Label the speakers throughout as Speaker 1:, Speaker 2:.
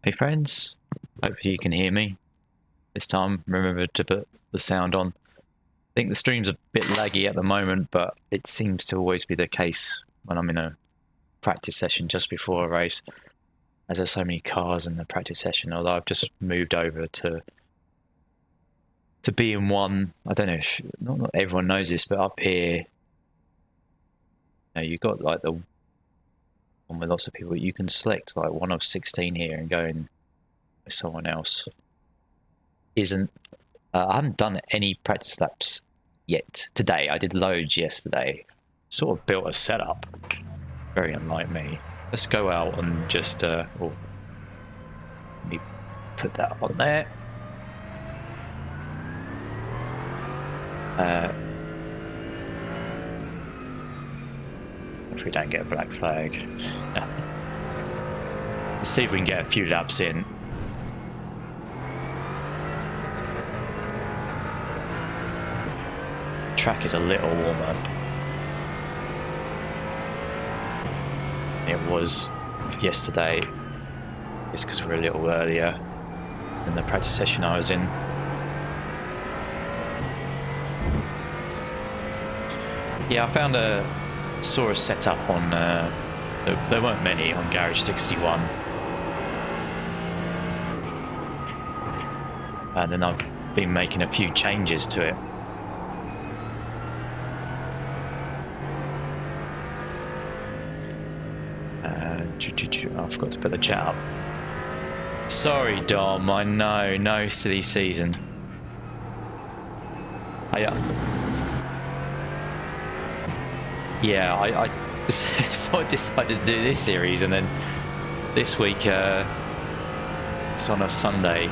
Speaker 1: Hey friends, hopefully you can hear me. This time remember to put the sound on. I think the stream's a bit laggy at the moment, but it seems to always be the case when I'm in a practice session just before a race, as there's so many cars in the practice session. Although I've just moved over to be in one. I don't know if not everyone knows this, but up here, you know, you've got like the one with lots of people. You can select like one of 16 here and go in with someone else. I haven't done any practice laps yet today. I did loads yesterday. Sort of built a setup, very unlike me. Let's go out and just let me put that on there. If we don't get a black flag. Let's see if we can get a few laps in. Track is a little warmer. It was yesterday. It's because we're a little earlier than the practice session I was in. Yeah, I saw a setup on There weren't many on Garage 61. And then I've been making a few changes to it. I forgot to put the chat up. Sorry, Dom, I know, no silly season. Yeah, I so I decided to do this series, and then this week it's on a Sunday.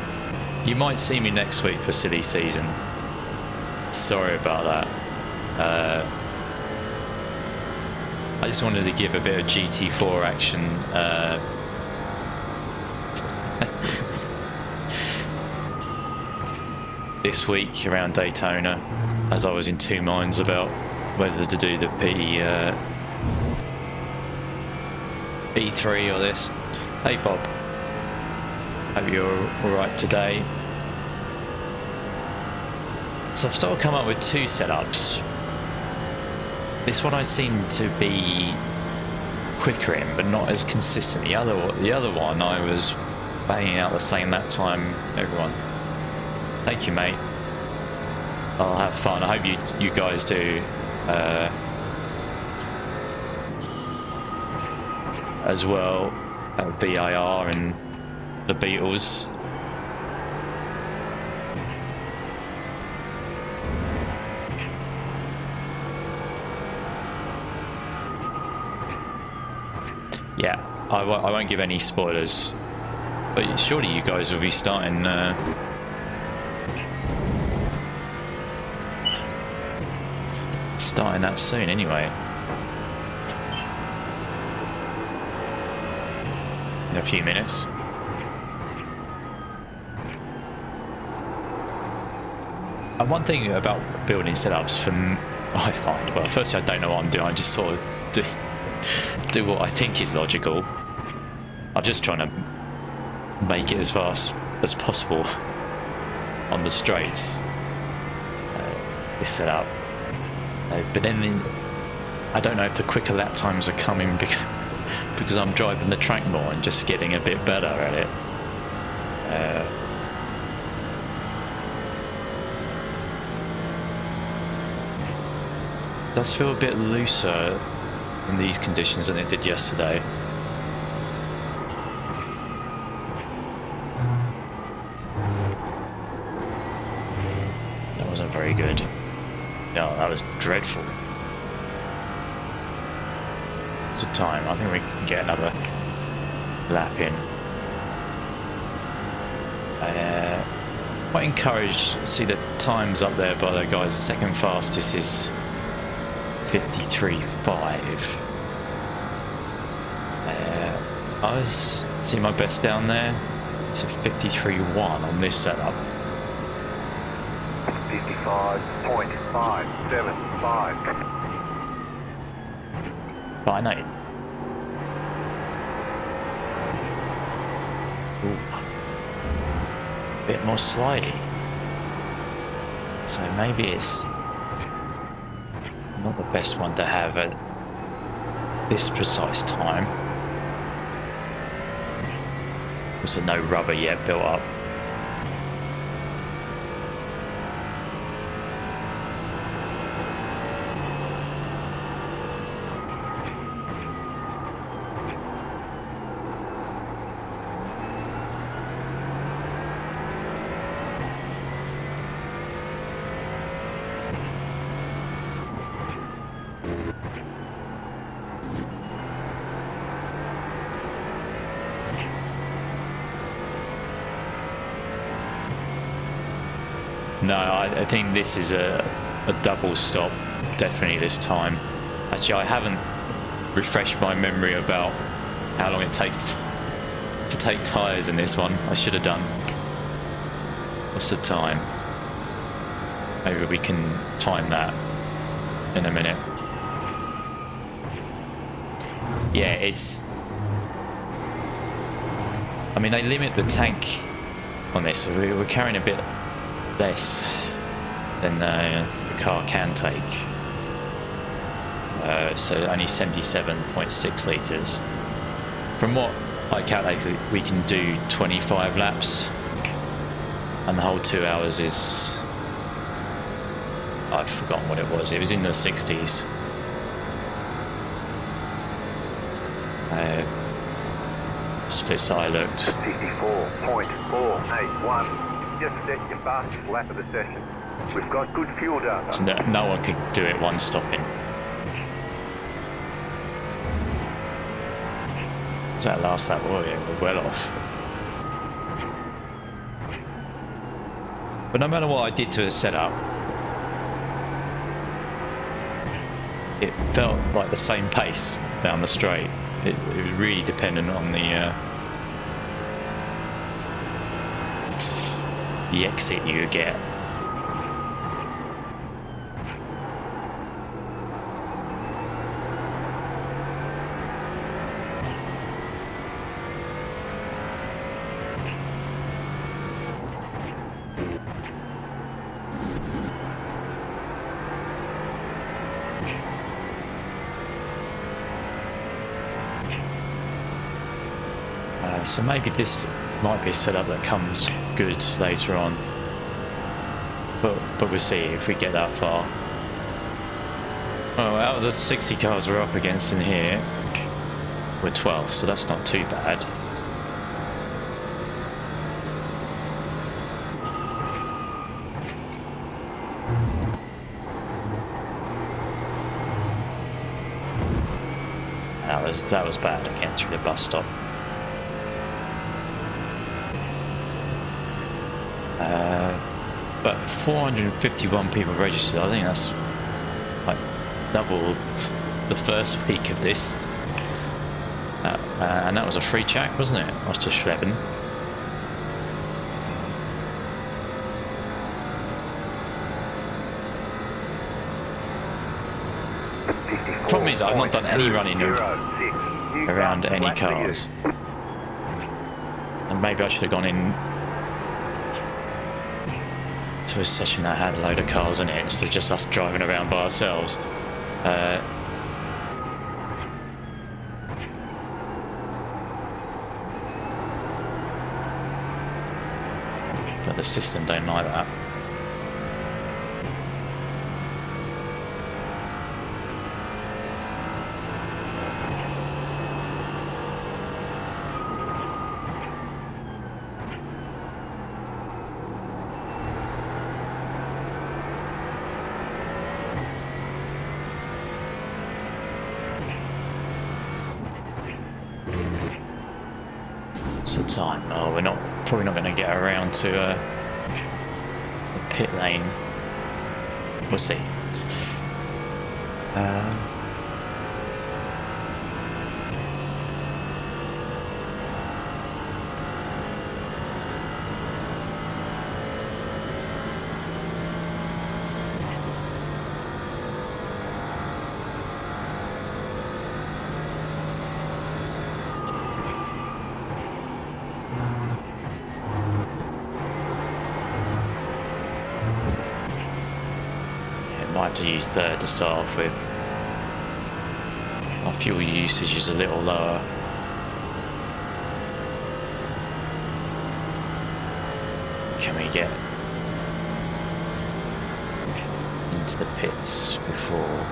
Speaker 1: You might see me next week for silly season. Sorry about that. I just wanted to give a bit of GT4 action. This week around Daytona, as I was in two minds about whether to do the P3 or this. Hey Bob, hope you're alright today. So I've sort of come up with two setups. This one I seem to be quicker in, but not as consistent. The other one I was banging out the same that time. Everyone, thank you, mate. I'll have fun. I hope you guys do as well. VIR and the Beatles. Yeah, I won't give any spoilers, but surely you guys will be starting that soon anyway. In a few minutes. And one thing about building setups, I find, well, firstly I don't know what I'm doing. I just sort of do what I think is logical. I'm just trying to make it as fast as possible on the straights. This setup. But then I don't know if the quicker lap times are coming because I'm driving the track more and just getting a bit better at it. It does feel a bit looser in these conditions than it did yesterday. That wasn't very good. No, that was dreadful. What's the time? I think we can get another lap in. Quite encouraged to see the times up there by the guys. Second fastest is 53.5. I was seeing my best down there. It's a 53.1 on this setup.
Speaker 2: 55.575.
Speaker 1: But I know. Ooh. A bit more slidey. So maybe it's not the best one to have at this precise time. Also no rubber yet built up. No, I think this is a double stop, definitely this time. Actually, I haven't refreshed my memory about how long it takes to take tyres in this one. I should have done. What's the time? Maybe we can time that in a minute. Yeah, it's... I mean, they limit the tank on this, so we're carrying a bit less than the car can take. So only 77.6 litres. From what I calculated, we can do 25 laps, and the whole 2 hours is, I've forgotten what it was. It was in the 60s. Split side looked.
Speaker 2: 54.481. Just set your fastest lap of the session. We've got good fuel data.
Speaker 1: So no one could do it one stopping. So that last lap, oh yeah, we're well off. But no matter what I did to the setup, it felt like the same pace down the straight. It was really dependent on the exit you get. So maybe this might be a setup that comes good later on, but we'll see if we get that far. Oh, out of the 60 cars we're up against in here, we're 12th, so that's not too bad. That was bad again through the bus stop. But 451 people registered. I think that's like double the first week of this. And that was a free check, wasn't it? Oster Schleben. Problem is, I've not done any running around any cars. And maybe I should have gone in to a session that had a load of cars in it instead of just us driving around by ourselves. But the system don't like that. The time. Oh, we're probably not going to get around to the pit lane. We'll see. To use third to start off with. Our fuel usage is a little lower. Can we get into the pits before?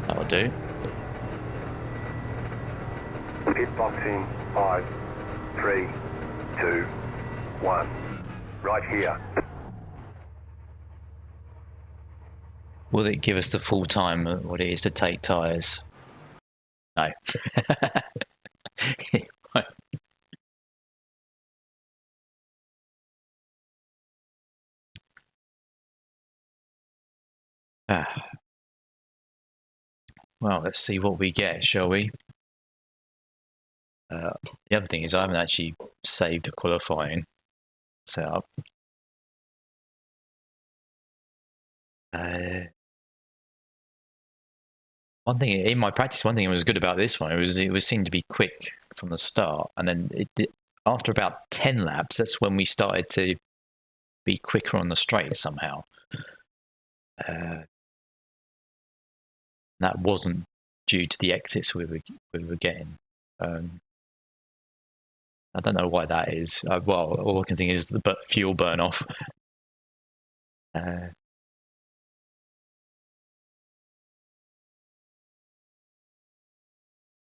Speaker 1: That'll do.
Speaker 2: Pit boxing, 5, 3, 2, 1. Right here.
Speaker 1: Will it give us the full time what it is to take tyres? No. Well, let's see what we get, shall we? The other thing is I haven't actually saved the qualifying setup. One thing in my practice, one thing that was good about this one, it was seemed to be quick from the start, and then after about 10 laps, that's when we started to be quicker on the straight somehow. That wasn't due to the exits we were getting. I don't know why that is. Well, all I can think is the fuel burn off.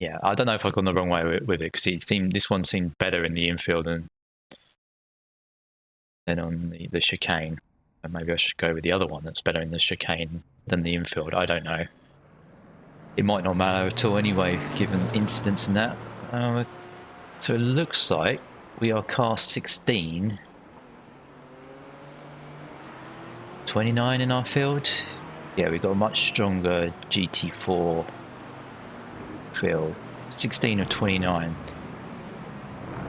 Speaker 1: Yeah, I don't know if I've gone the wrong way with it, because this one seemed better in the infield than on the chicane. And maybe I should go with the other one that's better in the chicane than the infield. I don't know. It might not matter at all anyway, given incidents and that. So it looks like we are car 16. 29 in our field. Yeah, we've got a much stronger GT4 field. 16 of 29.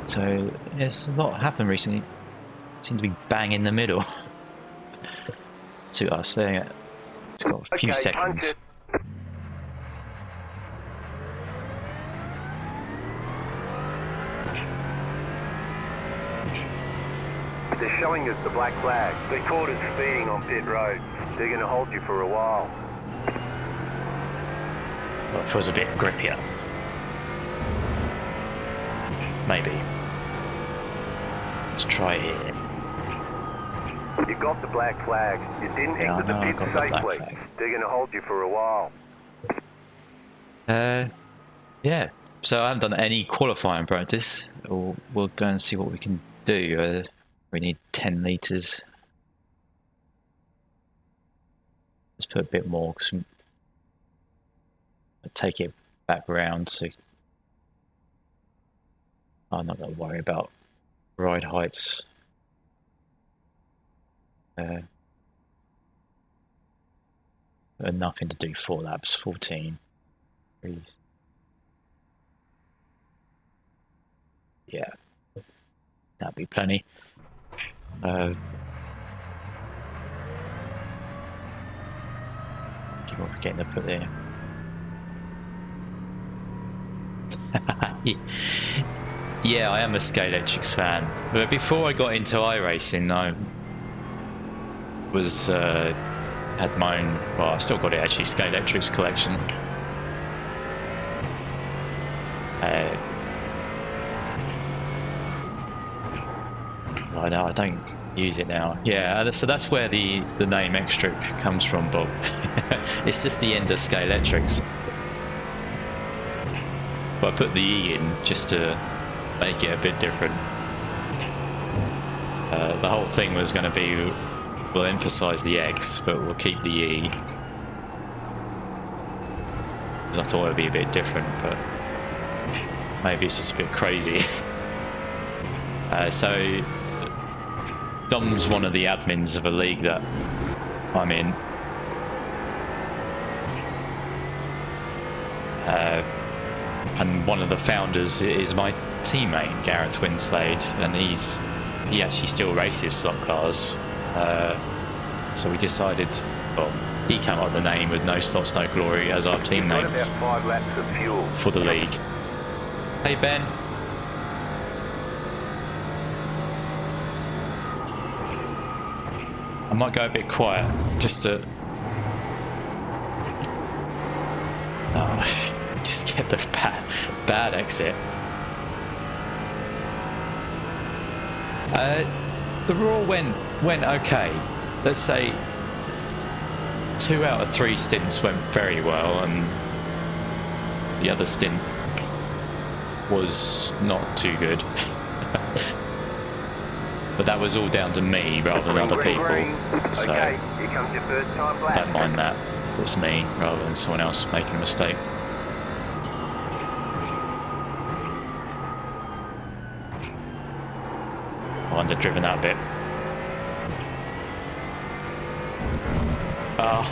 Speaker 1: So there's a lot happened recently. Seem to be bang in the middle. To us there. It's got a few seconds.
Speaker 2: They're showing us the black flag. They caught us speeding on pit road. They're going to hold you for a while.
Speaker 1: Well, it feels a bit grippier. Maybe. Let's try it.
Speaker 2: You got the black flag. You didn't exit the pit safely. They're going to hold you for a while.
Speaker 1: Yeah. So I haven't done any qualifying practice. We'll go and see what we can do. We need 10 litres. Let's put a bit more, because I'll take it back round. So I'm not going to worry about ride heights. Nothing to do 4 laps, 14. Yeah, that'd be plenty. Keep on forgetting to put there. Yeah, I am a Scalextrics fan. But before I got into iRacing, I was had my own. Well, I've still got it actually. Scalextrics collection. I know I don't use it now. Yeah, so that's where the name Extric comes from, Bob. It's just the end of Scalextrics. But I put the E in just to make it a bit different. The whole thing was going to be, we'll emphasise the X, but we'll keep the E. Because I thought it would be a bit different, but maybe it's just a bit crazy. So Dom's one of the admins of a league that I'm in. And one of the founders is my teammate, Gareth Winslade, and he actually still races slot cars. So we decided, well, he came up with the name with No Slots, No Glory as our team name
Speaker 2: About 5 laps of fuel.
Speaker 1: for the league. Hey Ben. I might go a bit quiet just to just get the bad exit. The Raw went okay. Let's say 2 out of 3 stints went very well, and the other stint was not too good. But that was all down to me rather than other people. So
Speaker 2: Okay, here comes your first time lap.
Speaker 1: don't mind that. It's me rather than someone else making a mistake. I underdriven that a bit. Oh.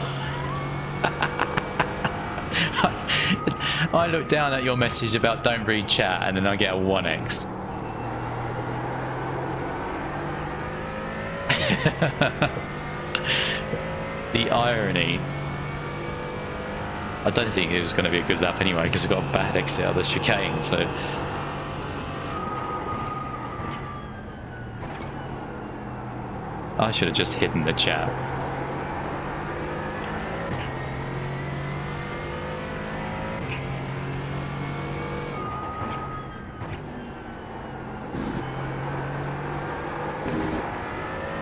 Speaker 1: I look down at your message about don't read chat and then I get a 1x. The irony. I don't think it was going to be a good lap anyway because I got a bad exit out of the chicane, so I should have just hidden the chat.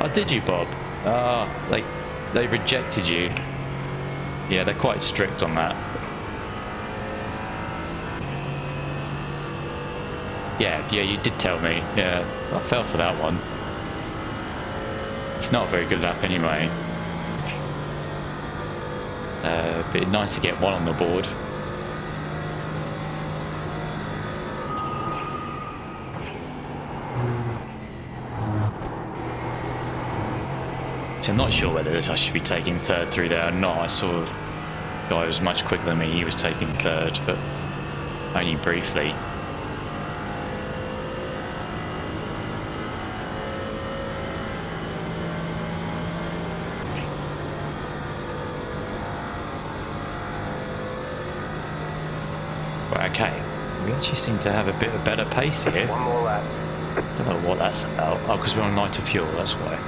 Speaker 1: Oh, did you, Bob? Ah, they rejected you. Yeah, they're quite strict on that. Yeah, you did tell me. Yeah, I fell for that one. It's not a very good lap anyway. But it's nice to get one on the board. So I'm not sure whether I should be taking third through there or not. I saw a guy who was much quicker than me. He was taking third, but only briefly. Right, okay. We actually seem to have a bit of better pace here.
Speaker 2: One more lap.
Speaker 1: Don't know what that's about. Oh, because we're on lighter fuel, that's why.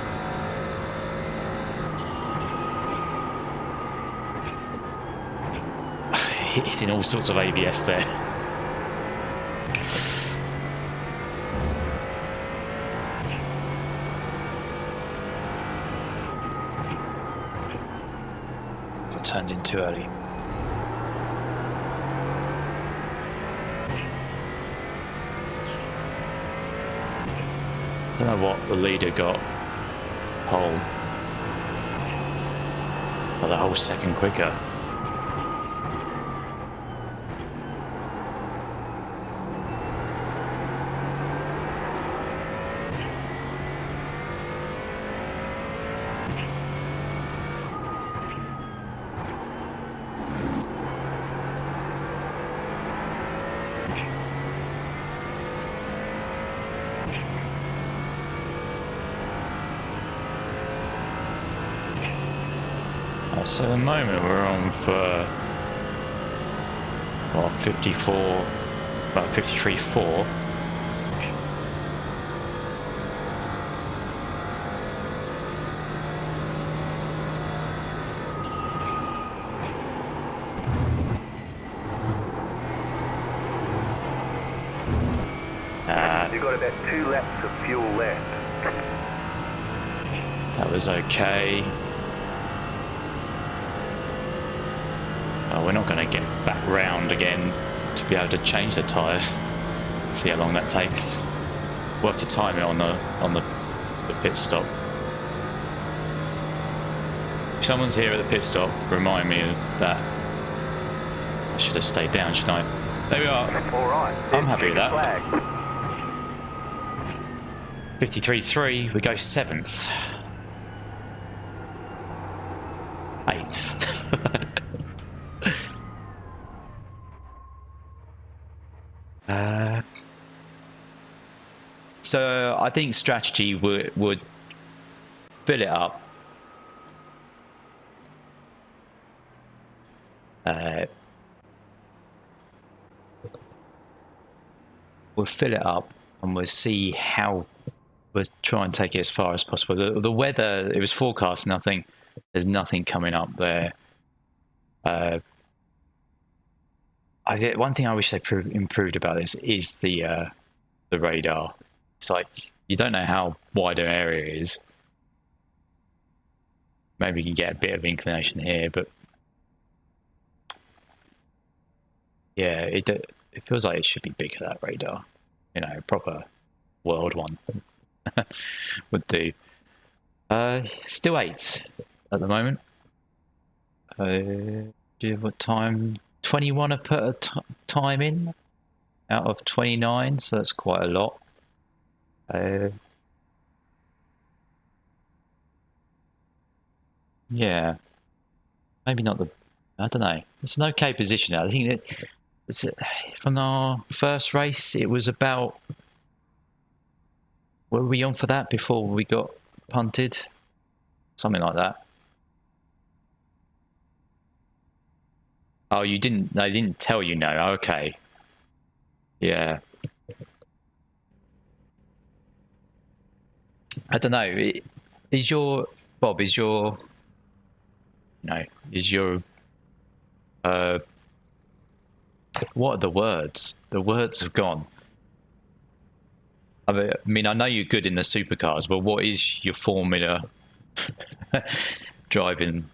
Speaker 1: Hitting all sorts of ABS there. Got turned in too early. Don't know what the leader got. Pole. Oh, the whole second quicker. So at the moment we're on for what, 54, about 53.4.
Speaker 2: You've got about 2 laps of fuel left.
Speaker 1: That was okay. We're not going to get back round again to be able to change the tyres. See how long that takes. We'll have to time it on the pit stop. If someone's here at the pit stop, remind me of that. I should have stayed down, shouldn't I? There we are.
Speaker 2: All right.
Speaker 1: I'm happy with that. 53.3. We go 7th. 8th. So I think strategy would fill it up. We'll fill it up and we'll see how we'll try and take it as far as possible. The weather, it was forecast nothing. There's nothing coming up there. One thing I wish they improved about this is the radar. It's like you don't know how wide an area is. Maybe you can get a bit of inclination here, but yeah, it feels like it should be bigger, that radar. You know, a proper world one would do. Still 8th at the moment. What time? 21 have put a time in out of 29, so that's quite a lot. Yeah, maybe not the. I don't know. It's an okay position. I think that from our first race, it was about. Were we on for that before we got punted? Something like that. Oh, you didn't. They didn't tell you no. Okay. Yeah. I don't know. is your Bob? Is your no? Is your what are the words? The words have gone. I mean, I know you're good in the supercars, but what is your Formula driving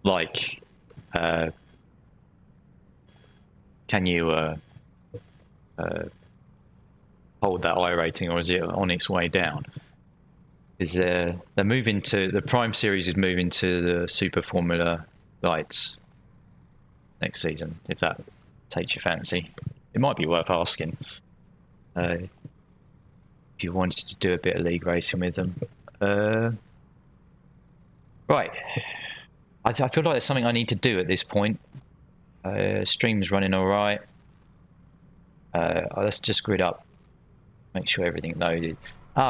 Speaker 1: like? Can you hold that iRating, or is it on its way down? Is they're moving to the Prime Series is moving to the Super Formula lights next season, if that takes your fancy. It might be worth asking if you wanted to do a bit of league racing with them. Right, I feel like there's something I need to do at this point. Stream's running all right. Let's just grid up, make sure everything loaded.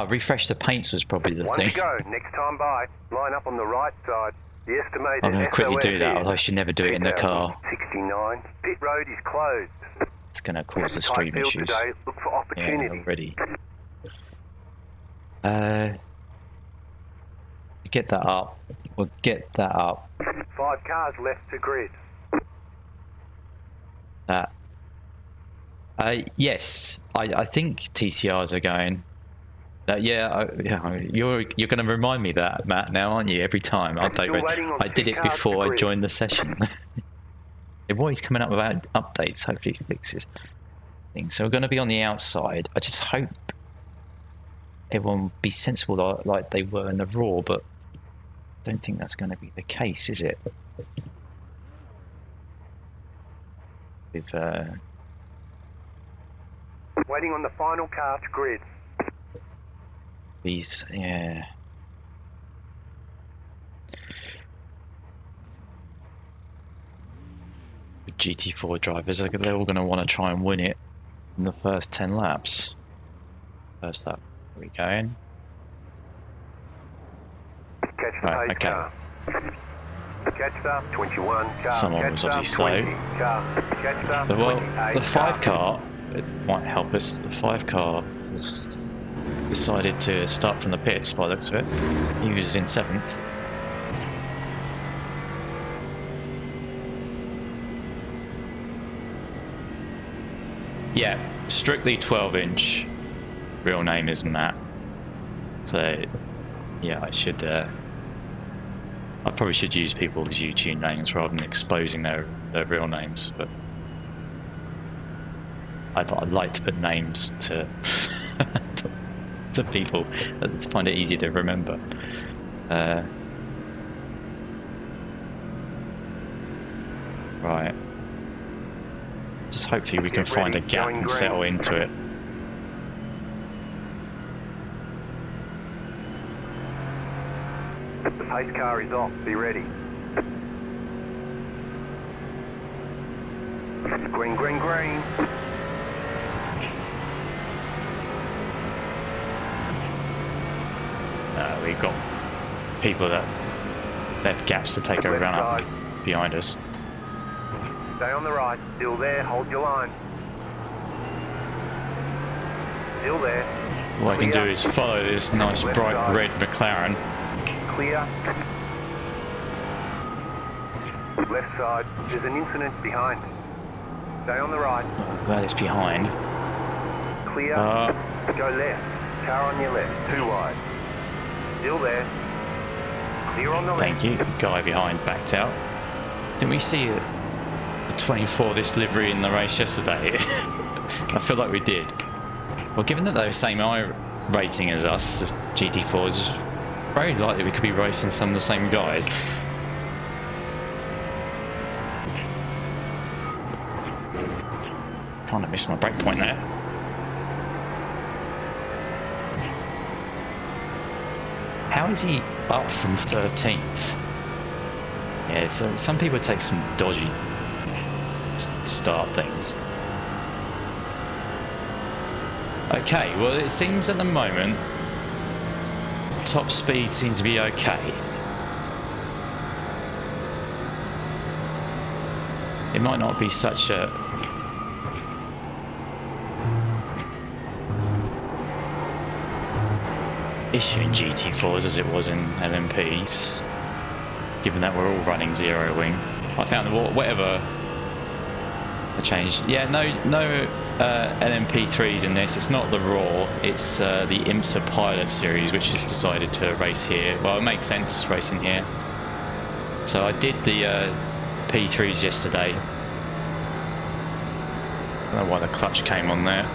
Speaker 1: Refresh the paints was probably the thing.
Speaker 2: One to go. Next time by, line up on the right side. The estimated
Speaker 1: I'm going to quickly do that, although I should never do it in the car.
Speaker 2: 69. Pit road is closed.
Speaker 1: It's going to cause the stream issues.
Speaker 2: Today. Look for opportunity.
Speaker 1: Yeah, already. Get that up. We'll get that up.
Speaker 2: 5 cars left to grid.
Speaker 1: That. Yes, I think TCRs are going. Yeah, you're going to remind me that, Matt, now, aren't you? Every time I did it before I joined the session. They're always coming up with updates. Hopefully, it fixes things. So we're going to be on the outside. I just hope everyone will be sensible like they were in the Raw, but I don't think that's going to be the case, is it? With
Speaker 2: waiting on the final car to grid.
Speaker 1: These, yeah. The GT4 drivers, they're all going to want to try and win it in the first 10 laps. First lap, are we going?
Speaker 2: Catch the pace
Speaker 1: okay.
Speaker 2: car. Catch the 21 car.
Speaker 1: Someone was obviously slow. Well, the 5 car, it might help us. The 5 car has decided to start from the pits by the looks of it. He was in 7th. Yeah, strictly 12-inch. Real name is Matt. So, yeah, I probably should use people's YouTube names rather than exposing their real names. But I'd like to put names to to people. I just find it easier to remember. Right. Just hopefully we can find a gap and settle into it.
Speaker 2: The pace car is off. Be ready. Green, green, green.
Speaker 1: We've got people that left gaps to take a run up behind us.
Speaker 2: Stay on the right. Still there. Hold your line. Still there.
Speaker 1: What I can do is follow this nice bright red McLaren.
Speaker 2: Clear. Left side. There's an incident behind. Stay on the right.
Speaker 1: I'm glad it's behind.
Speaker 2: Clear. Go left. Car on your left. Too wide. Still there. Clear on the left.
Speaker 1: Thank you. Guy behind backed out. Didn't we see the 24 this livery in the race yesterday? I feel like we did. Well, given that they're the same rating as us, the GT4s, very likely we could be racing some of the same guys. Kind of missed my break point there. How is he up from 13th? Yeah, so some people take some dodgy start things. Okay, well it seems at the moment top speed seems to be okay. It might not be such a issue in GT4s as it was in LMPs, given that we're all running zero wing. I found that whatever the change, yeah, no LMP3s in this. It's not the Raw, it's the IMSA Pilot Series, which has decided to race here. Well, it makes sense racing here. So I did the P3s yesterday. I don't know why the clutch came on there.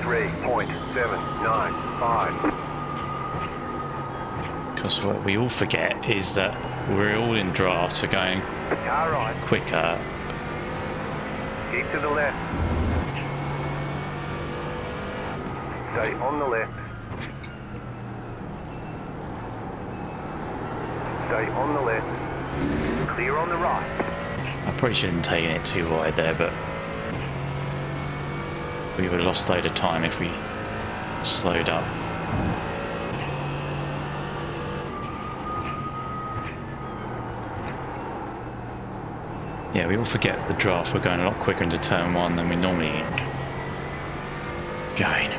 Speaker 2: 3.795.
Speaker 1: Because what we all forget is that we're all in drafts, so going
Speaker 2: Car right.
Speaker 1: quicker.
Speaker 2: Keep to the left. Stay on the left. Stay on the left. Clear on the right.
Speaker 1: I probably shouldn't have taken it too wide there, but we would have lost a load of time if we slowed up. Yeah, we all forget the draft. We're going a lot quicker into turn one than we normally going.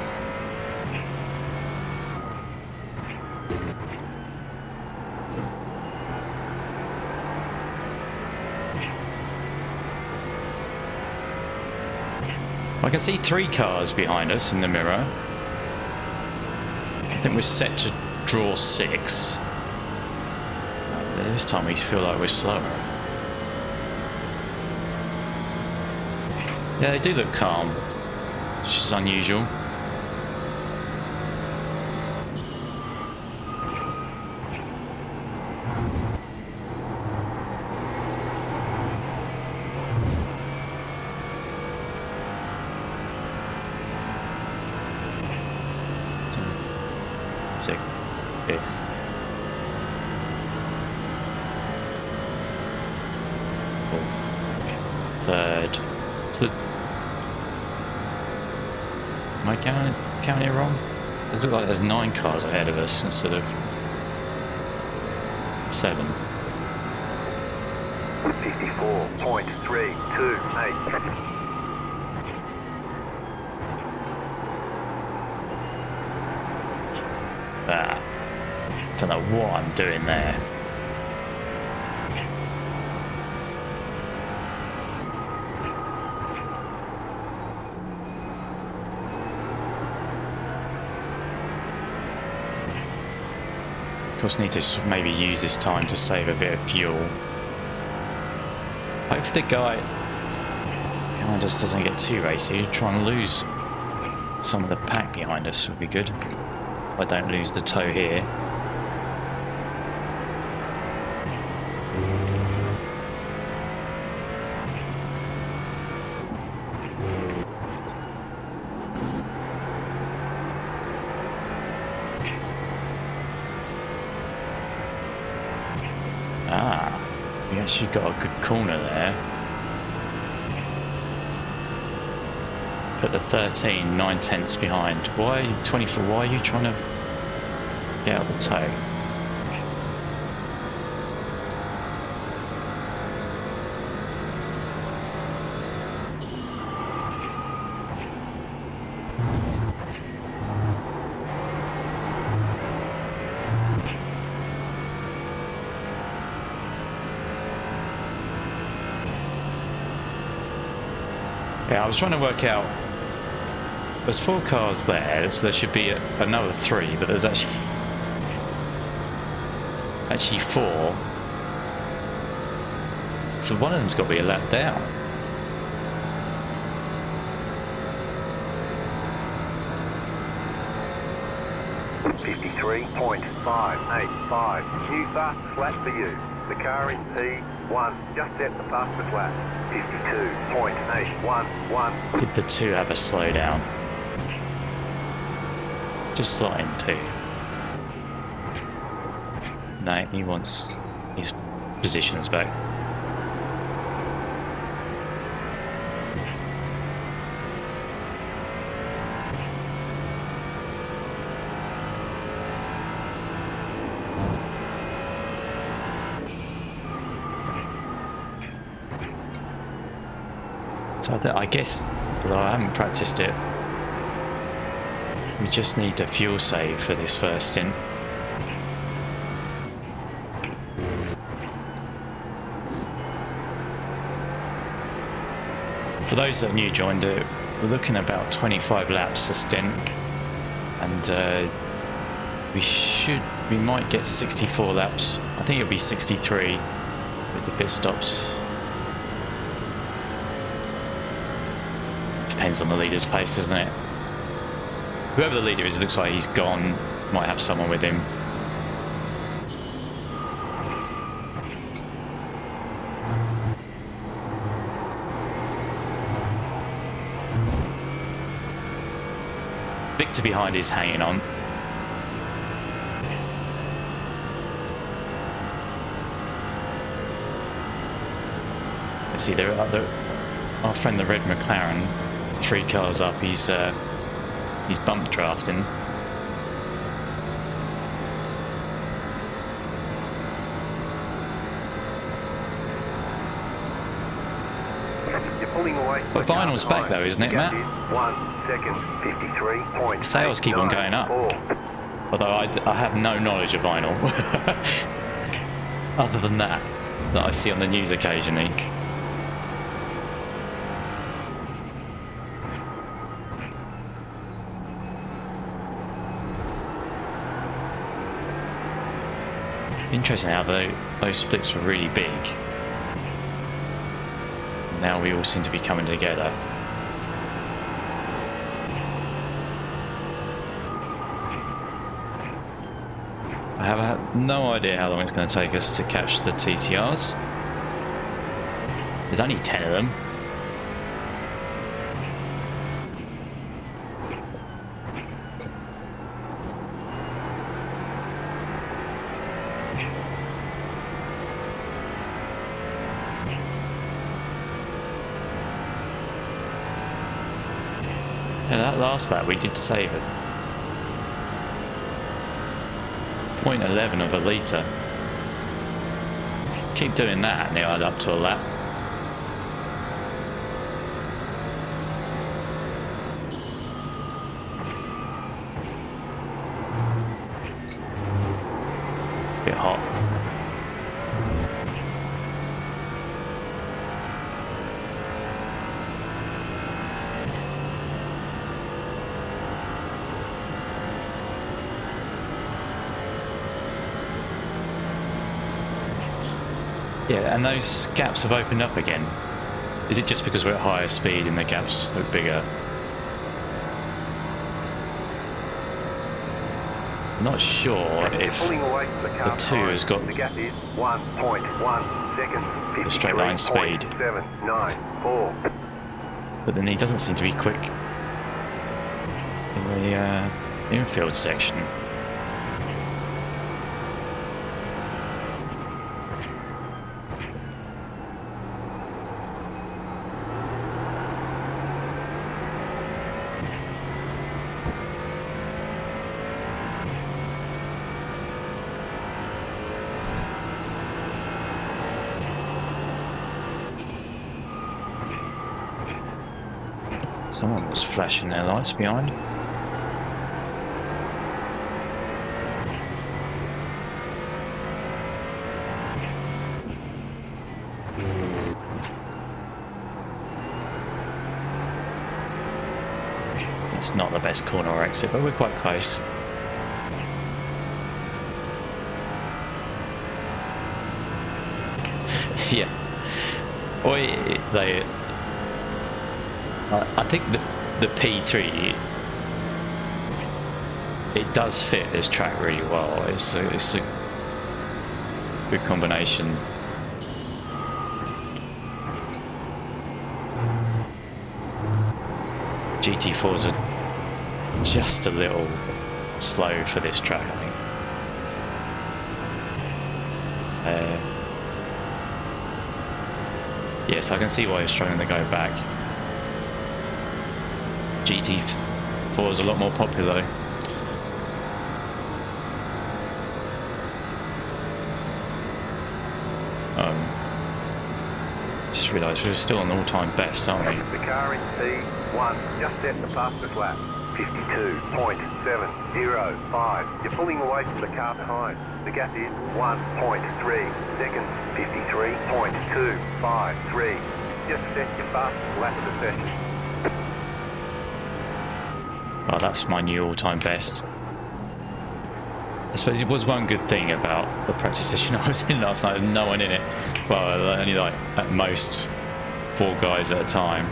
Speaker 1: I can see 3 cars behind us in the mirror. I think we're set to draw 6. This time we feel like we're slower. Yeah, they do look calm, which is unusual. Six, yes. Fourth, third. So, am I counting it wrong? It looks like there's 9 cars ahead of us instead of 7.
Speaker 2: 54.328.
Speaker 1: Don't know what I'm doing there. Of course, need to maybe use this time to save a bit of fuel. Hope the guy behind us doesn't get too racy. Try and lose some of the pack behind us would be good. If I don't lose the toe here. We actually got a good corner there. Put the 13 9/10 behind. Why are you 24? Why are you trying to get out the toe? Yeah, I was trying to work out. There's 4 cars there, so there should be another 3, but there's actually 4. So one of them's got to be a lap down.
Speaker 2: .585. New fastest lap for you. The car in P1 just set the fastest lap. 52.811.
Speaker 1: Did the 2 have a slowdown? Just slotting 2. No, he wants his positions back. So I guess, although I haven't practiced it We just need to fuel save for this first stint. For those that are new joined it, we're looking at about 25 laps a stint, and we might get 64 laps. I think it'll be 63 with the pit stops. Depends on the leader's pace, doesn't it? Whoever the leader is, looks like he's gone. Might have someone with him. Victor behind is hanging on. Let's see, our friend the red McLaren, 3 cars up, he's bump drafting.
Speaker 2: You're pulling away.
Speaker 1: But Vinyl's back though, isn't it, Matt?
Speaker 2: 1 second, 53.8.
Speaker 1: Sales keep on going up. Although I have no knowledge of Vinyl. Other than that I see on the news occasionally. Interesting how those splits were really big. Now we all seem to be coming together. I have no idea how long it's going to take us to catch the TCRs. There's only 10 of them. Yeah, that last lap we did save it. 0.11 of a litre. Keep doing that and it'll add up to a lap. Bit hot. Yeah, and those gaps have opened up again. Is it just because we're at higher speed and the gaps look bigger? I'm not sure if the 2 has got
Speaker 2: the gap is 1.1 seconds.
Speaker 1: the straight line speed.
Speaker 2: 794.
Speaker 1: But then he doesn't seem to be quick in the infield section. Someone was flashing their lights behind. It's not the best corner or exit, but we're quite close. Yeah. Boy, I think the P3, it does fit this track really well. It's a good combination. GT4s are just a little slow for this track, I think. Yes, I can see why you're struggling to go back. GT4 is a lot more popular. Just realised we're still on all-time best, aren't we?
Speaker 2: The car in P1 just set the fastest lap. 52.705. You're pulling away from the car behind. The gap is 1.3 seconds. 53.253. Just set your fastest lap of the session.
Speaker 1: Oh, that's my new all-time best. I suppose it was one good thing about the practice session I was in last night. No one in it. Well, only like at most 4 guys at a time.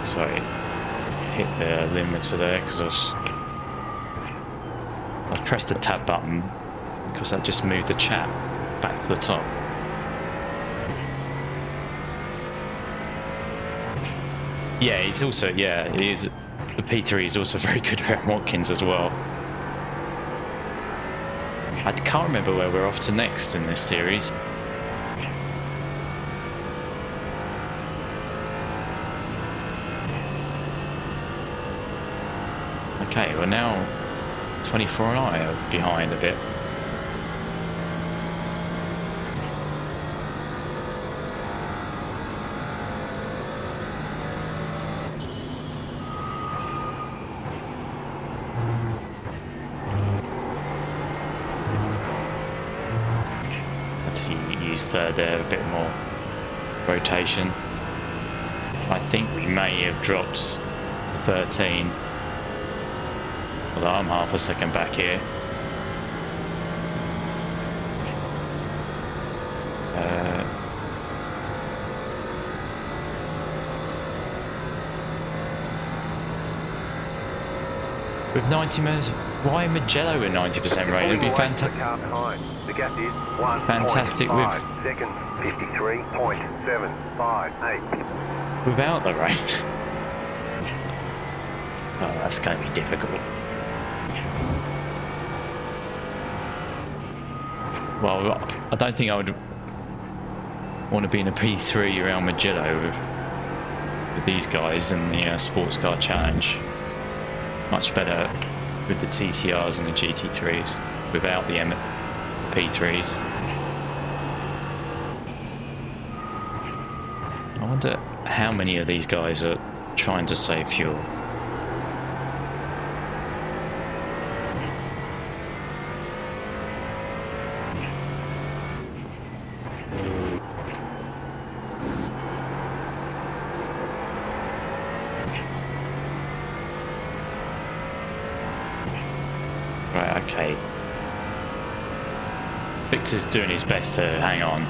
Speaker 1: So I hit the limiter there because I pressed the tab button because that just moved the chat back to the top. Yeah, it's also, yeah, it is. The P3 is also very good around Watkins as well. I can't remember where we're off to next in this series. Okay, well now 24 and I are behind a bit. Third there, a bit more rotation. I think we may have dropped 13, although I'm half a second back here. With 90 minutes, why Magello with 90% rate? It'd be fantastic.
Speaker 2: The gap is 1.
Speaker 1: Fantastic with
Speaker 2: seconds. 53.758.
Speaker 1: Without the rain. Oh, that's going to be difficult. Well, I don't think I would want to be in a P3 around Magello with these guys in the Sports Car Challenge. Much better with the TCRs and the GT3s without the P3s. I wonder how many of these guys are trying to save fuel. Right, okay. Victor's doing his best to hang on.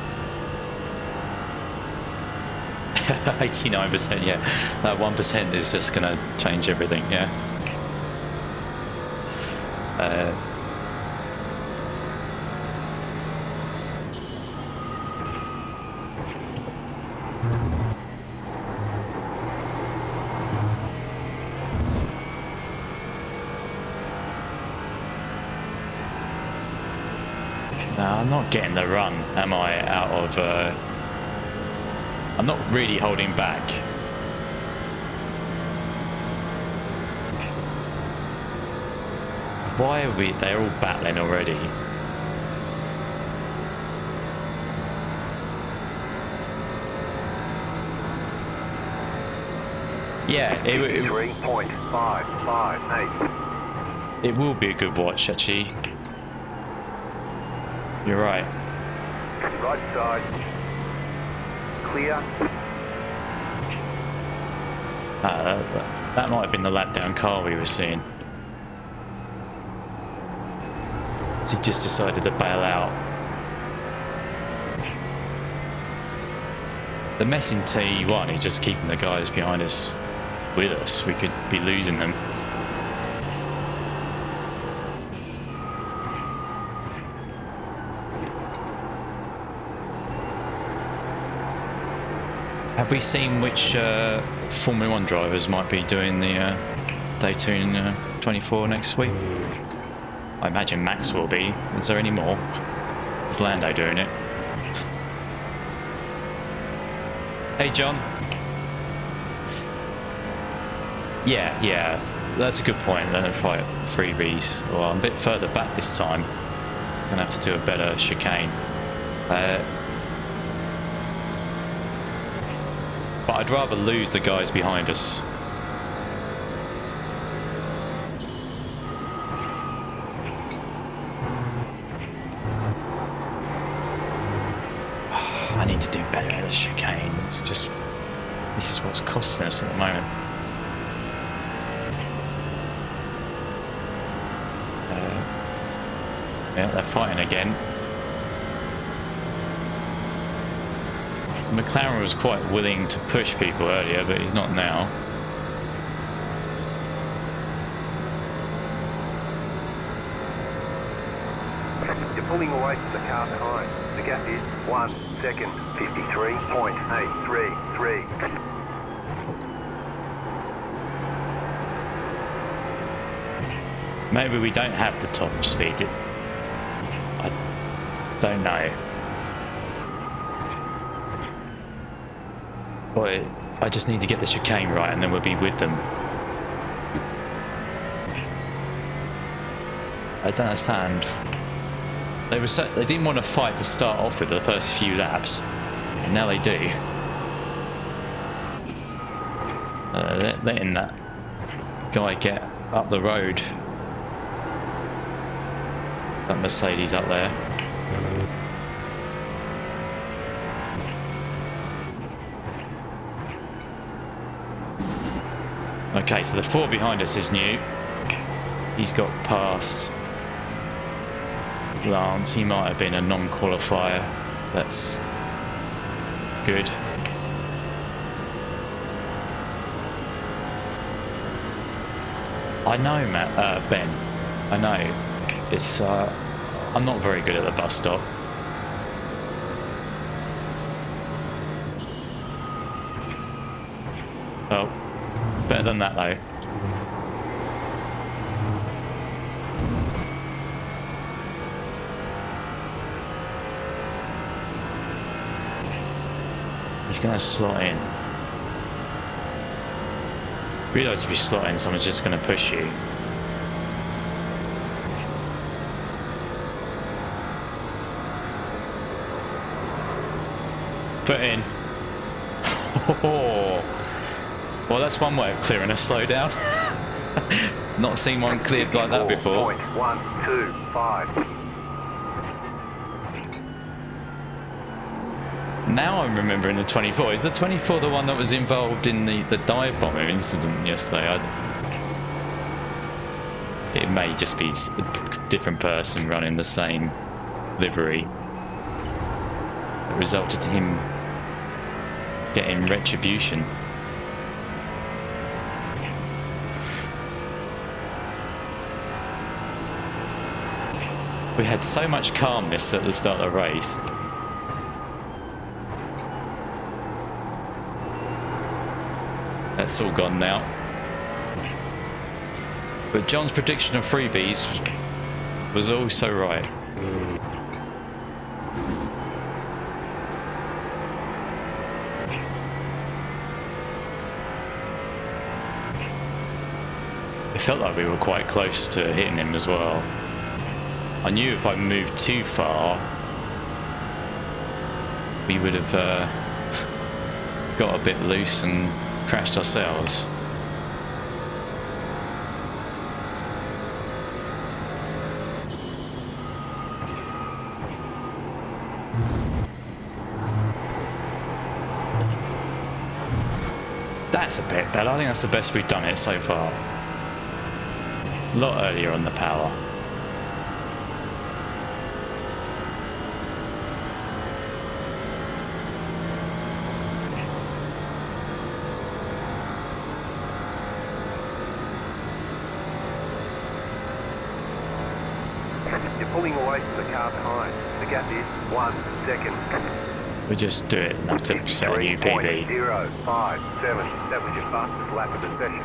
Speaker 1: 89%, yeah. That 1% is just going to change everything, yeah. I'm not getting the run, am I, out of... I'm not really holding back. Why are we... They're all battling already. Yeah, it
Speaker 2: 3.558.
Speaker 1: It will be a good watch, actually. You're right.
Speaker 2: Right side. Clear.
Speaker 1: That might have been the lap down car we were seeing. So he just decided to bail out. The mess in T1, he's just keeping the guys behind us with us. We could be losing them. Have we seen which Formula 1 drivers might be doing the Daytona 24 next week? I imagine Max will be. Is there any more? Is Lando doing it? Hey, John. Yeah, that's a good point. Then fight freebies. Well, I'm a bit further back this time. I'm gonna have to do a better But I'd rather lose the guys behind us. I need to do better at the chicane. It's just, this is what's costing us at the moment. Yeah, they're fighting again. McLaren was quite willing to push people earlier, but he's not now.
Speaker 2: You're pulling away from the car behind. The gap is 1 second, 53.833.
Speaker 1: Maybe we don't have the top speed. I don't know. But I just need to get the chicane right and then we'll be with them. I don't understand. They didn't want to fight to start off with the first few laps, and now they do. They're letting that guy get up the road. That Mercedes up there. Okay, so the 4 behind us is new. He's got past Lance. He might have been a non-qualifier. That's good. I know, Ben. I know. It's. I'm not very good at the bus stop. Oh, better than that though. He's going to slot in. Realise if you slot in, someone's just going to push you. Foot in. Well, that's one way of clearing a slowdown. Not seen one cleared like that before.
Speaker 2: 125.
Speaker 1: Now I'm remembering the 24. Is the 24 the one that was involved in the dive bomber incident yesterday? It may just be a different person running the same livery. It resulted in him getting retribution. We had so much calmness at the start of the race. That's all gone now. But John's prediction of freebies was also right. It felt like we were quite close to hitting him as well. I knew if I moved too far, we would have got a bit loose and crashed ourselves. That's a bit better. I think that's the best we've done it so far. A lot earlier on the power.
Speaker 2: You're pulling away from the car behind. The gap is 1 second.
Speaker 1: We just do it enough to set a new PB.
Speaker 2: 0.057. That was your fastest lap of the session.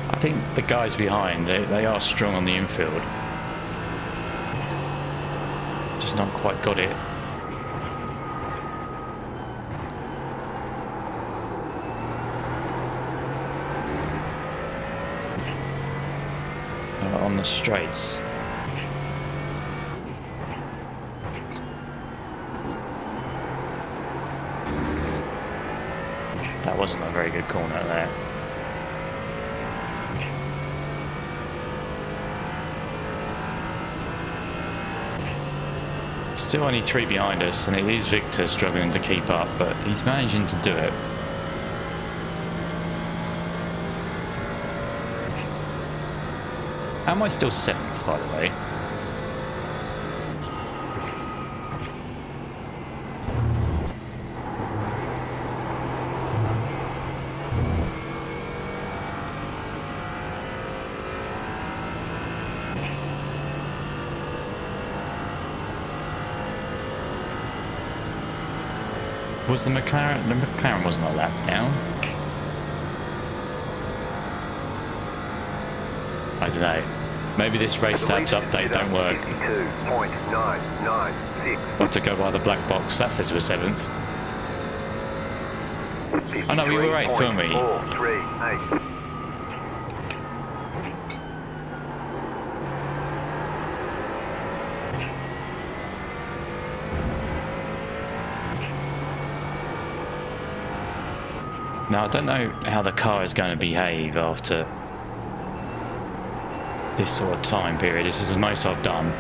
Speaker 1: I think the guys behind, they are strong on the infield. He's not quite got it. On the straights. That wasn't a very good corner there. Still only 3 behind us, and it is Victor struggling to keep up, but he's managing to do it. Am I still 7th, by the way? Was the McLaren? The McLaren wasn't a lap down. I don't know. Maybe this race tabs update don't work.
Speaker 2: 52.996.
Speaker 1: Got to go by the black box. That says we're 7th. Oh no, we were 8th, weren't we?
Speaker 2: 438.
Speaker 1: Now I don't know how the car is going to behave after this sort of time period. This is the most I've done.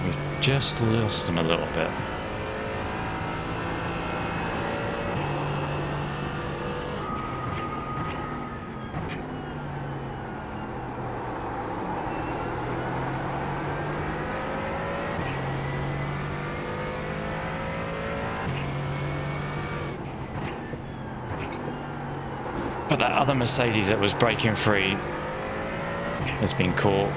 Speaker 1: We just lost them a little bit. But that other Mercedes that was breaking free has been caught.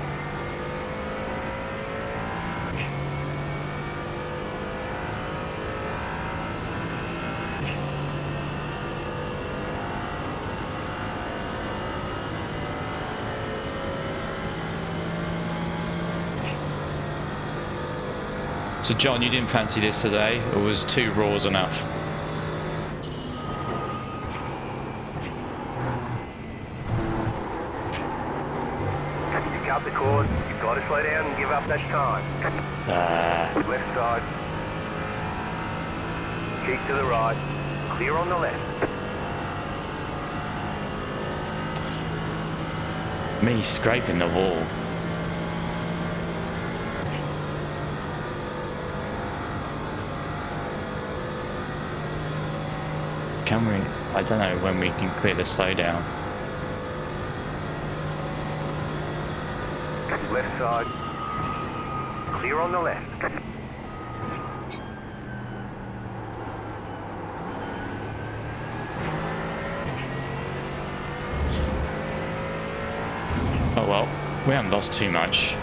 Speaker 1: So John, you didn't fancy this today, or was 2 Raws enough?
Speaker 2: The cord, you've got to slow down and give up that time. Left side. Keep to the right. Clear on the left.
Speaker 1: Me scraping the wall. Can we? I don't know when we can clear the slowdown.
Speaker 2: Left side. Clear on the left.
Speaker 1: Oh well, we haven't lost too much.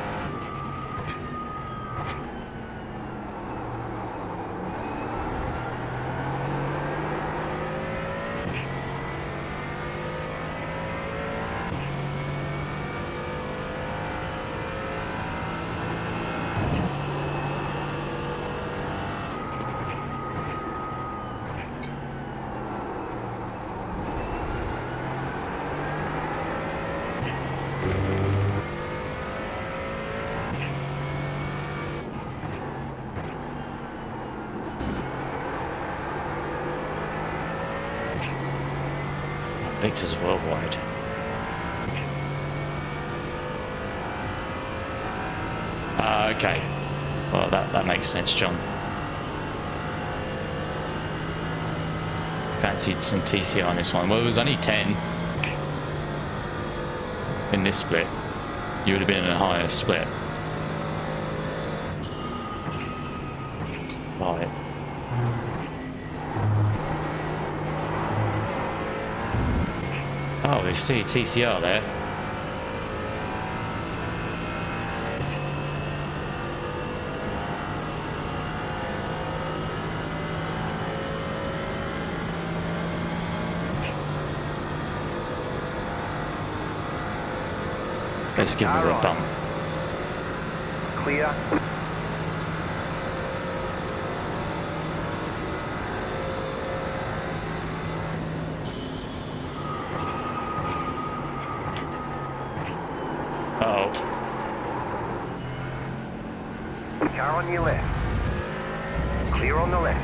Speaker 1: Victor's worldwide. Okay. Well, that makes sense, John. Fancied some TCR on this one. Well, it was only 10 in this split. You would have been in a higher split. Right. Oh, we see TCR there. Let's give him a bump.
Speaker 2: Clear.
Speaker 1: Uh-oh.
Speaker 2: Car on your left. Clear on the left.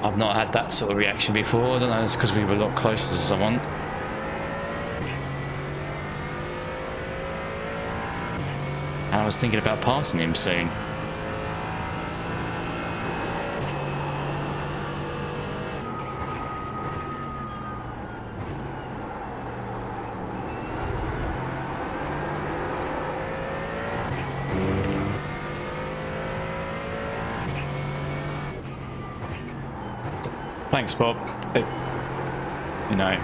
Speaker 1: I've not had that sort of reaction before. I don't know, it's because we were a lot closer to someone. And I was thinking about passing him soon. Thanks, Bob. You know.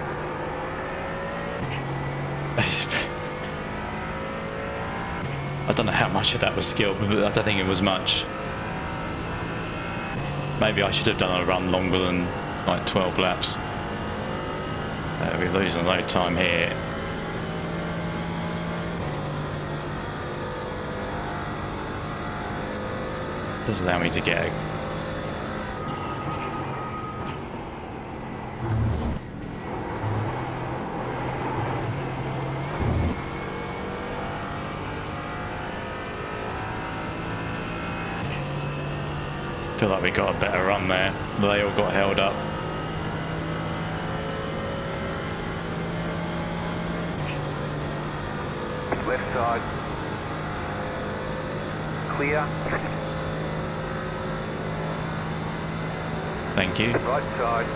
Speaker 1: I don't know how much of that was skill, but I don't think it was much. Maybe I should have done a run longer than like 12 laps. We're losing a load of time here. It does allow me to get I feel like we got a better run there. They all got held up.
Speaker 2: Left side. Clear.
Speaker 1: Thank you.
Speaker 2: Right side.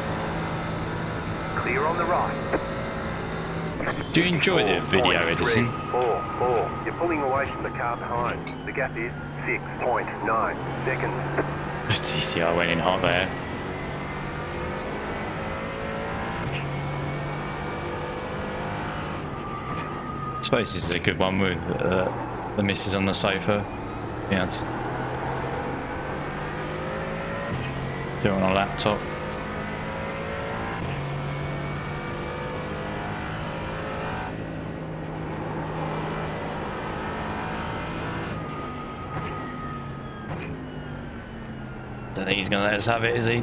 Speaker 2: Clear on the right.
Speaker 1: Do you enjoy the video editing?
Speaker 2: 4. You're pulling away from the car behind. The gap is 6.9 seconds.
Speaker 1: TCR went in hot there. I suppose this is a good one with the missus on the sofa. Yeah, do it on a laptop. Don't think he's going to let us have it, is he?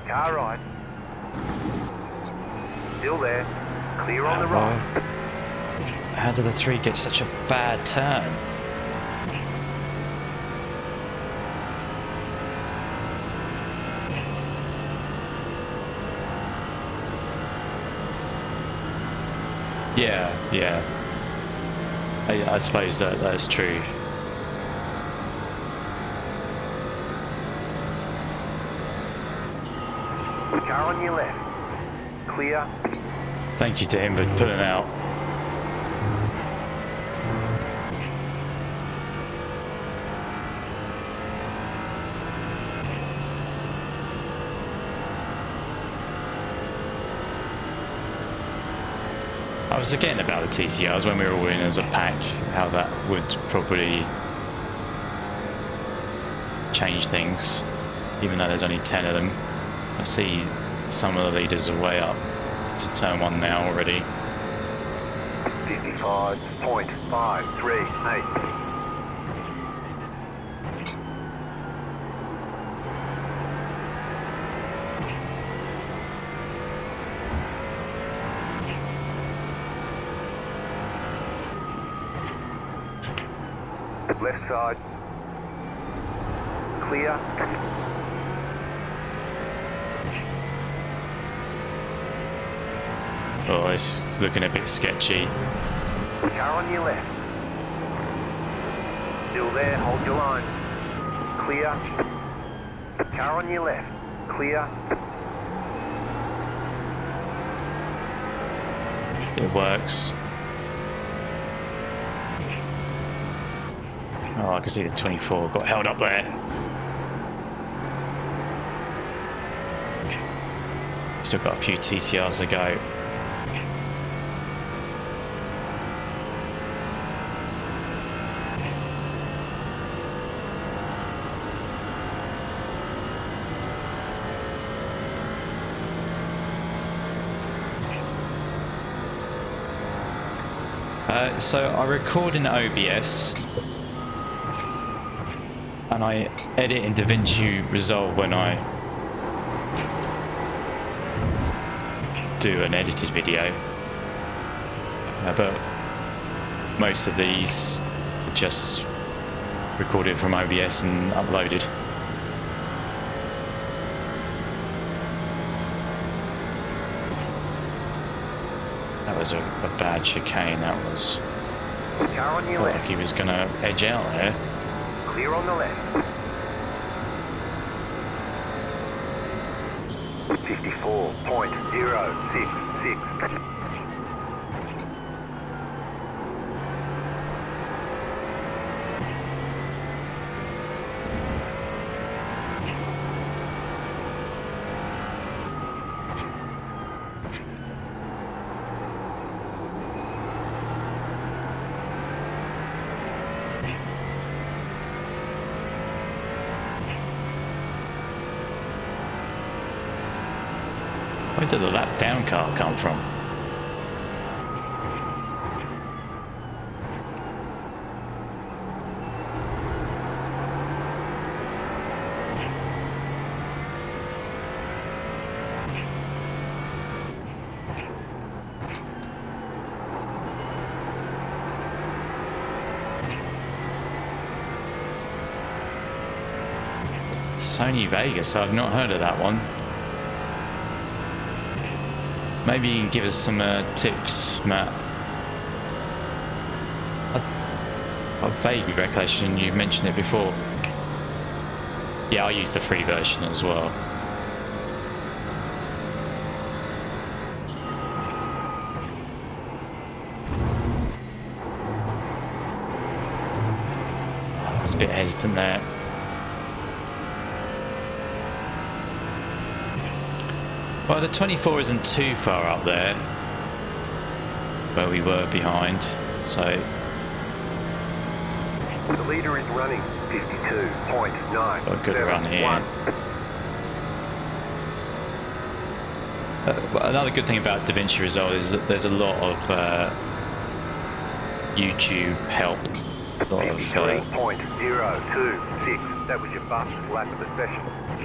Speaker 2: Car right. Still there. Clear on the right.
Speaker 1: How did the 3 get such a bad turn? Yeah. I suppose that's true.
Speaker 2: Car on your left. Clear.
Speaker 1: Thank you to him for pulling out. I was forgetting about the TCRs when we were all in as a pack, how that would probably change things, even though there's only 10 of them. I see some of the leaders are way up to turn 1 now already.
Speaker 2: 55.538. Left side. Clear.
Speaker 1: Oh, this is looking a bit sketchy.
Speaker 2: Car on your left. Still there, hold your line. Clear. Car on your left. Clear.
Speaker 1: It works. Oh, I can see the 24 got held up there. Still got a few TCRs to go. So I record in OBS and I edit in DaVinci Resolve when I do an edited video. But most of these are just recorded from OBS and uploaded. That was a bad chicane. That was.
Speaker 2: Car on your
Speaker 1: Felt
Speaker 2: left.
Speaker 1: like he was going to edge out there.
Speaker 2: Clear on the left. 54.066.
Speaker 1: Where did the lap down car come from? Sony Vegas, I've not heard of that one. Maybe you can give us some tips, Matt. I've vaguely recollection you mentioned it before. Yeah, I used the free version as well. I was a bit hesitant there. Well, the 24 isn't too far up there where we were behind, so
Speaker 2: The leader is running 52.9.
Speaker 1: a good run here. Another good thing about DaVinci Resolve is that there's a lot of YouTube help. A lot of
Speaker 2: 53.026. That was your fastest lap of the session.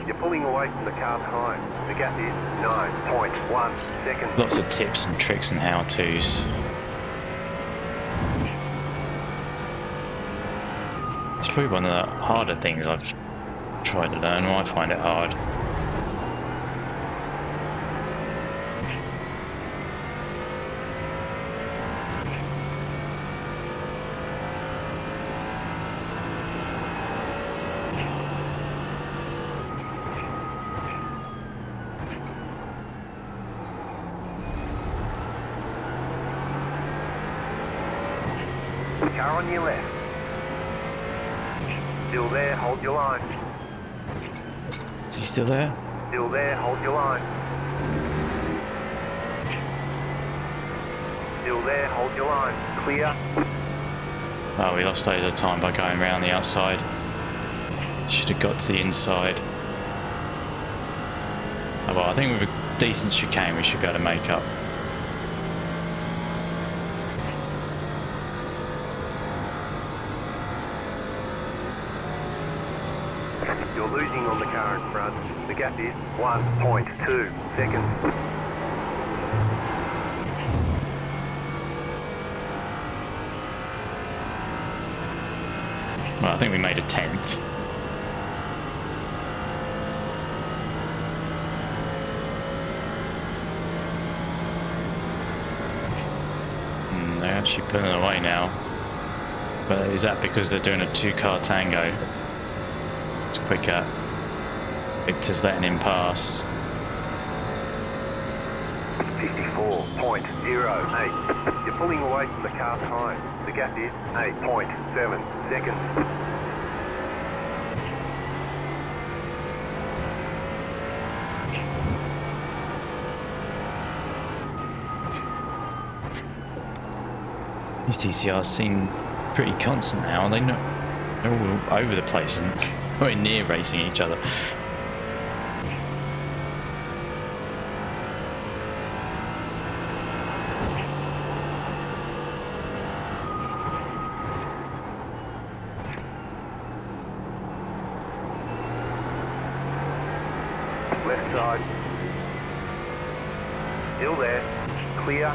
Speaker 2: You're pulling away from the car behind. The gap is 9.1 seconds.
Speaker 1: lots of tips and tricks and how-tos. It's probably one of the harder things I've tried to learn. I find it hard.
Speaker 2: Car on your left. Still there, hold your line.
Speaker 1: Is he still there?
Speaker 2: Still there, hold your line. Still there, hold your line. Clear.
Speaker 1: Oh, we lost loads of time by going around the outside. Should have got to the inside. Oh, well, I think with a decent chicane we should be able to make up.
Speaker 2: You're losing on the car in front. The gap is 1.2 seconds.
Speaker 1: Well, I think we made a 10th. They're actually pulling away now. But is that because they're doing a two-car tango? It's quicker. Victor's letting him pass.
Speaker 2: 54.08. You're pulling away from the car behind. The gap is 8.7 seconds.
Speaker 1: These TCRs seem pretty constant now. They're all over the place and very near racing each other.
Speaker 2: left side. Still there. Clear.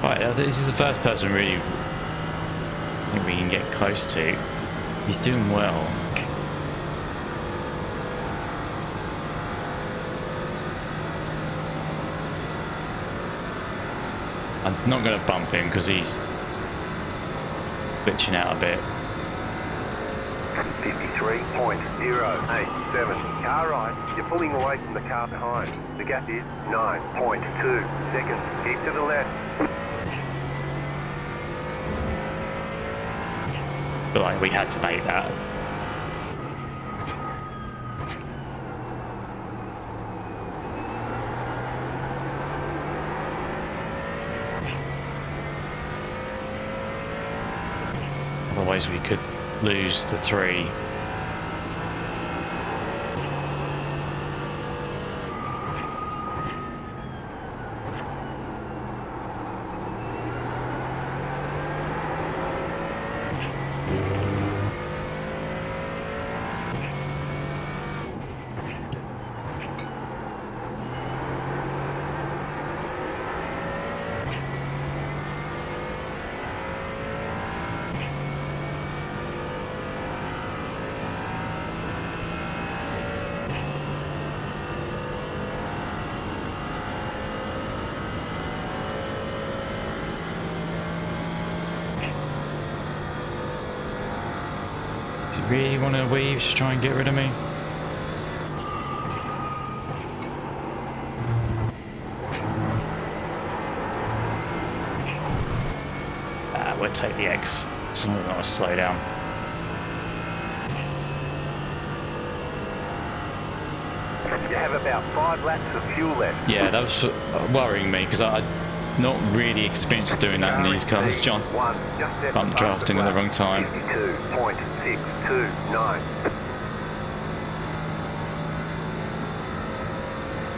Speaker 1: Right, this is the first person really I think we can get close to. He's doing well. I'm not going to bump him because he's glitching out a bit.
Speaker 2: 53.087. Car right, you're pulling away from the car behind. The gap is 9.2 seconds. Keep to the left.
Speaker 1: Feel like we had to make that. Otherwise we could lose the 3. Do you really want to weave to try and get rid of me? We'll take the X. So I'm going to slow down.
Speaker 2: You have about 5 laps of fuel left.
Speaker 1: Yeah, that was worrying me because I'm not really experienced at doing that in these cars, John. Bump drafting at the wrong time.
Speaker 2: 52.629.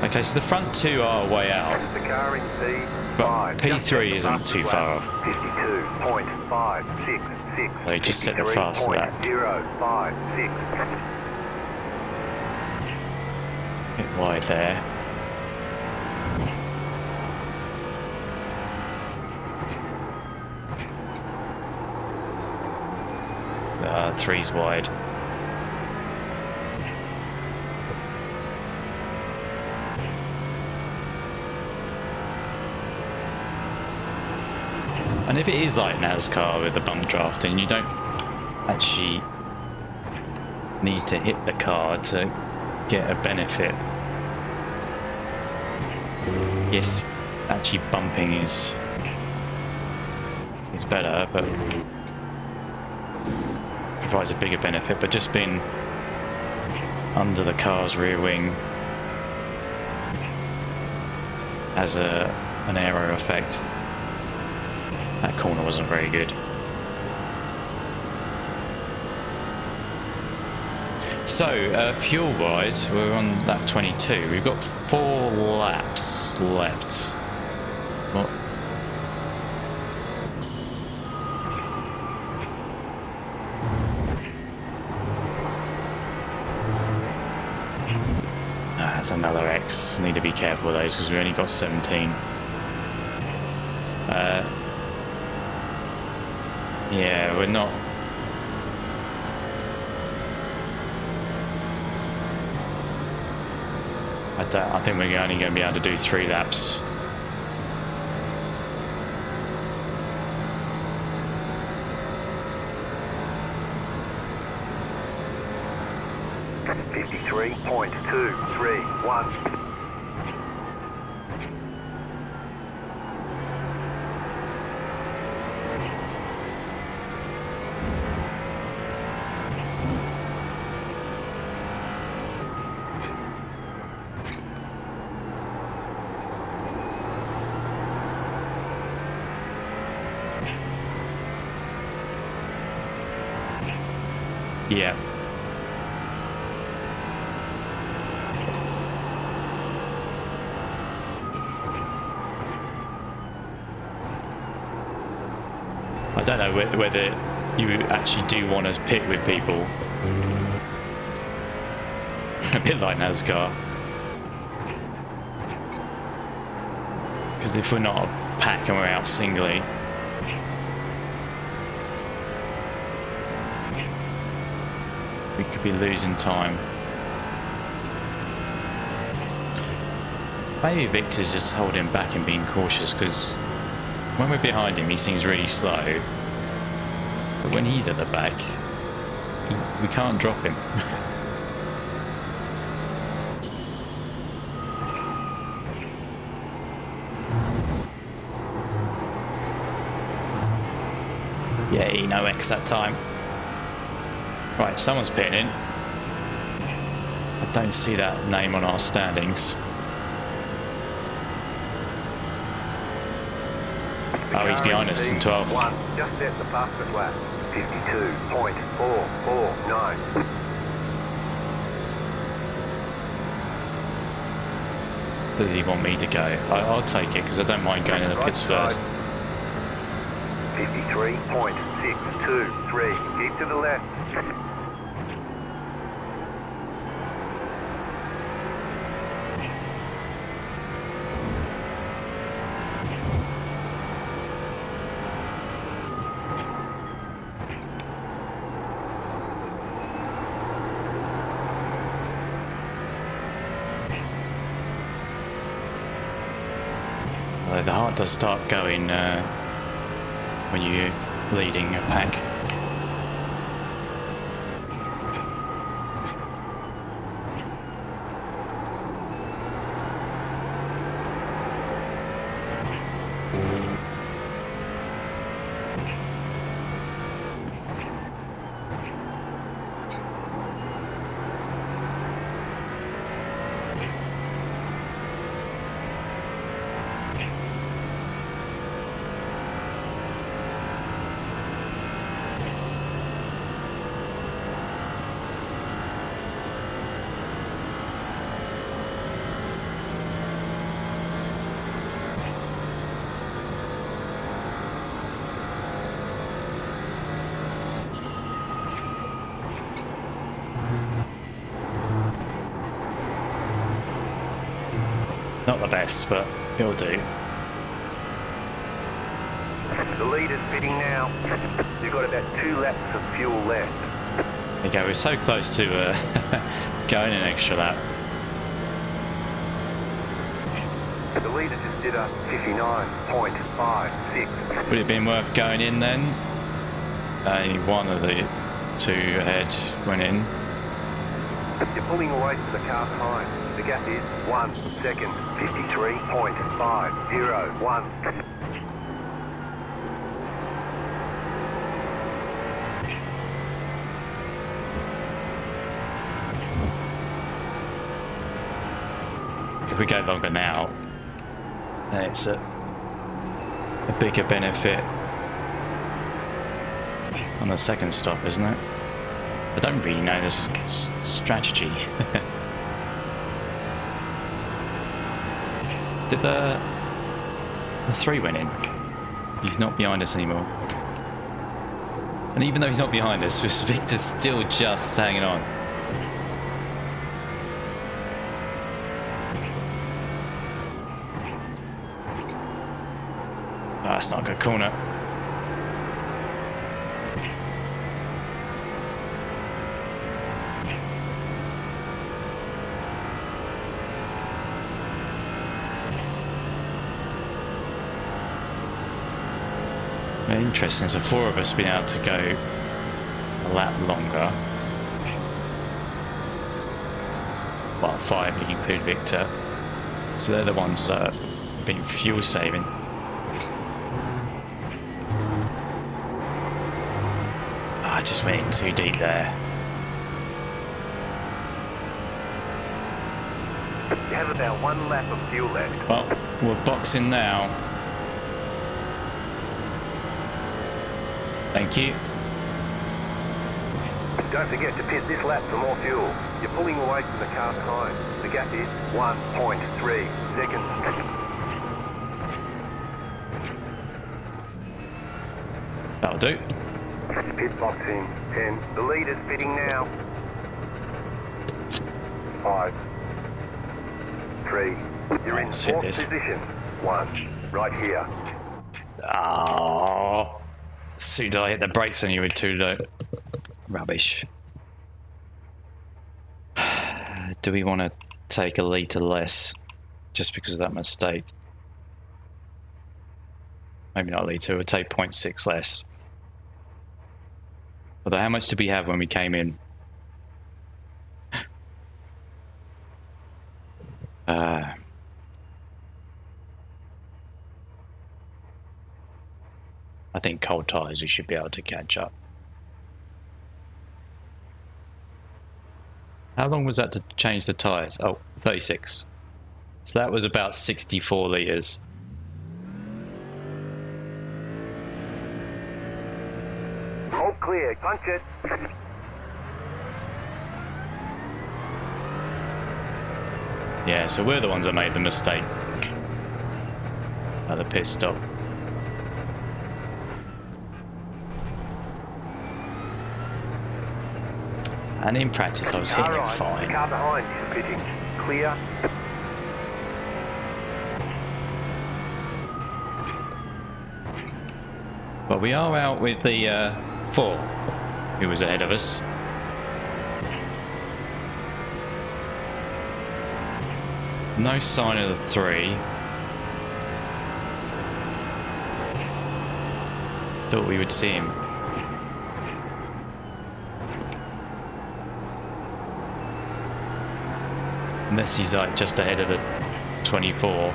Speaker 1: Okay, so the front 2 are way out,
Speaker 2: The car in P5.
Speaker 1: but P3 isn't too far off.
Speaker 2: 52.566.
Speaker 1: So you just set the fast to that.
Speaker 2: 056.
Speaker 1: Bit wide there. Three's wide. And if it is like NASCAR with the bump drafting, you don't actually need to hit the car to get a benefit. Yes, actually bumping is better, but provides a bigger benefit, but just being under the car's rear wing has an aero effect. That corner wasn't very good. So, fuel-wise, we're on lap 22. We've got 4 laps left. What? That's another X. Need to be careful of those because we only got 17. Yeah, we're not. I think we're only going to be able to do 3 laps.
Speaker 2: 53.231.
Speaker 1: Yeah. I don't know whether you actually do want to pit with people. A bit like NASCAR. Because if we're not a pack and we're out singly, we could be losing time. Maybe Victor's just holding back and being cautious, because when we're behind him he seems really slow, but when he's at the back we can't drop him. Yay, no X that time. Right, someone's pitting in. I don't see that name on our standings. Oh, he's behind us in 12th.
Speaker 2: Just set the fastest lap. 52.449.
Speaker 1: Does he want me to go? I'll take it because I don't mind going in the pits first.
Speaker 2: 53.623. Keep to the left.
Speaker 1: The heart does start going when you're leading a pack. Not the best, but it'll do.
Speaker 2: The leader's pitting now. You've got about 2 laps of fuel left.
Speaker 1: There you go, we're so close to going an extra lap.
Speaker 2: The leader just did a 59.56.
Speaker 1: Would it have been worth going in then? Only one of the two ahead went in.
Speaker 2: You're pulling away from the car behind. The gap is 1 second. 53.501.
Speaker 1: If we go longer now, then it's a bigger benefit on the second stop, isn't it? I don't really know this strategy. Did the 3 went in? He's not behind us anymore. And even though he's not behind us, Victor's still just hanging on. Oh, that's not a good corner. Interesting, so 4 of us been able to go a lap longer. well, 5 if you include Victor. So they're the ones that have been fuel saving. I just went in too deep there.
Speaker 2: You have about 1 lap of fuel left.
Speaker 1: Well, we're boxing now. Thank you.
Speaker 2: Don't forget to pit this lap for more fuel. You're pulling away from the car behind. The gap is 1.3 seconds.
Speaker 1: That'll do.
Speaker 2: Pit box in 10. The leader's pitting now. 5, 3. You're in
Speaker 1: Let's hit
Speaker 2: 4th
Speaker 1: this.
Speaker 2: position. 1. Right here.
Speaker 1: Oh, soon did I hit the brakes on you with too low. Rubbish. Do we want to take a litre less just because of that mistake? Maybe not a litre, we'll take 0.6 less. Although how much did we have when we came in? I think cold tyres we should be able to catch up. How long was that to change the tyres? Oh, 36. So that was about 64 litres.
Speaker 2: All clear. Punch it.
Speaker 1: Yeah, so we're the ones that made the mistake at the pit stop. And in practice I was hitting it fine.
Speaker 2: The car behind is pitting. Clear.
Speaker 1: But we are out with the 4 who was ahead of us. No sign of the 3. Thought we would see him. Unless he's like just ahead of the 24.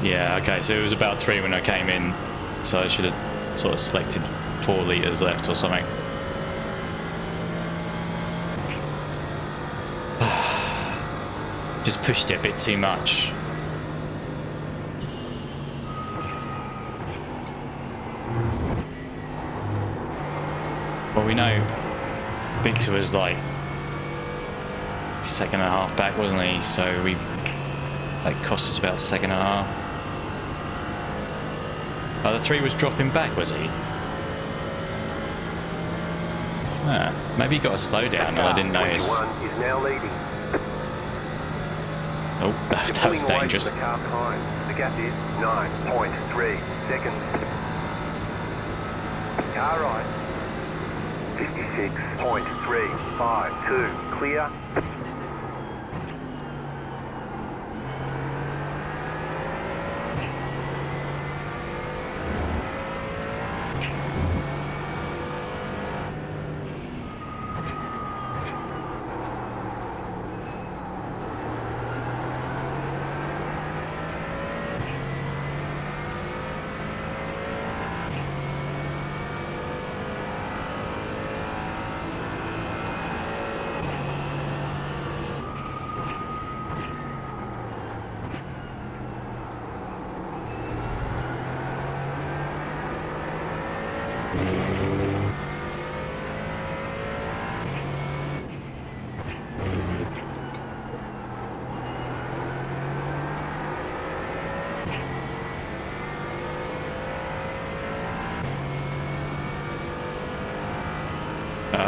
Speaker 1: Yeah, okay, so it was about 3 when I came in, so I should have sort of selected 4 litres left or something. Just pushed it a bit too much. Well, we know Victor was like 2.5 back, wasn't he? So that cost us about 2.5. Oh, the 3 was dropping back, was he? Ah, maybe he got a slow down and I didn't notice.
Speaker 2: 21 is now leading.
Speaker 1: Oh, that was dangerous.
Speaker 2: The car behind. The gap is 9.3 seconds. Car right. 56.352. Clear.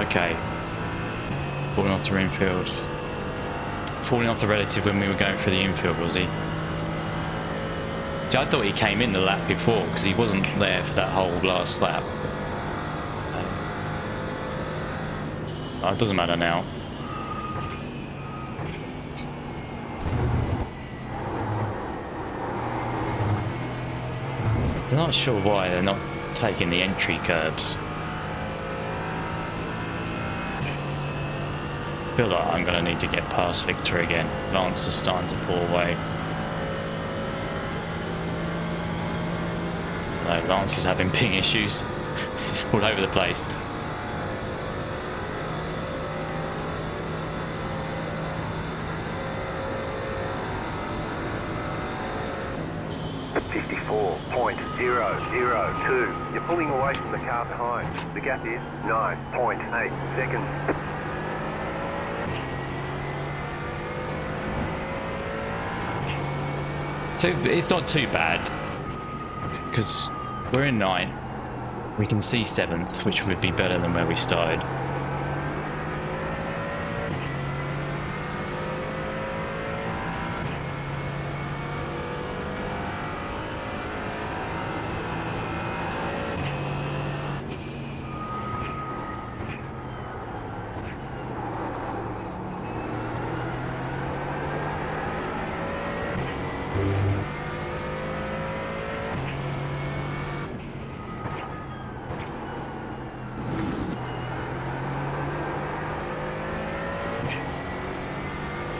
Speaker 1: Okay. Falling off the infield. Falling off the relative when we were going for the infield, was he? See, I thought he came in the lap before because he wasn't there for that whole last lap. Oh, it doesn't matter now. I'm not sure why they're not taking the entry curbs. I feel like I'm going to need to get past Victor again. Lance is starting to pull away. No, Lance is having ping issues. He's all over the place.
Speaker 2: .002. You're pulling away from the car behind. The gap is 9.8 seconds.
Speaker 1: So it's not too bad because we're in 9th. We can see 7th, which would be better than where we started.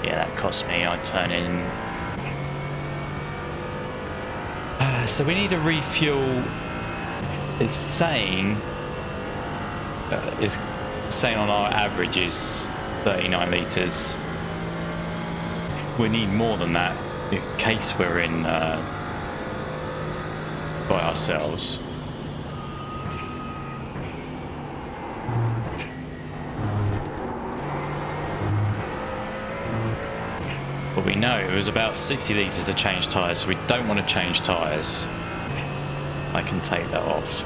Speaker 1: Yeah, that cost me. I turn in. So we need to refuel. It's saying on our average is 39 litres. We need more than that in case we're in by ourselves. But we know it was about 60 litres to change tyres, so we don't want to change tyres. I can take that off.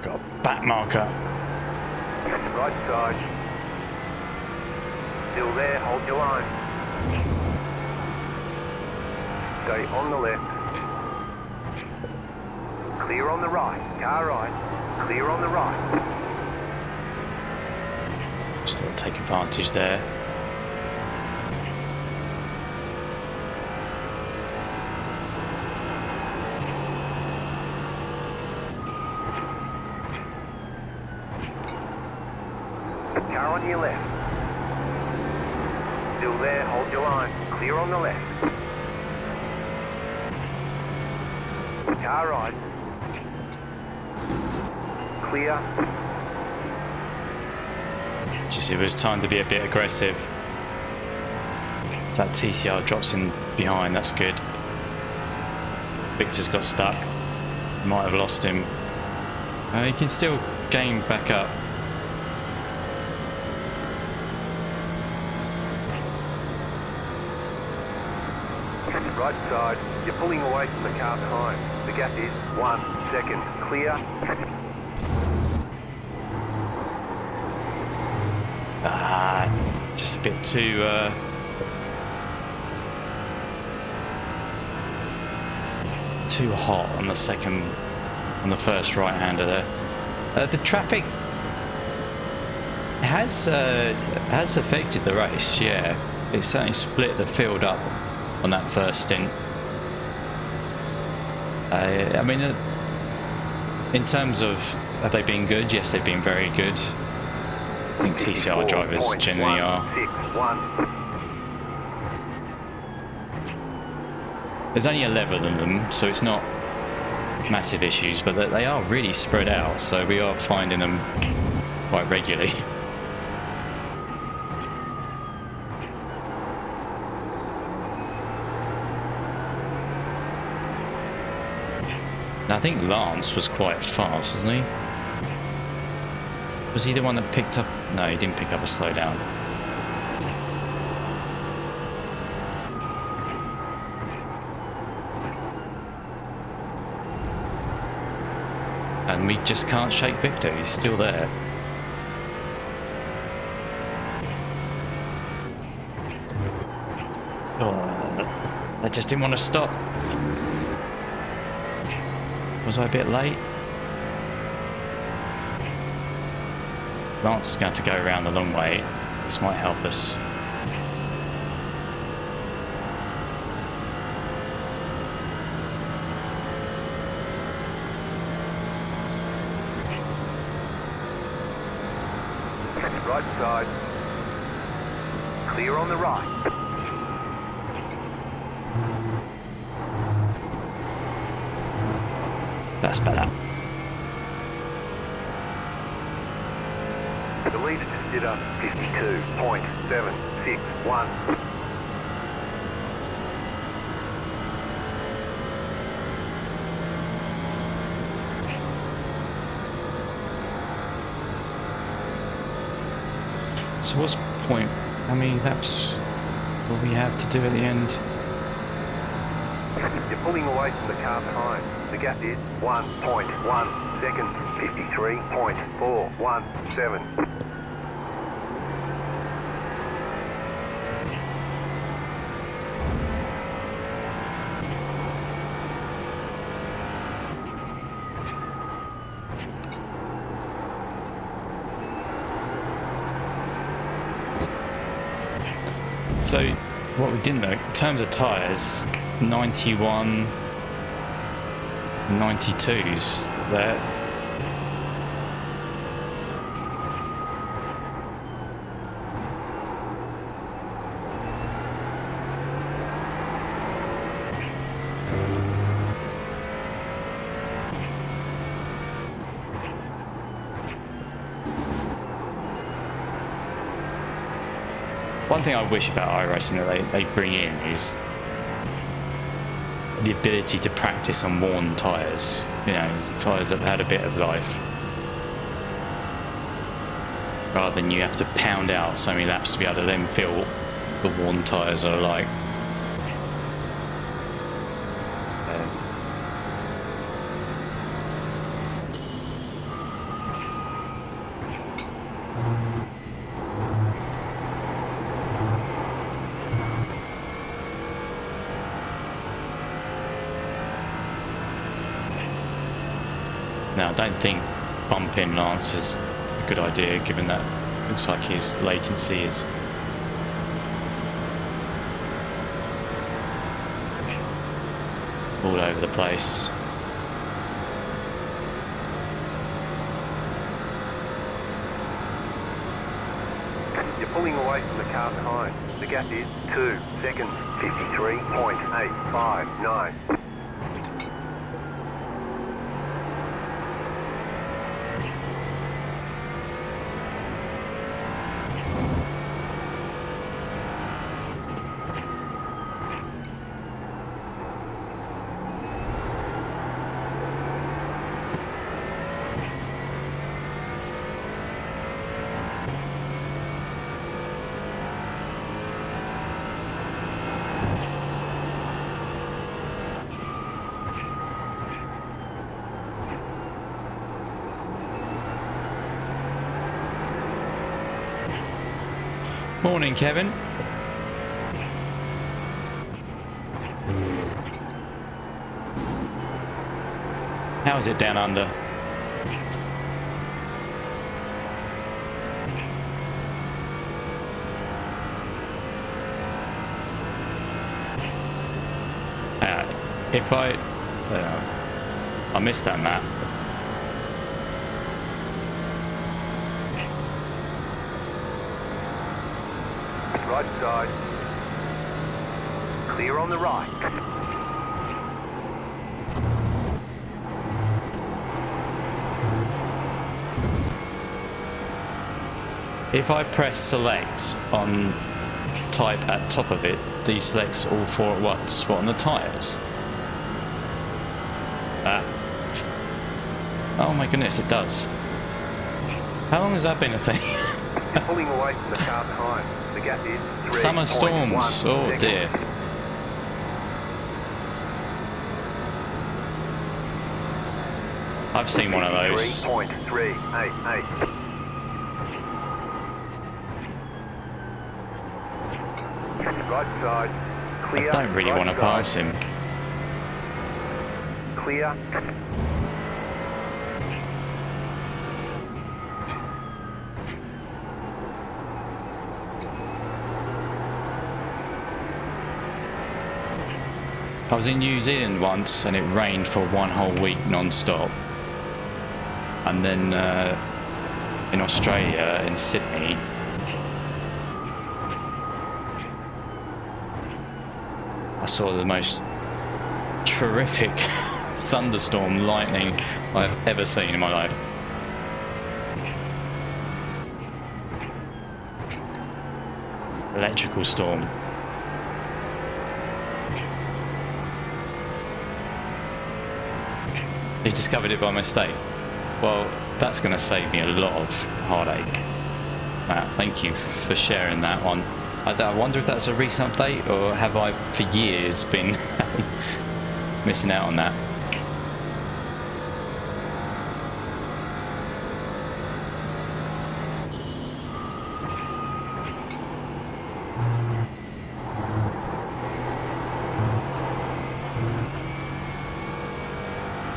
Speaker 1: Got a back marker.
Speaker 2: Right side. Still there, hold your line. Stay on the left. Clear on the right. Car right. Clear on the right.
Speaker 1: Just thought I'd take advantage there.
Speaker 2: Car on your left. Still there, hold your line. Clear on the left. Car right. Clear.
Speaker 1: Just it was time to be a bit aggressive. If that TCR drops in behind, that's good. Victor's got stuck. Might have lost him. He can still gain back up.
Speaker 2: Right side. You're pulling away from the car behind. The gap is 1 second. Clear.
Speaker 1: Just a bit too hot on the first right-hander there. The traffic has affected the race. Yeah, it certainly split the field up on that first stint. I mean, in terms of have they been good? Yes, they've been very good. I think TCR drivers generally are. There's only 11 of them, so it's not massive issues, but they are really spread out, so we are finding them quite regularly. Now, I think Lance was quite fast, wasn't he? Was he the one that picked up? No, he didn't pick up a slowdown. And we just can't shake Victor. He's still there. Oh, I just didn't want to stop. Was I a bit late? Lance is going to go around the long way. This might help us.
Speaker 2: Right side. Clear on the right.
Speaker 1: That's better.
Speaker 2: The leader just did a 52.761.
Speaker 1: So what's the point? How many laps will we have to do at the end?
Speaker 2: You're pulling away from the car behind. The gap is 1.1 seconds, 53.417.
Speaker 1: So what we didn't know, in terms of tyres, 91, 92s there. One thing I wish about iRacing that they bring in is the ability to practice on worn tyres. You know, tyres that have had a bit of life. Rather than you have to pound out so many laps to be able to then feel what the worn tyres are like. Now, I don't think bumping Lance is a good idea, given that it looks like his latency is all over the place.
Speaker 2: You're pulling away from the car behind. The gap is 2 seconds, 53.859.
Speaker 1: Morning, Kevin. How is it down under? If I missed that map.
Speaker 2: Right side. Clear on the right.
Speaker 1: If I press select on type at top of it, deselects all four at once. What, on the tyres? Oh my goodness, it does. How long has that been a thing?
Speaker 2: You're pulling away from the car behind. The gap is 3.
Speaker 1: Summer storms. Oh dear. I've seen one of those.
Speaker 2: 3.388. Right side. Clear.
Speaker 1: I don't really
Speaker 2: right
Speaker 1: want to
Speaker 2: side.
Speaker 1: pass him.
Speaker 2: Clear.
Speaker 1: I was in New Zealand once and it rained for 1 whole week non-stop. And then in Australia, in Sydney, I saw the most terrific thunderstorm lightning I've ever seen in my life. Electrical storm. He discovered it by mistake. Well, that's going to save me a lot of heartache. Matt, thank you for sharing that one. I wonder if that's a recent update, or have I for years been missing out on that?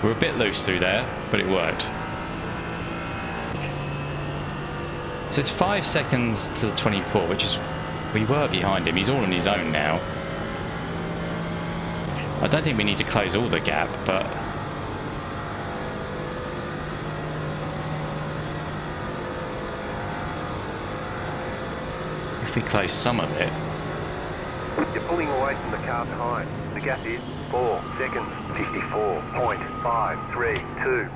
Speaker 1: We're a bit loose through there, but it worked. So it's 5 seconds to the 24, which is, we were behind him. He's all on his own now. I don't think we need to close all the gap, but if we close some of it.
Speaker 2: You're pulling away from the car behind. The gap is 4 seconds. 54.532.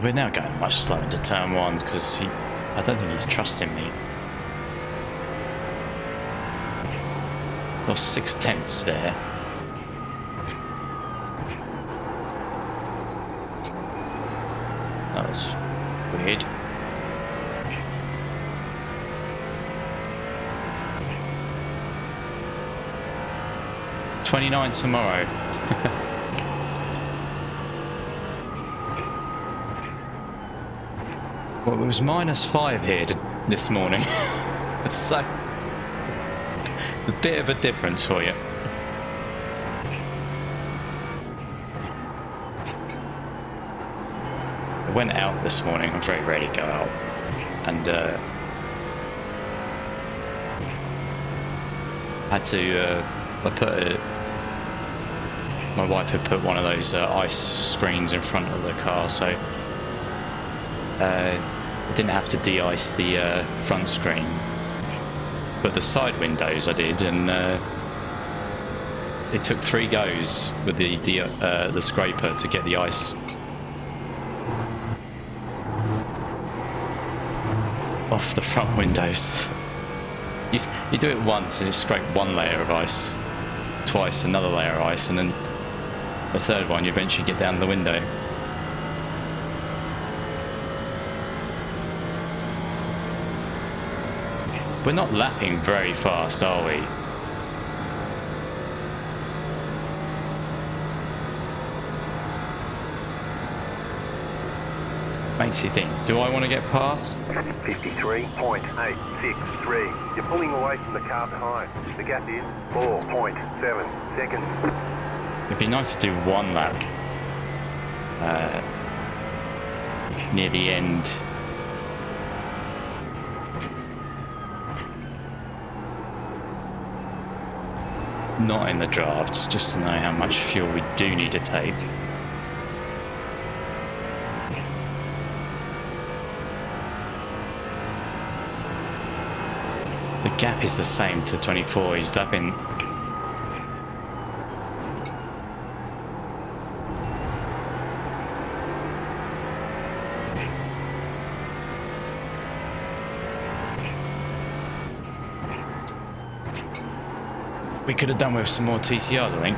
Speaker 1: We're now going much slower into turn 1 because I don't think he's trusting me. He's lost 6/10 there. That was weird. '29 tomorrow. Well, it was -5 here this morning. So, a bit of a difference for you. I went out this morning. I'm very rarely go out, and had to. My wife had put one of those ice screens in front of the car, so. I didn't have to de-ice the front screen, but the side windows I did, and it took 3 goes with the scraper to get the ice off the front windows. You do it once and you scrape 1 layer of ice, twice another layer of ice, and then the 3rd one you eventually get down the window. We're not lapping very fast, are we? Makes you think, do I want to get past?
Speaker 2: 53.863. You're pulling away from the car behind. The gap is 4.7 seconds.
Speaker 1: It'd be nice to do 1 lap near the end. Not in the drafts, just to know how much fuel we do need to take. The gap is the same to 24. He's lapping. We could have done with some more TCRs, I think.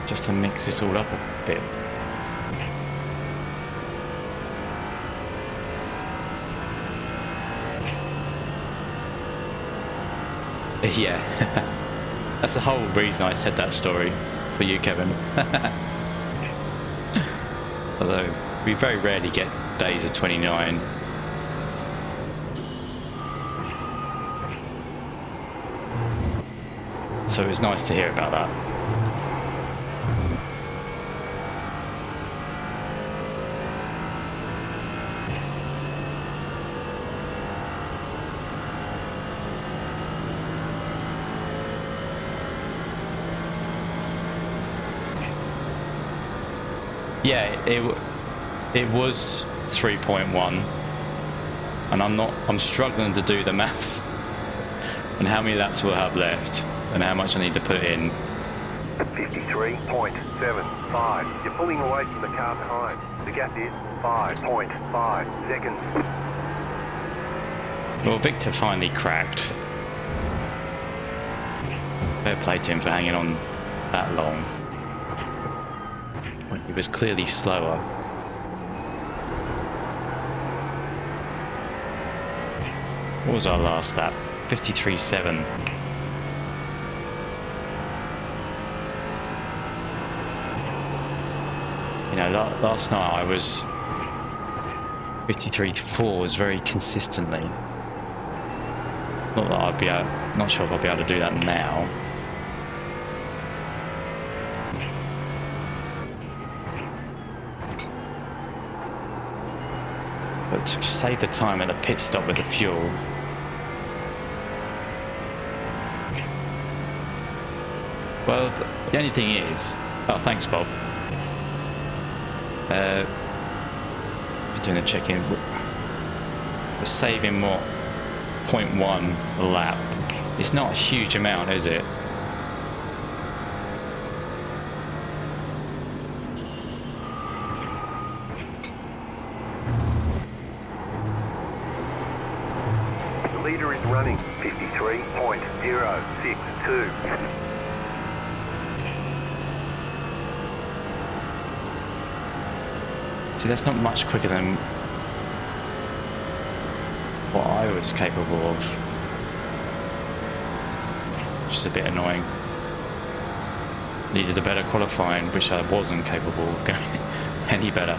Speaker 1: Just to mix this all up a bit. Yeah. That's the whole reason I said that story for you, Kevin. Although we very rarely get days of 29.
Speaker 3: So it was nice to hear about that. Yeah, it was 3.1, and I'm struggling to do the maths and how many laps we'll have left and how much I need to put in.
Speaker 2: 53.75. You're pulling away from the car behind. The gap is 5.5 seconds.
Speaker 3: Well, Victor finally cracked. Fair play to him for hanging on that long when he was clearly slower. What was our last lap? 53.7. You know, last night I was 53.4 was very consistently. Not that I'd be not sure if I'll be able to do that now. But to save the time at the pit stop with the fuel. Well, the only thing is, oh, thanks, Bob. For doing the check-in, we're saving what, 0.1 a lap. It's not a huge amount, is it?
Speaker 2: The leader is running 53.062.
Speaker 3: See, that's not much quicker than what I was capable of. Just a bit annoying. Needed a better qualifying, which I wasn't capable of going any better.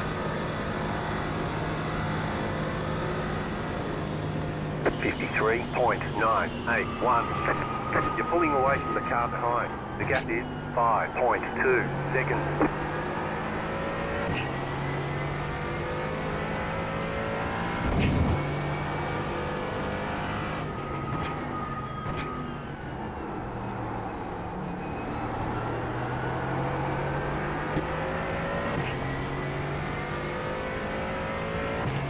Speaker 2: .981. You're pulling away from the car behind. The gap is 5.2 seconds.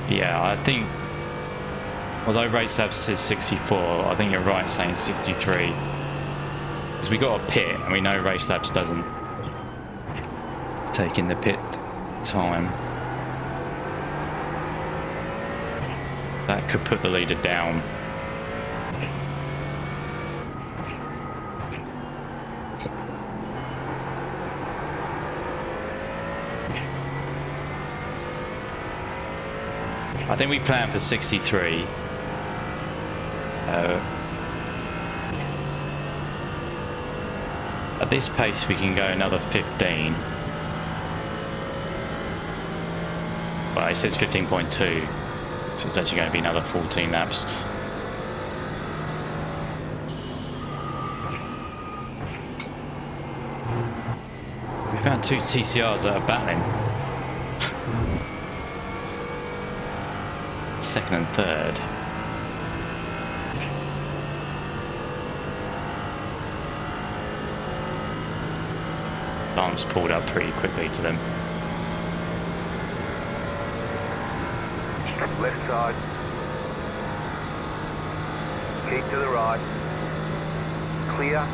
Speaker 3: Yeah, I think, although Race Lab says 64, I think you're right saying 63. Because we got a pit, and we know Race Labs doesn't take in the pit time. That could put the leader down. I think we planned for 63. At this pace we can go another 15. Well, it says 15.2, so it's actually going to be another 14 laps. We found two TCRs that are battling. Second and third. Lance pulled up pretty quickly to them.
Speaker 2: Left side. Keep to the right. Clear.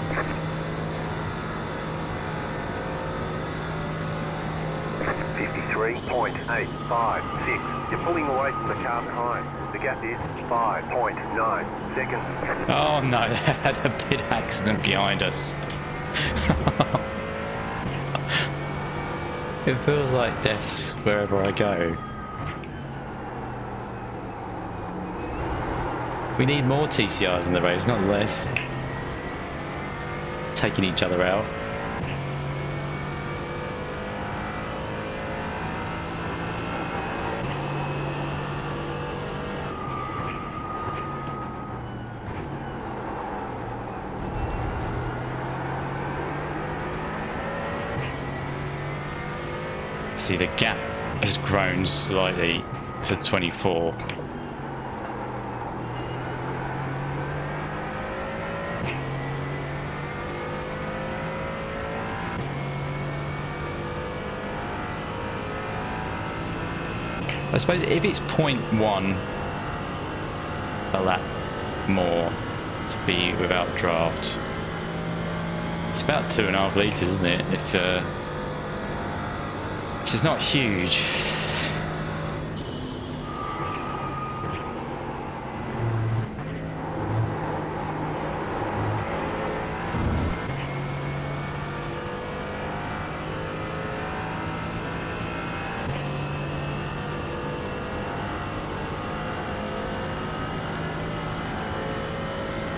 Speaker 2: .856. You're pulling away from the car behind. The gap is 5.9 seconds.
Speaker 3: Oh no, they had a pit accident behind us. It feels like deaths wherever I go. We need more TCRs in the race, not less. Taking each other out. see the gap has grown slightly to 24. I suppose if it's 0.1 a lap more to be without draft, it's about 2.5 litres, isn't it? If which is not huge.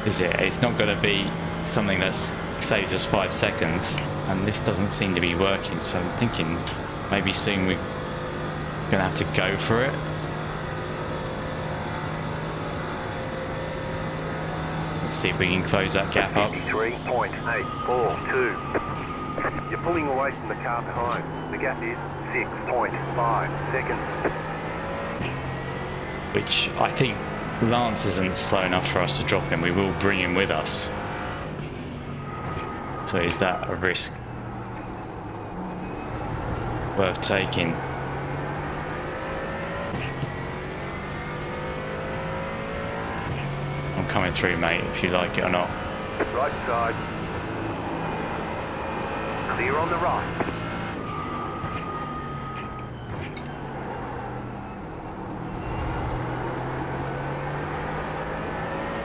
Speaker 3: Is it? It's not going to be something that saves us 5 seconds, and this doesn't seem to be working, so I'm thinking maybe soon we're going to have to go for it. Let's see if we can close that gap up.
Speaker 2: 53.842. You're pulling away from the car behind. The gap is 6.5 seconds.
Speaker 3: Which I think Lance isn't slow enough for us to drop him. We will bring him with us. So is that a risk worth taking? I'm coming through, mate, if you like it or not.
Speaker 2: Right side. Clear on the right.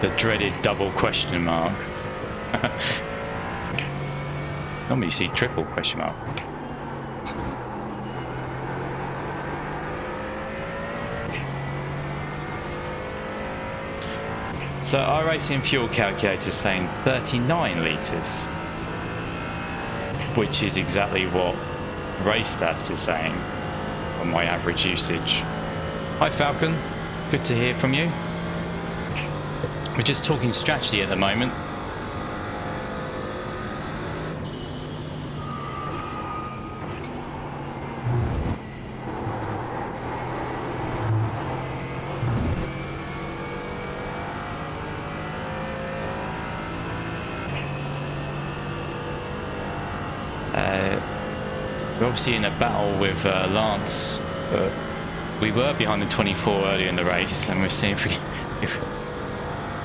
Speaker 3: The dreaded double question mark. Normally you see triple question mark. So iRacing fuel calculator is saying 39 litres, which is exactly what Race Stats is saying on my average usage. Hi Falcon, good to hear from you. We're just talking strategy at the moment. We're obviously in a battle with Lance, but we were behind the 24 earlier in the race, and we're seeing if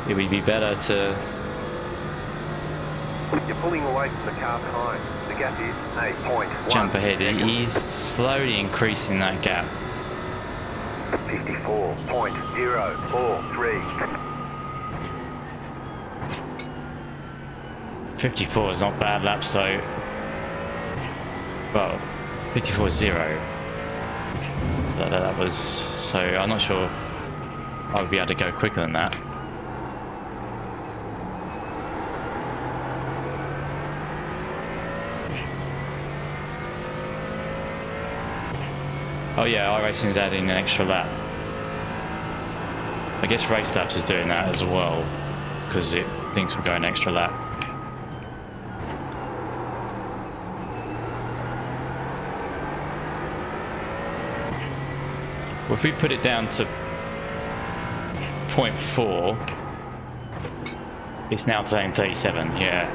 Speaker 3: it would be better to...
Speaker 2: You're pulling away from the car behind. The gap is 8.1.
Speaker 3: Jump ahead. He's slowly increasing that gap.
Speaker 2: 54.043.
Speaker 3: 54 is not bad lap, so... Well, 54.0. That was... So I'm not sure I would be able to go quicker than that. Oh yeah, iRacing is adding an extra lap. I guess Race Labs is doing that as well, because it thinks we're going extra lap. Well, if we put it down to 0.4, it's now saying 37, yeah.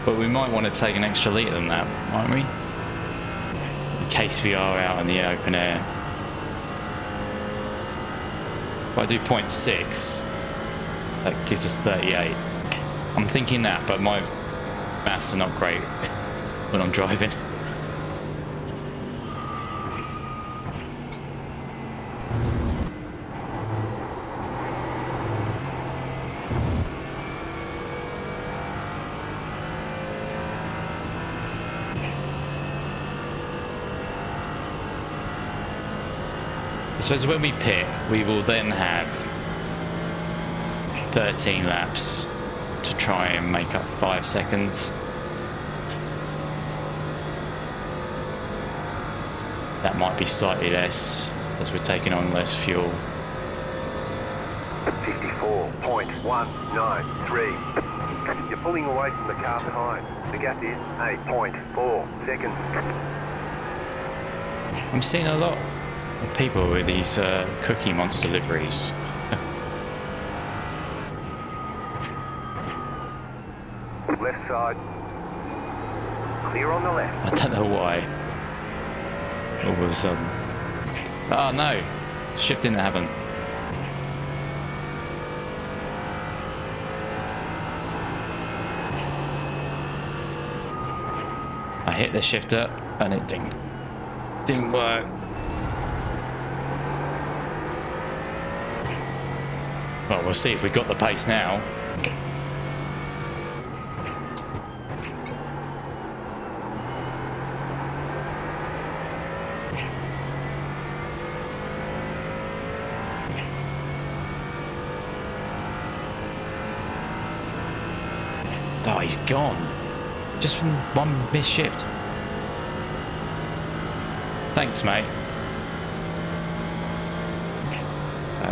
Speaker 3: But we might want to take an extra litre than that, might we? In case we are out in the open air. If I do 0.6, that gives us 38. I'm thinking that, but my maths are not great when I'm driving. So when we pit, we will then have 13 laps to try and make up 5 seconds. That might be slightly less as we're taking on less fuel.
Speaker 2: 54.193. You're pulling away from the car behind. The gap is 8.4 seconds.
Speaker 3: I'm seeing a lot of people with these Cookie Monster liveries.
Speaker 2: Left side. Clear on the left.
Speaker 3: I don't know why. All of a sudden. Oh no! Shift didn't happen. I hit the shifter and it didn't work. Well, we'll see if we got the pace now. Oh, he's gone. Just from one missed shift. Thanks, mate.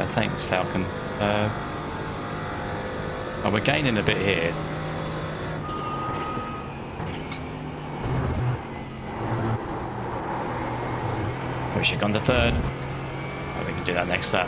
Speaker 3: Thanks, Falcon. Oh, we're gaining a bit here. We should have gone to third. Oh, we can do that next lap.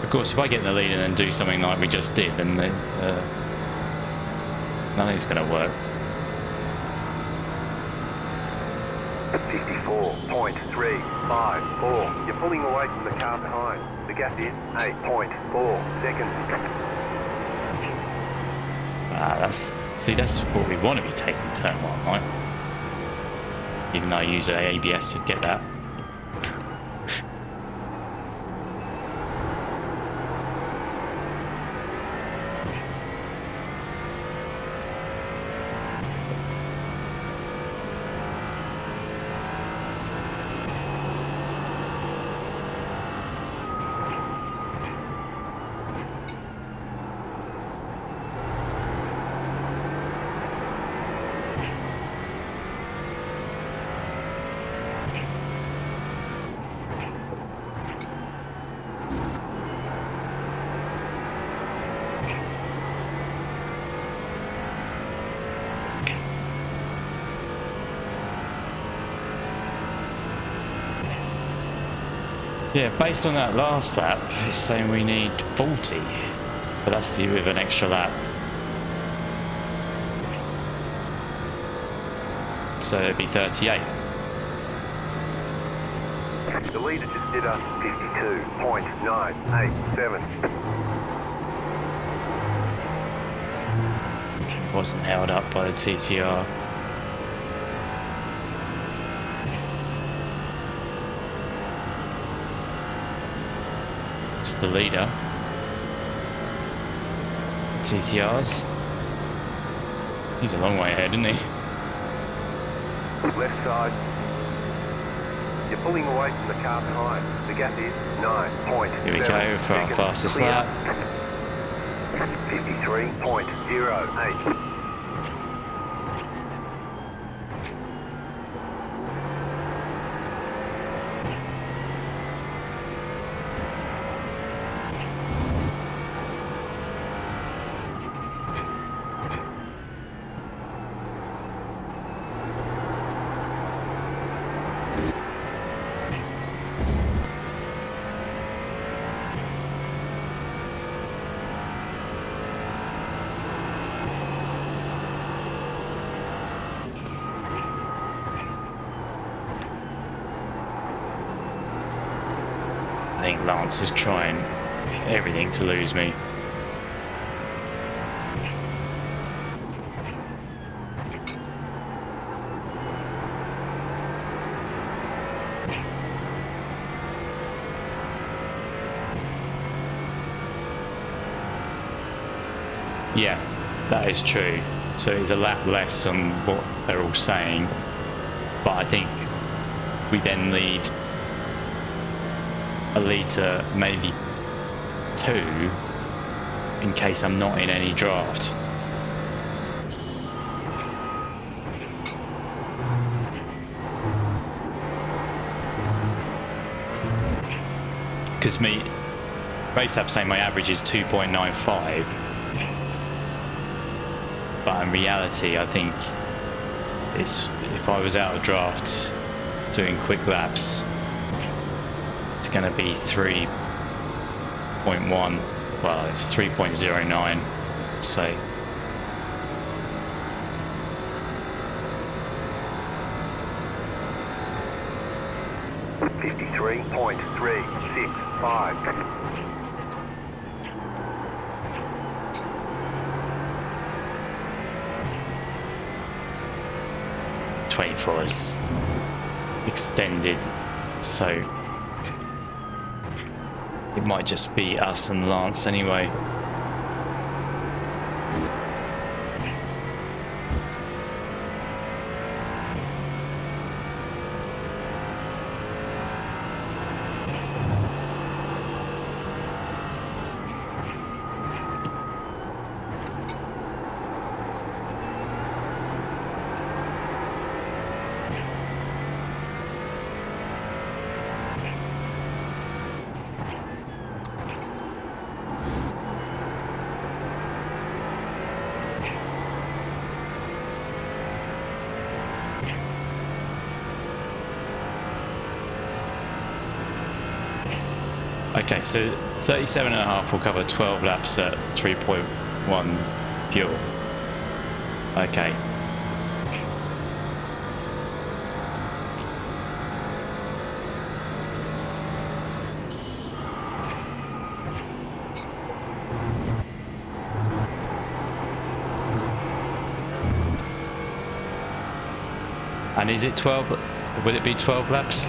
Speaker 3: Of course, if I get in the lead and then do something like we just did, then nothing's going to work.
Speaker 2: 54.354. You're pulling away from the car behind. The gap is 8.4 seconds.
Speaker 3: That's what we want to be taking turn one, right? Even though I use ABS to get that. Yeah, based on that last lap, it's saying we need 40, but that's with an extra lap. So it'd be 38.
Speaker 2: The leader just did a 52.987.
Speaker 3: Wasn't held up by the TCR. It's the leader. TCRs. He's a long way ahead, isn't he?
Speaker 2: Left side. You're pulling away from the car behind. The gap is 9.7.
Speaker 3: Here we go for our fastest lap.
Speaker 2: 53.08.
Speaker 3: I think Lance is trying everything to lose me. Yeah, that is true. So it's a lap less on what they're all saying, but I think we then lead to maybe 2 in case I'm not in any draft. Because race app saying my average is 2.95, but in reality I think it's, if I was out of draft doing quick laps, it's going to be 3.1. Well, it's 3.09, so
Speaker 2: 53.365.
Speaker 3: 24 is extended, so it might just be us and Lance anyway. Okay, so 37.5 will cover 12 laps at 3.1 fuel. Okay. And is it 12? Will it be 12 laps?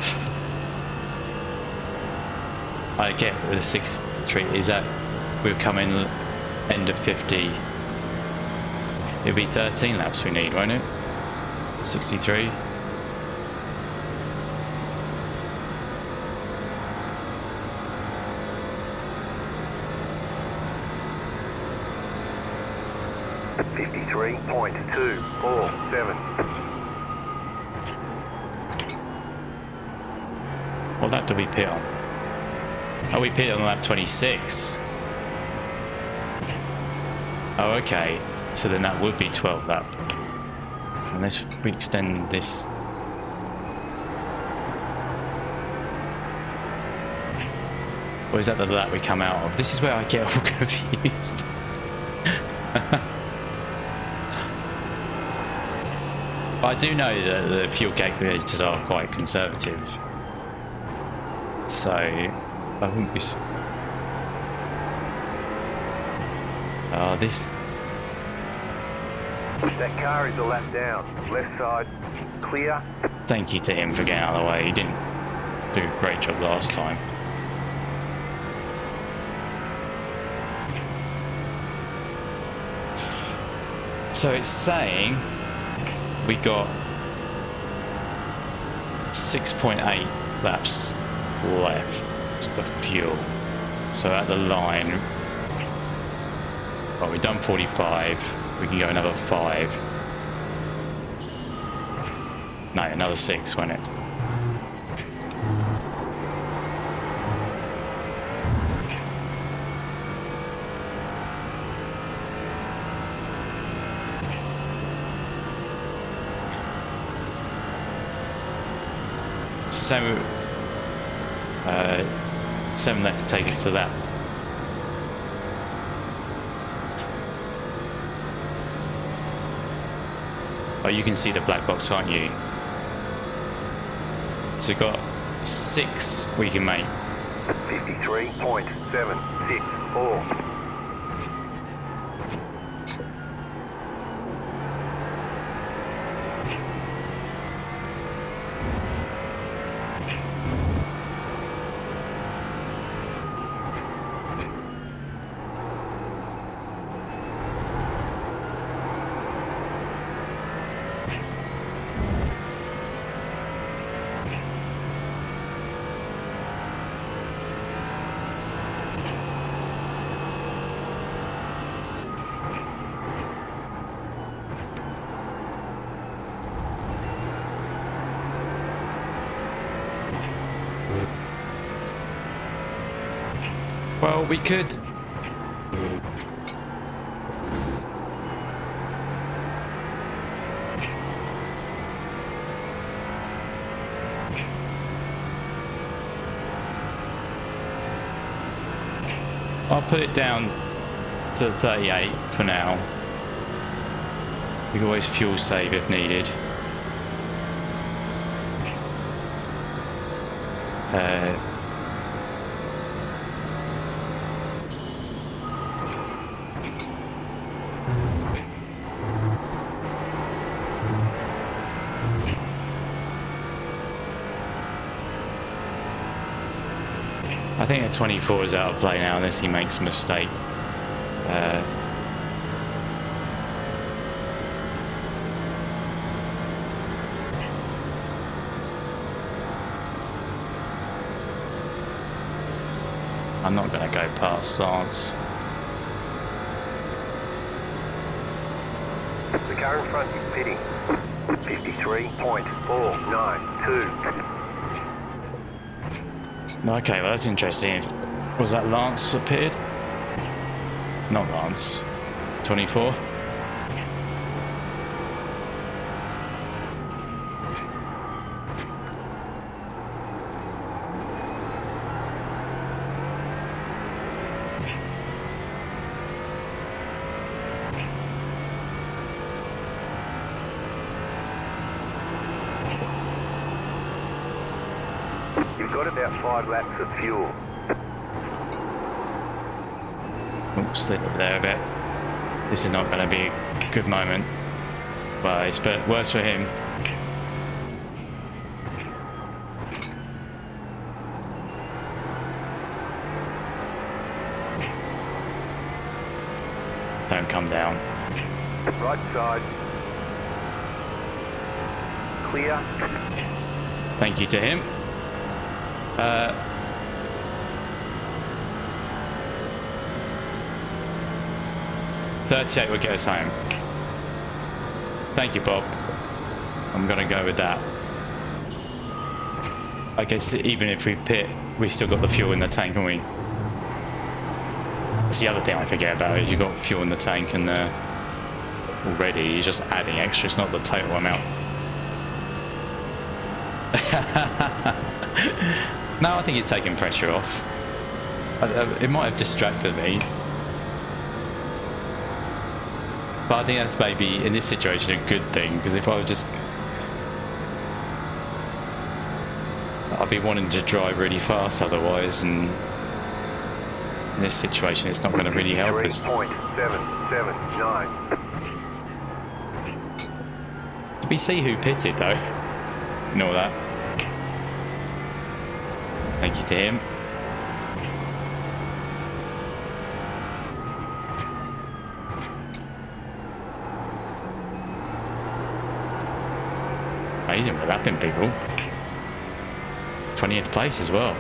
Speaker 3: I get with the 63, is that we'll come in end of 50, it'll be 13 laps we need, won't it? 63.
Speaker 2: .247.
Speaker 3: What lap do we pit on? Oh, we pit on lap 26. Oh, okay. So then that would be 12 lap. Unless we extend this. Or is that the lap we come out of? This is where I get all confused. But I do know that the fuel calculators are quite conservative. So I wouldn't be. This.
Speaker 2: That car is a lap down. Left side, clear.
Speaker 3: Thank you to him for getting out of the way. He didn't do a great job last time. So it's saying we got 6.8 laps left of fuel. So at the line, well, we've done 45. We can go another 5. No, another 6, won't it? So 7 left to take us to that. Oh, you can see the black box, can't you? So we've got 6 we can make.
Speaker 2: 53.764.
Speaker 3: Well, we could. I'll put it down to 38 for now. We can always fuel save if needed. I think a 24 is out of play now unless he makes a mistake. I'm not going to go past Lance.
Speaker 2: The car in front is pitting. 53.492.
Speaker 3: Okay, well that's interesting. Was that Lance that pitted? Not Lance. 24.
Speaker 2: You've got about 5 laps of fuel.
Speaker 3: Oops, slid up there a bit. This is not going to be a good moment. Well, it's worse for him. Don't come down.
Speaker 2: Right side. Clear.
Speaker 3: Thank you to him. 38 will get us home. Thank you, Bob. I'm going to go with that. I guess even if we pit, we've still got the fuel in the tank, haven't we? That's the other thing I forget about is you've got fuel in the tank and already you're just adding extra. It's not the total amount. No, I think it's taking pressure off. It might have distracted me. But I think that's maybe, in this situation, a good thing. Because if I was just... I'd be wanting to drive really fast otherwise. And in this situation, it's not going to really help us.
Speaker 2: 3.779.
Speaker 3: Did we see who pitted, though? Ignore that. Thank you to him. Amazing, we're lapping people. It's 20th place as well.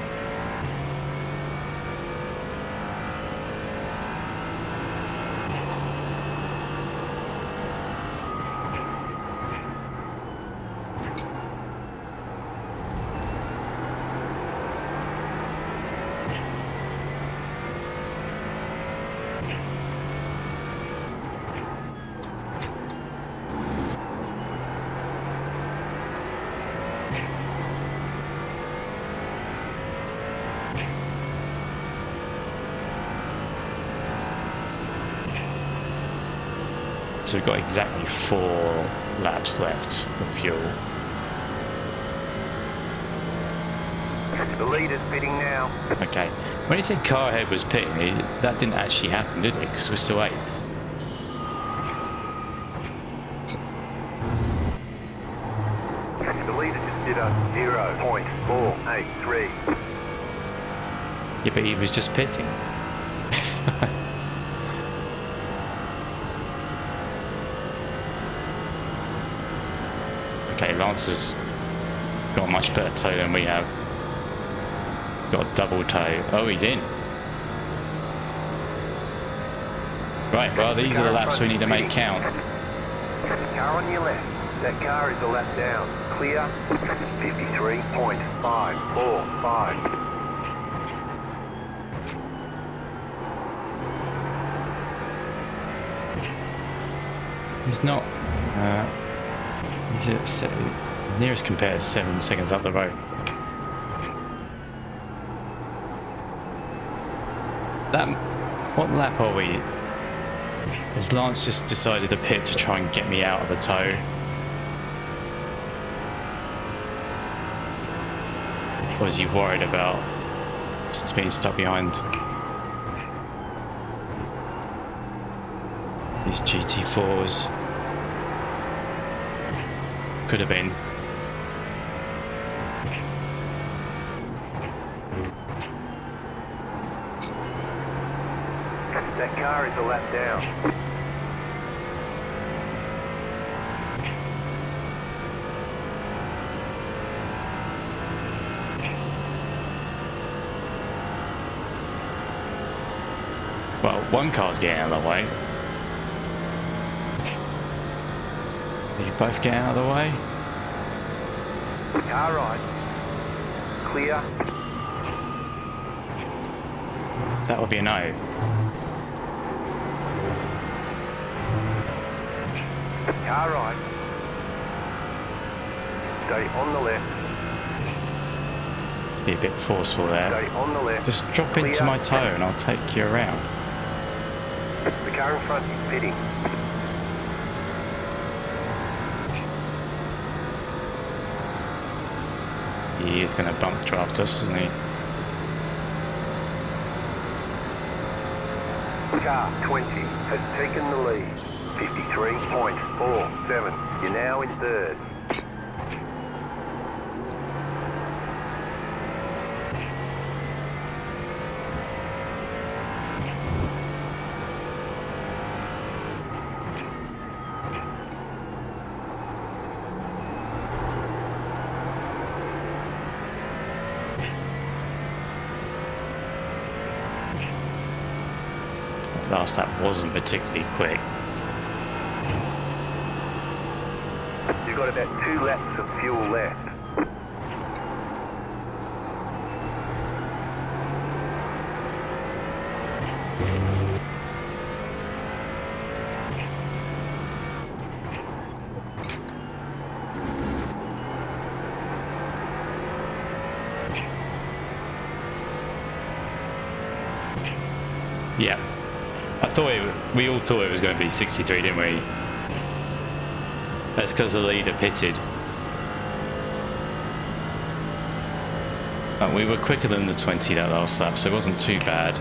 Speaker 3: So we've got exactly 4 laps left of fuel.
Speaker 2: The leader's pitting now.
Speaker 3: Okay. When he said car ahead was pitting, that didn't actually happen, did it? Because we're still 8th.
Speaker 2: The leader just did a 0.483.
Speaker 3: Yeah, but he was just pitting. Okay, Lance has got a much better toe than we have. Got a double toe. Oh, he's in. Right, well, these are the laps we need to make count.
Speaker 2: Car on your left. That car is a lap down. Clear. 53.545.
Speaker 3: He's not. He's at his nearest competitor is 7 seconds up the road. What lap are we? Has Lance just decided to pit to try and get me out of the tow? Or is he worried about just being stuck behind these GT4s? Could have been.
Speaker 2: That car is a lap down.
Speaker 3: Well, one car's getting out of the way. You both get out of the way?
Speaker 2: Car right. Clear.
Speaker 3: That would be a no.
Speaker 2: Car right. Stay on the left.
Speaker 3: To be a bit forceful there.
Speaker 2: Stay on the left.
Speaker 3: Just drop into my toe and I'll take you around.
Speaker 2: The car in front is pitting.
Speaker 3: He is going to bump draft us, isn't he?
Speaker 2: Car 20 has taken the lead. 53.47. You're now in third.
Speaker 3: Last lap wasn't particularly quick.
Speaker 2: You've got about 2 laps of fuel left.
Speaker 3: Yeah. We all thought it was going to be 63, didn't we? That's because the leader pitted. But we were quicker than the 20 that last lap, so it wasn't too bad.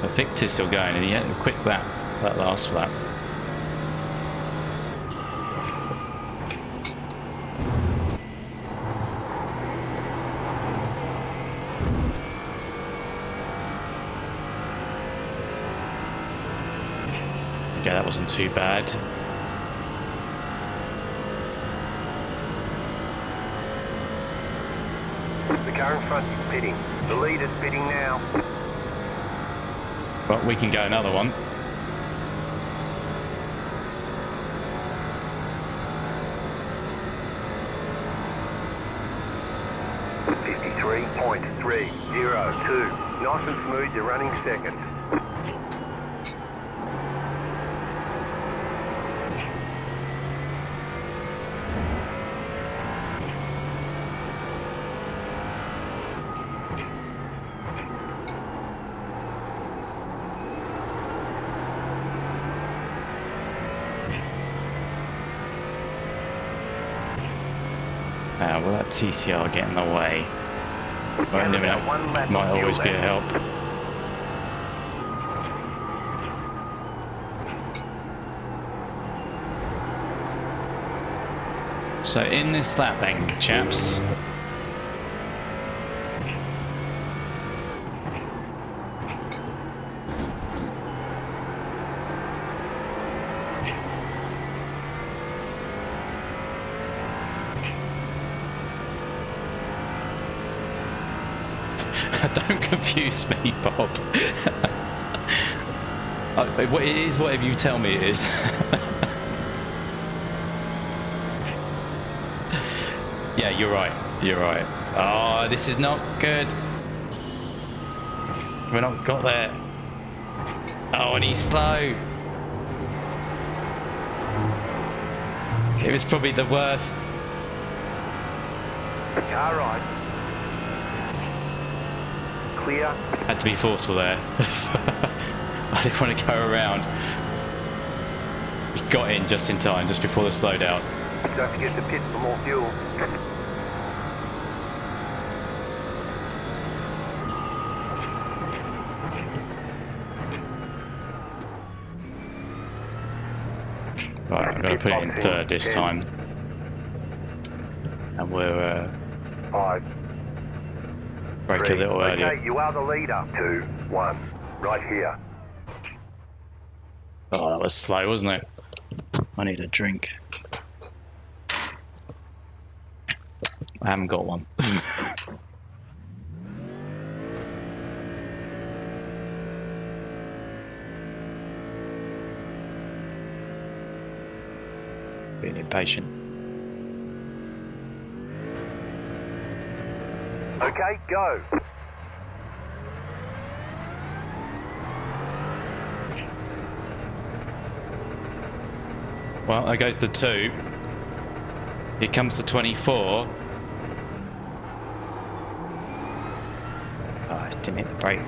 Speaker 3: But Victor's still going, and he had a quick lap that last lap. Yeah, that wasn't too bad.
Speaker 2: The car in front is pitting. The leader's pitting now.
Speaker 3: But we can go another one.
Speaker 2: .302. Nice and smooth, you're running second.
Speaker 3: Will that TCR get in the way? Well, might always be a help. So in this lap then, chaps. Don't confuse me, Bob. It is whatever you tell me it is. Yeah, you're right. You're right. Oh, this is not good. We're not got there. Oh, and he's slow. It was probably the worst.
Speaker 2: Car right. Clear.
Speaker 3: Had to be forceful there. I didn't want to go around. We got in just in time, just before the slowdown.
Speaker 2: Don't forget to pit for more fuel.
Speaker 3: Right, I'm going to put it in third this time. And we'll
Speaker 2: 5.
Speaker 3: break
Speaker 2: 3.
Speaker 3: a little earlier.
Speaker 2: Okay, you are the leader. 2, 1. Right here.
Speaker 3: Oh, that was slow, wasn't it? I need a drink. I haven't got one. Being impatient.
Speaker 2: Okay, go.
Speaker 3: Well, there goes the 2. Here comes the 24. Oh, I didn't hit the brake.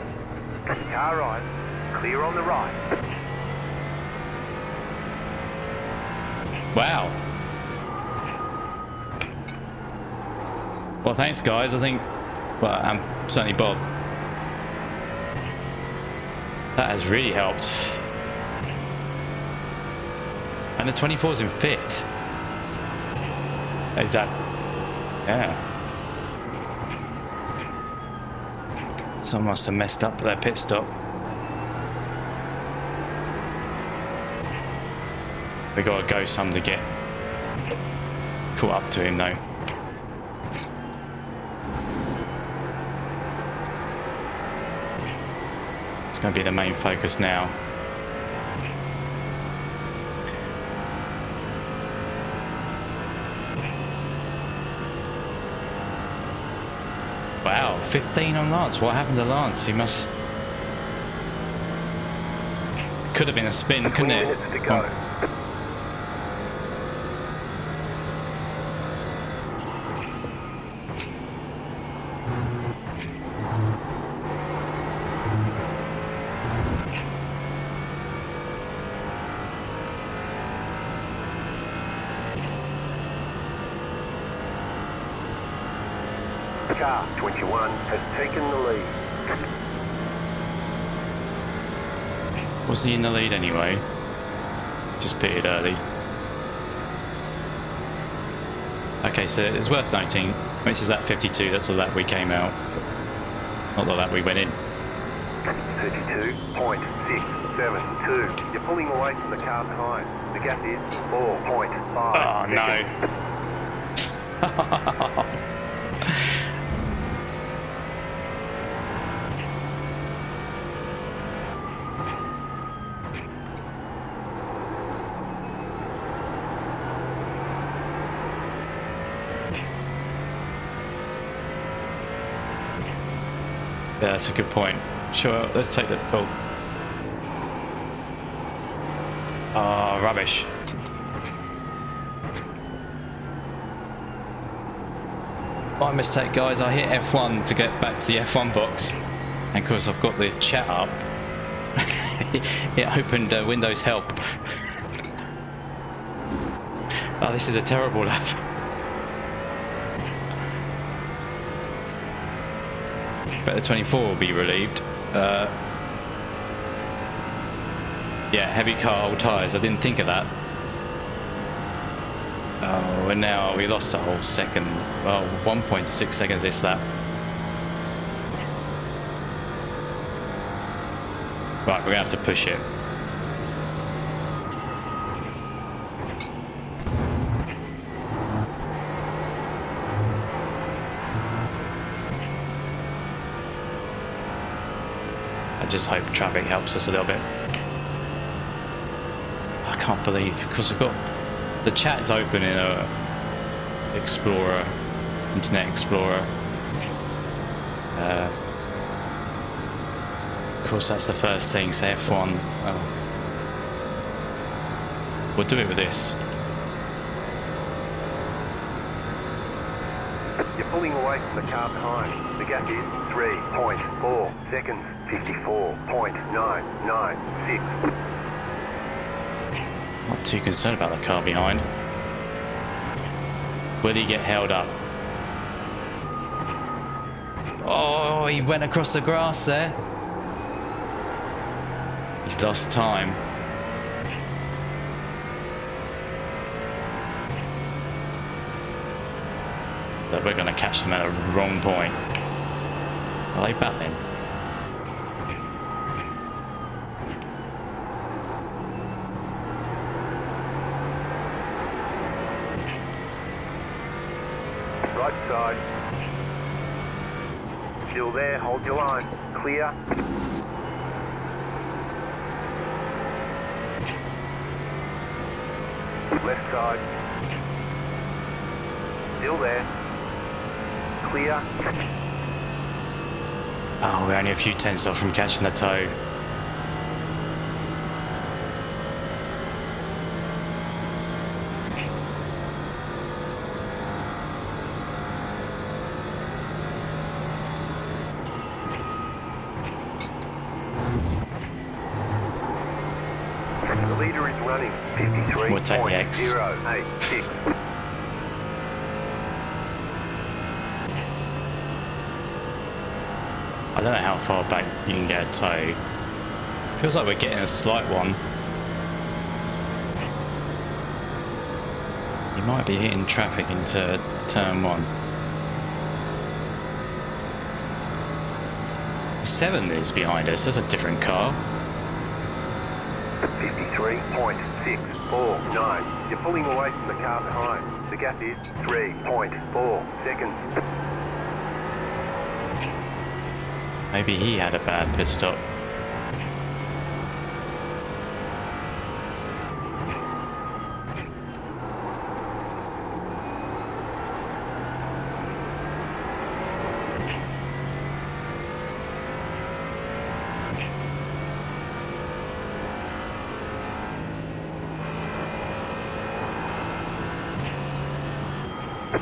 Speaker 2: Car right. Clear on the right.
Speaker 3: Wow. Well, thanks, guys. I think, well, I'm certainly Bob. That has really helped. And the 24's in 5th. Is that... Yeah. Someone must have messed up for their pit stop. We gotta go some to get caught up to him though. It's gonna be the main focus now. Wow, 15 on Lance. What happened to Lance? He must... Could have been a spin, couldn't
Speaker 2: 20
Speaker 3: it?
Speaker 2: minutes to go. Car 21 has taken the lead.
Speaker 3: Wasn't he in the lead anyway? Just pitted early. Okay, so it's worth noting, this is lap 52, that's the lap we came out. Not the lap we went in.
Speaker 2: 32.672. You're pulling away from the car behind. The gap is 4.5.
Speaker 3: Oh no. Yeah, that's a good point. Sure, let's take the... Oh, rubbish. My mistake, guys. I hit F1 to get back to the F1 box. And of course, I've got the chat up. It opened Windows Help. Oh, this is a terrible lap. But the 24 will be relieved. Yeah, heavy car, old tyres. I didn't think of that. Oh, and now we lost a whole second. Well, 1.6 seconds this lap. Right, we're going to have to push it. I just hope traffic helps us a little bit. I can't believe, because we've got the chat's open in a Explorer, Internet Explorer. Of course, that's the first thing. Say F1. Oh. We'll do it with this.
Speaker 2: pulling away from the car behind. The gap is 3.4 seconds, 54.996.
Speaker 3: Not too concerned about the car behind. Will he get held up? Oh, he went across the grass there. He's lost time. But we're going to catch them at a wrong point. Are they battling?
Speaker 2: Right side. Still there, hold your line. Clear. Left side. Still there. Clear.
Speaker 3: Oh, we're only a few tenths off from catching the toe.
Speaker 2: The leader is running 53.086.
Speaker 3: We'll take the X. I don't know how far back you can get a toe. Feels like we're getting a slight one. You might be hitting traffic into turn 1. 7 is behind us. That's a different car.
Speaker 2: 53.649. You're pulling away from the car behind. The gap is 3.4 seconds.
Speaker 3: Maybe he had a bad pit stop.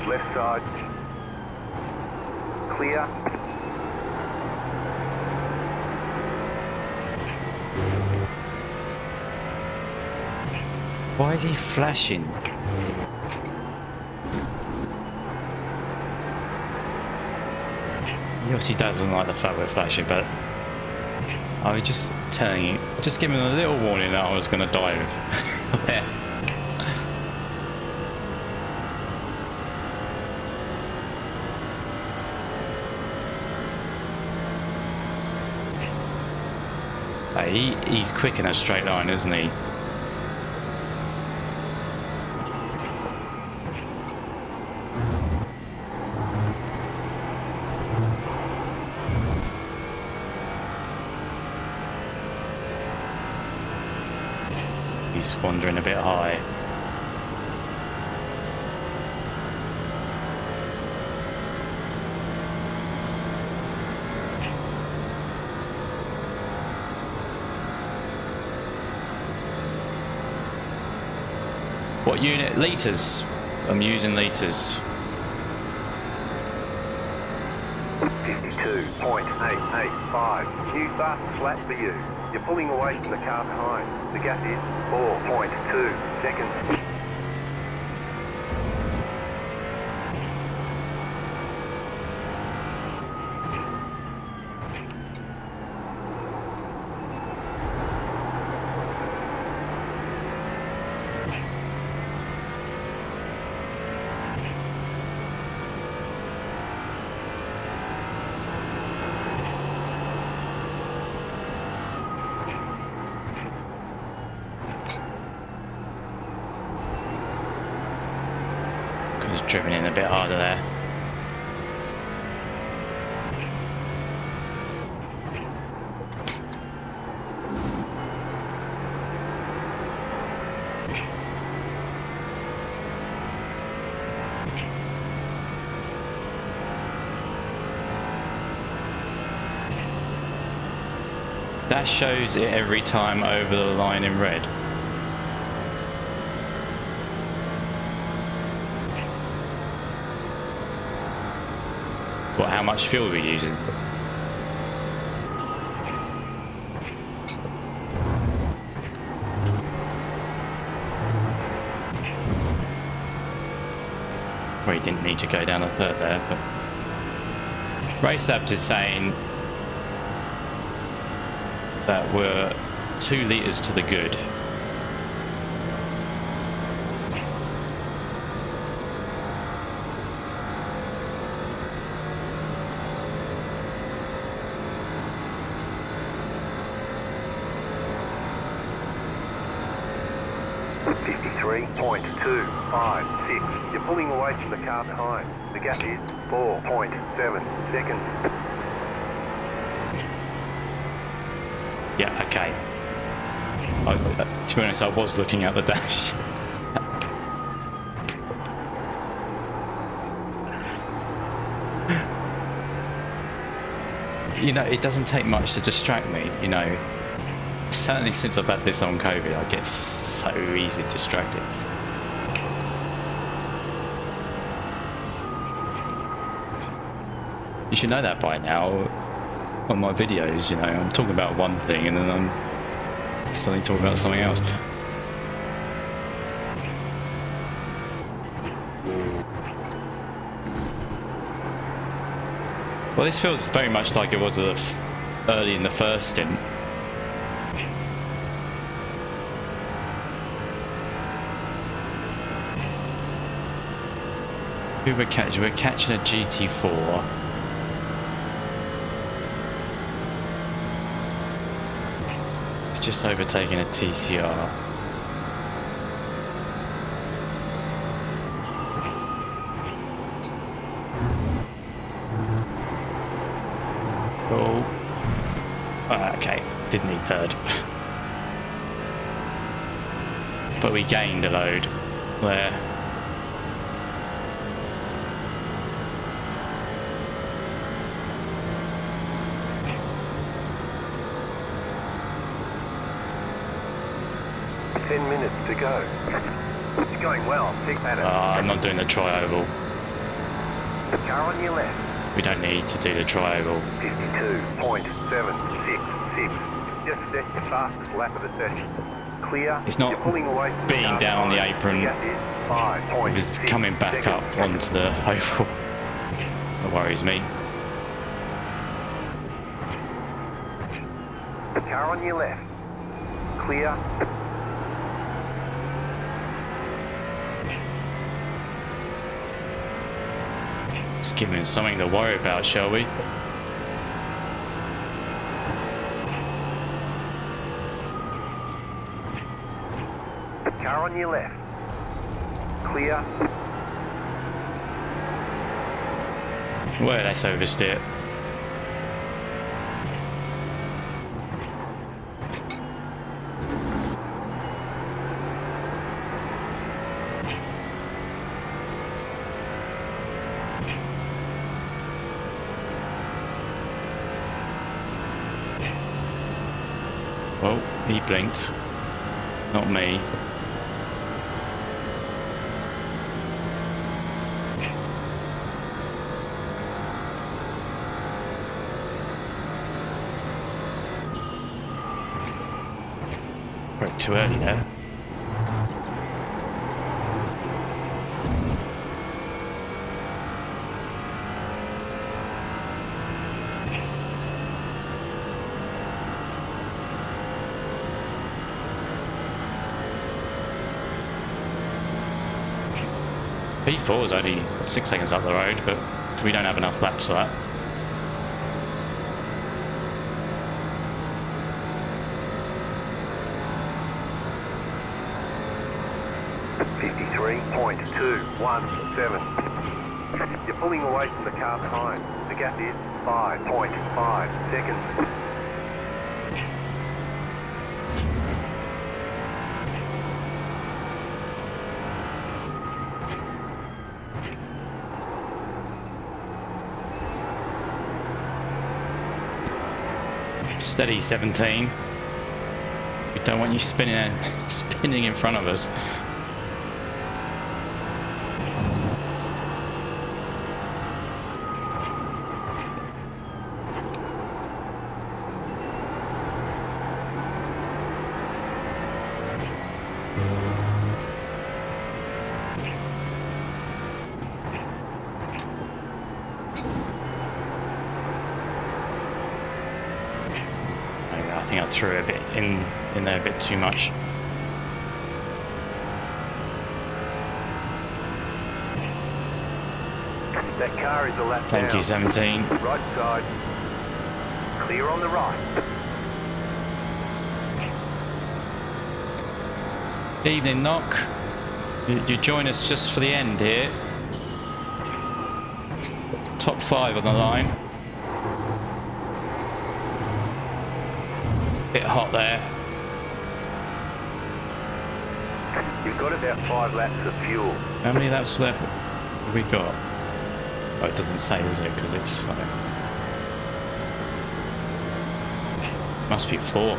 Speaker 2: Left side. Clear.
Speaker 3: Why is he flashing? He obviously doesn't like the fact we're flashing, but I was just telling you, just giving him a little warning that I was going to dive. There. He's quick in a straight line, isn't he? He's wandering a bit high. What unit? Litres. I'm using litres.
Speaker 2: 52.885. New fast flat for you. You're pulling away from the car behind. The gap is 4.2 seconds.
Speaker 3: Driven in a bit harder there. That shows it every time over the line in red. What? How much fuel are we using? Well, you didn't need to go down a third there, but Race Labs is saying that we're 2 litres to the good.
Speaker 2: .256. You're pulling away from the car behind. The gap is 4.7 seconds.
Speaker 3: Yeah, okay. To be honest, I was looking at the dash. You know, it doesn't take much to distract me, you know. Certainly since I've had this on COVID, I get so easily distracted. You should know that by now on my videos, you know. I'm talking about one thing and then I'm suddenly talking about something else. Well, this feels very much like it was early in the first stint. Who we're catching? We're catching a GT4. It's just overtaking a TCR. Oh. Okay, didn't need third. But we gained a load there.
Speaker 2: To go. It's going well. Keep at it.
Speaker 3: I'm not doing the tri-oval.
Speaker 2: Car on your left.
Speaker 3: We don't need to do the tri-oval.
Speaker 2: 52.766. Just set your fastest lap of the session. Clear.
Speaker 3: It's not
Speaker 2: You're pulling away from the
Speaker 3: being
Speaker 2: car
Speaker 3: down on the
Speaker 2: behind.
Speaker 3: apron.
Speaker 2: Gap is 5.6
Speaker 3: It was coming back up
Speaker 2: seconds.
Speaker 3: onto the oval. That worries me.
Speaker 2: Car on your left. Clear.
Speaker 3: Let's give him something to worry about, shall we?
Speaker 2: Car on your left. Clear.
Speaker 3: Well, let's oversteer. Well, he blinked. Not me. Broke too early there. P4 is only 6 seconds up the road, but we don't have enough laps for that.
Speaker 2: .217. You're pulling away from the car behind. The gap is 5.5 seconds.
Speaker 3: Steady 17. We don't want you spinning in front of us. think I threw a bit in there a bit too much.
Speaker 2: That car is a lap
Speaker 3: Thank
Speaker 2: down.
Speaker 3: you, 17.
Speaker 2: Right side. Clear on the right.
Speaker 3: Evening, Knock. You join us just for the end here. Top 5 on the line. Bit hot there.
Speaker 2: You've got about 5 laps of fuel.
Speaker 3: How many laps left have we got? Oh, it doesn't say, does it? Because it's like... Must be 4.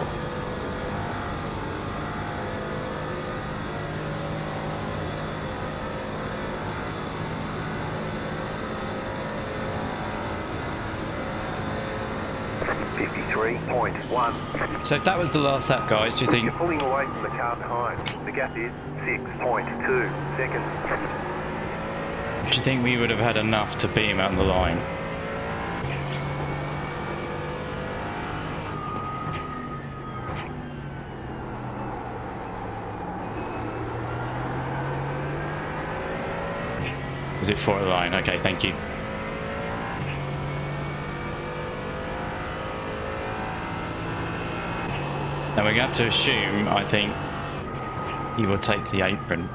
Speaker 3: So if that was the last lap, guys, do you think...
Speaker 2: You're pulling away from the car behind. The gap is 6.2 seconds.
Speaker 3: Do you think we would have had enough to beat him out on the line? Was it 4 at the line? Okay, thank you. Now we're going to have to assume, I think, he will take the apron.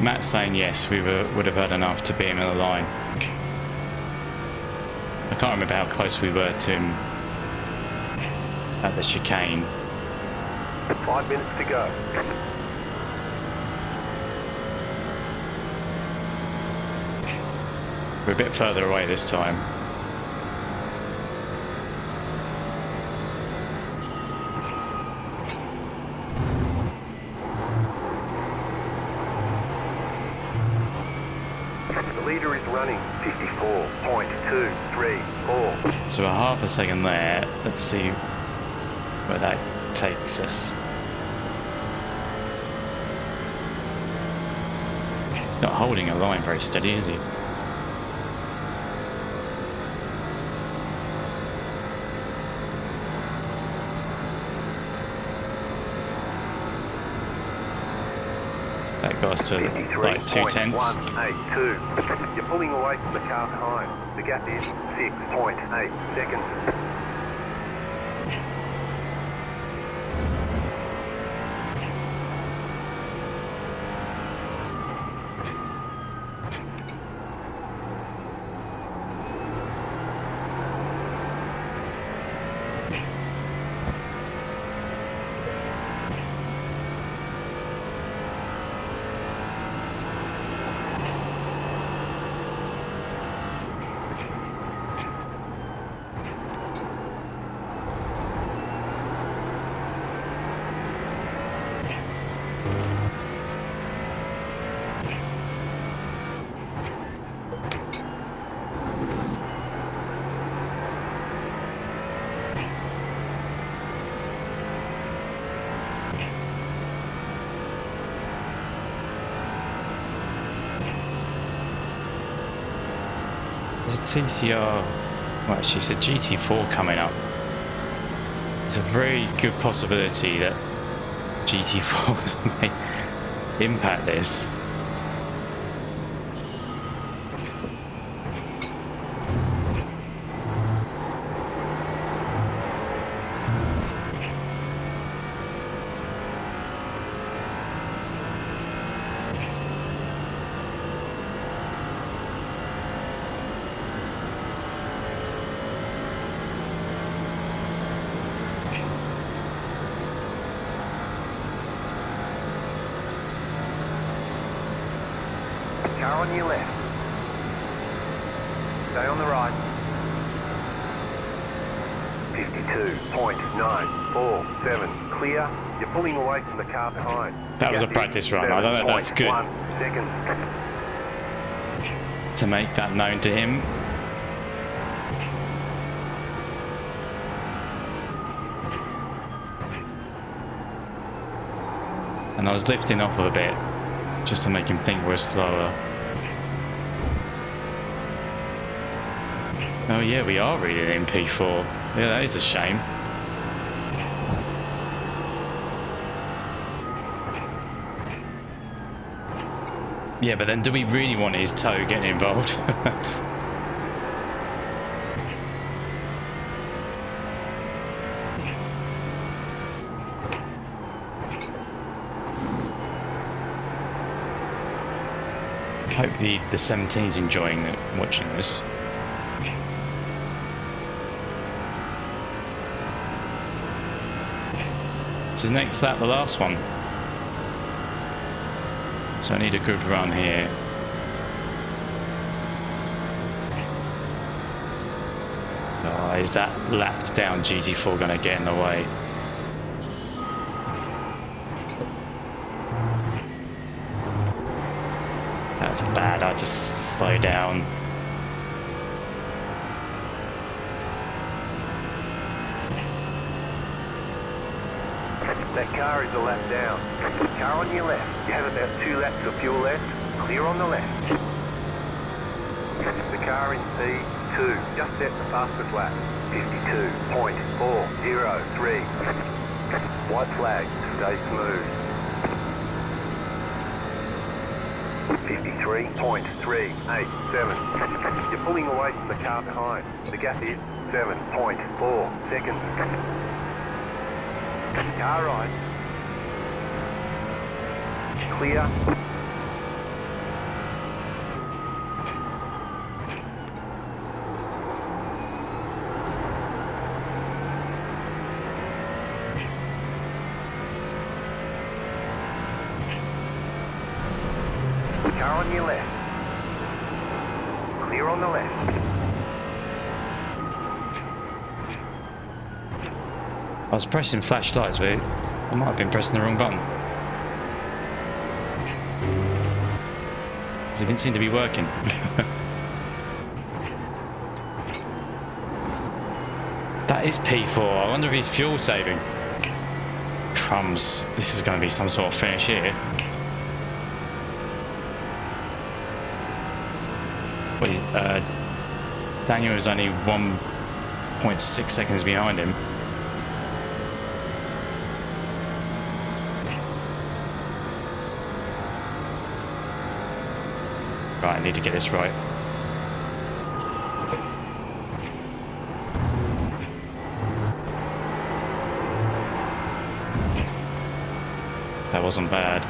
Speaker 3: Matt's saying yes, we would have had enough to beat him in the line. I can't remember how close we were to him at the chicane.
Speaker 2: 5 minutes to go.
Speaker 3: We're a bit further away this time.
Speaker 2: The leader is running 54.234.
Speaker 3: So a half a second there. Let's see where that takes us. He's not holding a line very steady, is he? That got us to like 2/10.
Speaker 2: 182. You're pulling away from the car behind. The gap is 6.8 seconds.
Speaker 3: There's a TCR, well actually it's a GT4 coming up. There's a very good possibility that GT4 may impact this.
Speaker 2: Car on your left. Stay on the right. 52.947. Clear. You're pulling away from the car behind.
Speaker 3: That was a practice run. I don't know if that's good
Speaker 2: 1 second.
Speaker 3: to make that known to him. And I was lifting off a bit just to make him think we're slower. Oh yeah, we are really in P4. Yeah, that is a shame. Yeah, but then do we really want his toe getting involved? I hope the 17's enjoying it, watching this. So next lap, the last one. So I need a good run here. Oh, is that lapped down GT4 going to get in the way? That's bad. I just slow down.
Speaker 2: That car is a lap down. Car on your left. You have about 2 laps of fuel left. Clear on the left. The car in P2 just set the fastest lap. 52.403. White flag. Stay smooth. 53.387. You're pulling away from the car behind. The gap is 7.4 seconds. Car right. Clear. Car on your left. Clear on the left.
Speaker 3: I was pressing flashlights, but I might have been pressing the wrong button. Because it didn't seem to be working. That is P4. I wonder if he's fuel saving. Crumbs. This is going to be some sort of finish here. What is, Daniel is only 1.6 seconds behind him. Right, I need to get this right. That wasn't bad.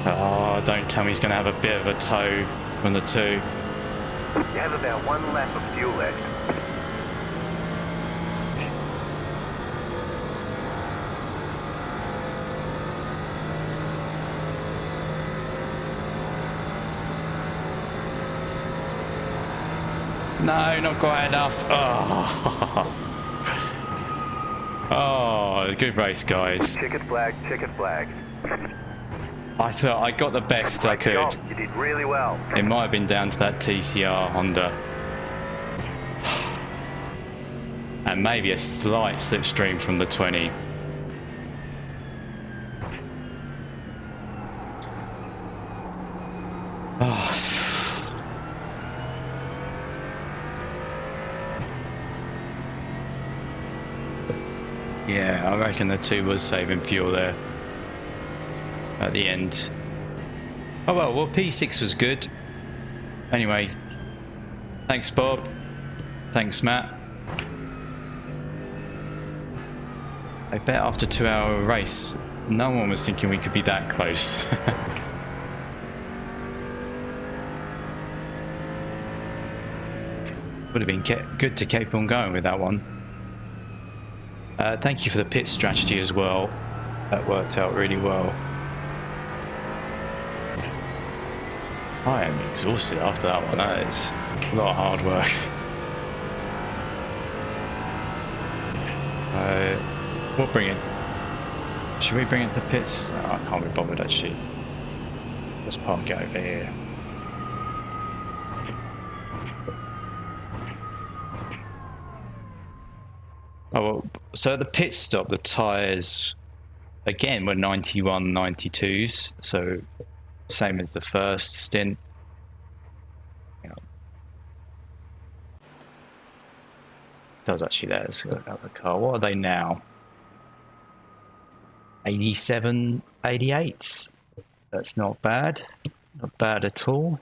Speaker 3: Oh, don't tell me he's going to have a bit of a toe from the 2.
Speaker 2: You have about 1 lap of fuel left.
Speaker 3: No, not quite enough. Oh, oh, good race, guys.
Speaker 2: Checkered flag, checkered flag.
Speaker 3: I thought I got the best I
Speaker 2: Great job.
Speaker 3: could.
Speaker 2: You did really well.
Speaker 3: It might have been down to that TCR Honda. And maybe a slight slipstream from the 20. Oh. Yeah, I reckon the 2 was saving fuel there at the end. Oh well, P6 was good. Anyway, thanks Bob, thanks Matt. I bet after a 2-hour race, no one was thinking we could be that close. Would have been good to keep on going with that one. Thank you for the pit strategy as well. That worked out really well. I am exhausted after that one. That is a lot of hard work. We'll bring it. Should we bring it to pits? Oh, I can't be bothered actually. Let's park it over here. Oh well, so at the pit stop the tyres again, we're 91, 92s, so same as the first stint. Hang on. It does actually let us go out the car. What are they now? 87, 88. That's not bad. Not bad at all.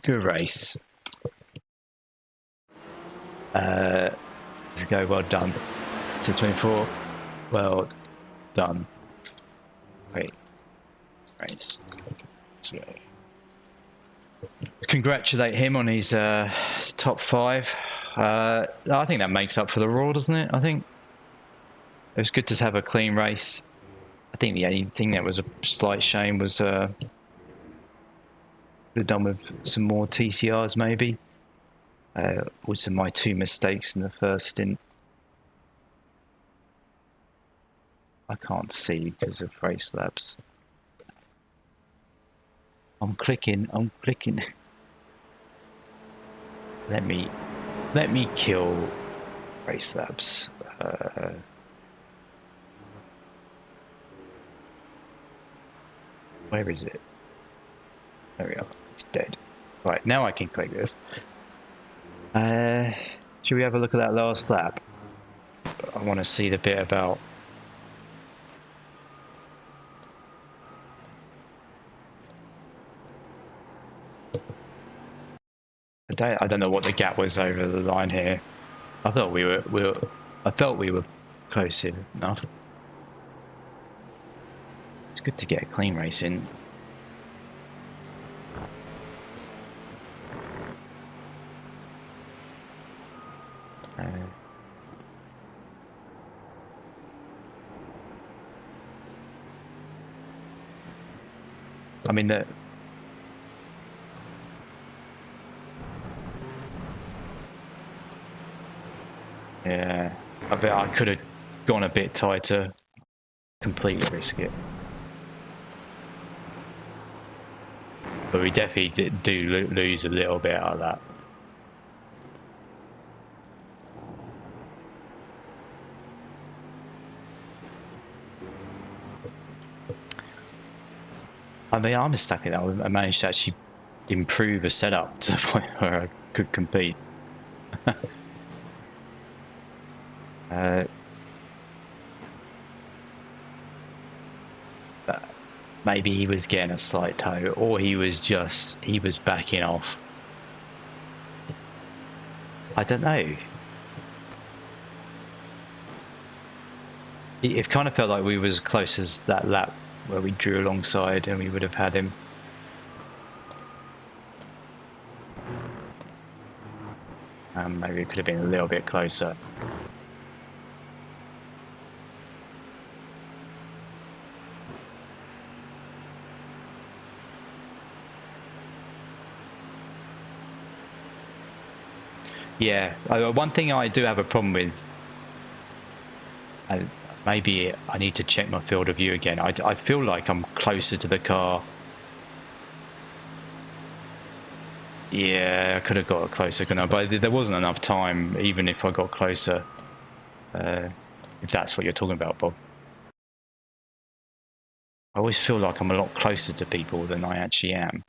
Speaker 3: Good race. Let's go. Well done. To 24. Well done. Great race. So, congratulate him on his top 5. I think that makes up for the Raw, doesn't it? I think it was good to have a clean race. I think the only thing that was a slight shame was could have done with some more TCRs maybe. Also my 2 mistakes in the first stint. I can't see because of race labs. I'm clicking. Let me kill race labs. Where is it? There we are. It's dead. Right, now I can click this. Should we have a look at that last lap? I want to see the bit about... I don't know what the gap was over the line here. I thought we were close enough. It's good to get a clean race in. I mean the... Yeah, I bet I could have gone a bit tighter. Completely risk it. But we definitely do lose a little bit out of that. I mean, I'm ecstatic that I managed to actually improve a setup to the point where I could compete. Maybe he was getting a slight toe, or he was backing off. I don't know. It kind of felt like we was close as that lap where we drew alongside and we would have had him. Maybe it could have been a little bit closer. Yeah, one thing I do have a problem with, maybe I need to check my field of view again. I feel like I'm closer to the car. Yeah, I could have got closer, couldn't I? But there wasn't enough time, even if I got closer. If that's what you're talking about, Bob. I always feel like I'm a lot closer to people than I actually am.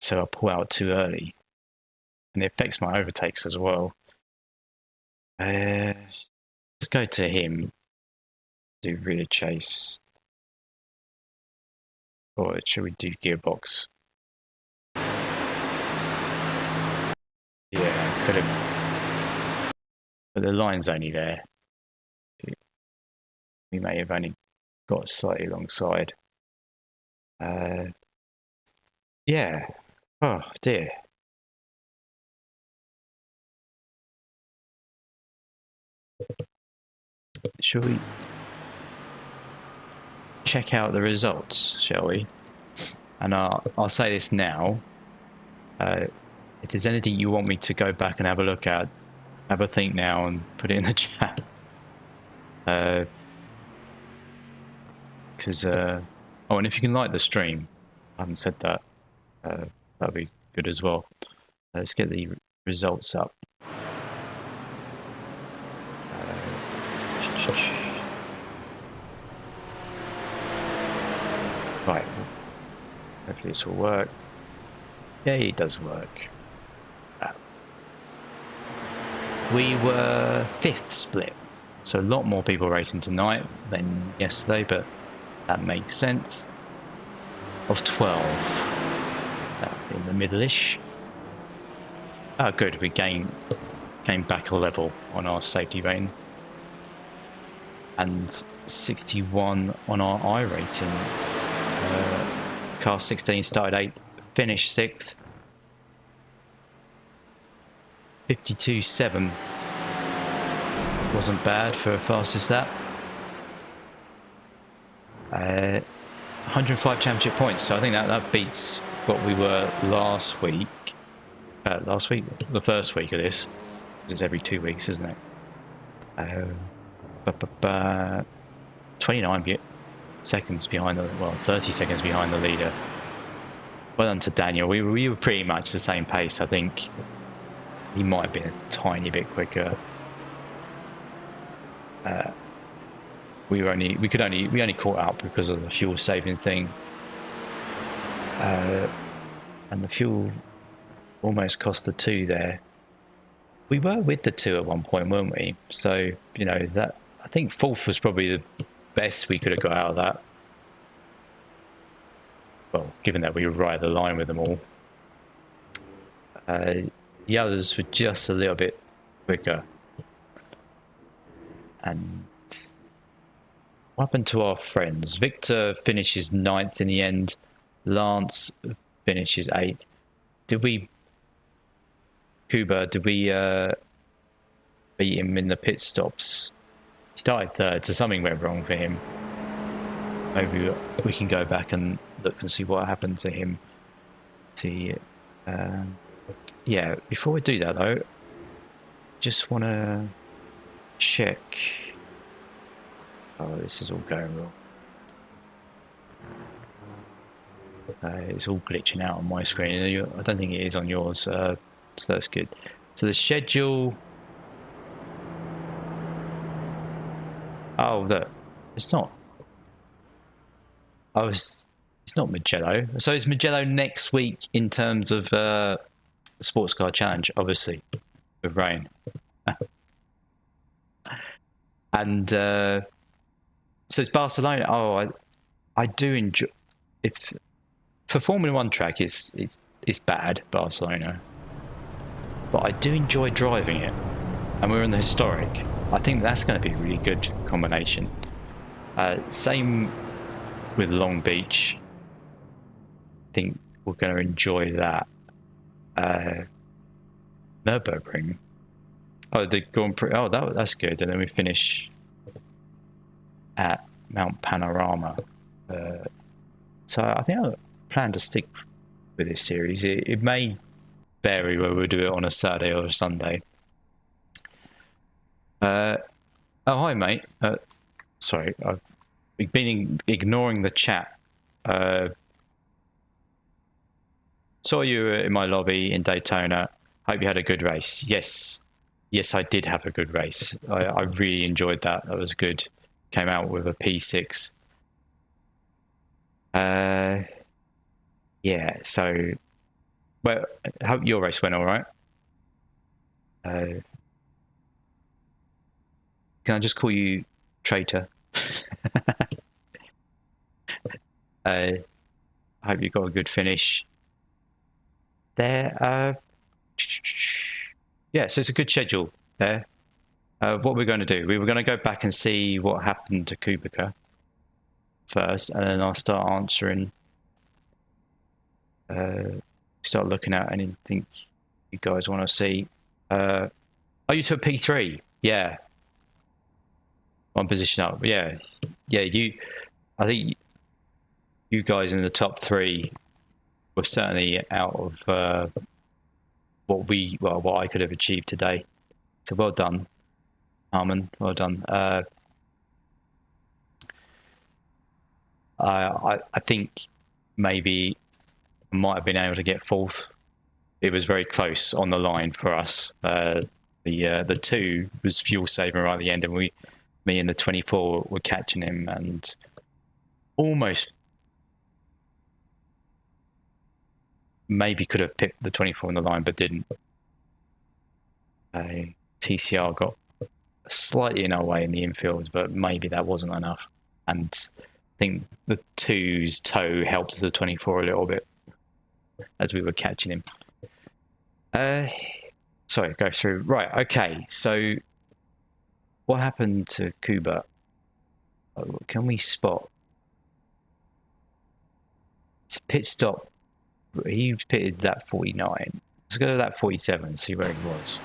Speaker 3: So I pull out too early. And it affects my overtakes as well. Let's go to him. Do rear chase. Or should we do gearbox? Yeah, could have. But the line's only there. We may have only got slightly alongside. Yeah. Oh dear. Shall we check out the results, shall we? And I'll say this now. If there's anything you want me to go back and have a look at, have a think now and put it in the chat. Because, oh, and if you can like the stream, I haven't said that.
Speaker 1: that'll be good as well. Let's get the results up. Right. Hopefully this will work. Yeah, it does work. We were 5th split, so a lot more people racing tonight than yesterday, but that makes sense. Of 12 in the middle-ish. Oh, good. We came back a level on our safety rating, and 61 on our iRating. Car 16 started 8th, finished 6th. 52.7 wasn't bad for a fastest lap. 105 championship points, so I think that beats what we were last week. The first week of this. It's every 2 weeks, isn't it? 29 seconds behind 30 seconds behind the leader. Well done to Daniel. We were pretty much the same pace. I think he might have been a tiny bit quicker. We only caught up because of the fuel saving thing, and the fuel almost cost the 2 there. We were with the 2 at one point, weren't we? So that, I think 4th was probably the best we could have got out of that. Well, given that we were right at the line with them all. The others were just a little bit quicker. And what happened to our friends? Victor finishes 9th in the end. Lance finishes 8th. Did we beat him in the pit stops? He started 3rd, so something went wrong for him. Maybe we can go back and look and see what happened to him. Yeah, before we do that though, just want to check. Oh, this is all going wrong. It's all glitching out on my screen. I don't think it is on yours, so that's good. So the schedule. Oh, look, it's not. It's not Mugello. So it's Mugello next week in terms of sports car challenge, obviously, with rain. And so it's Barcelona. Oh, I do enjoy. If for Formula One track, it's bad, Barcelona, but I do enjoy driving it. And we're in the historic. I think that's going to be a really good combination. Same with Long Beach. I think we're going to enjoy that. Nürburgring. Oh, the Grand Prix. Oh, that's good. And then we finish at Mount Panorama. So I think I plan to stick with this series. It may vary whether we do it on a Saturday or a Sunday. Oh, hi, mate. Sorry, I've been ignoring the chat. Saw you in my lobby in Daytona. Hope you had a good race. Yes, I did have a good race. I really enjoyed that. That was good. Came out with a P6. Yeah, so... Well, I hope your race went all right. Can I just call you traitor? I hope you got a good finish there. Yeah, so it's a good schedule there. What we're going to do, we were going to go back and see what happened to Kubica first, and then I'll start answering, start looking at anything you guys want to see. Oh, you took P3? Yeah. One position up. Yeah. I think you guys in the top 3 were certainly out of what I could have achieved today. So well done, Harmon. Well done. I think maybe
Speaker 3: might have been able to get fourth. It was very close on the line for us. The 2 was fuel saving right at the end, and me and the 24 were catching him and almost maybe could have picked the 24 on the line, but didn't. TCR got slightly in our way in the infield, but maybe that wasn't enough. And I think the 2's toe helped the 24 a little bit as we were catching him. Sorry, go through. Right, okay. So what happened to Kuba? Can we spot? It's a pit stop. He pitted that 49. Let's go to that 47, see where he was.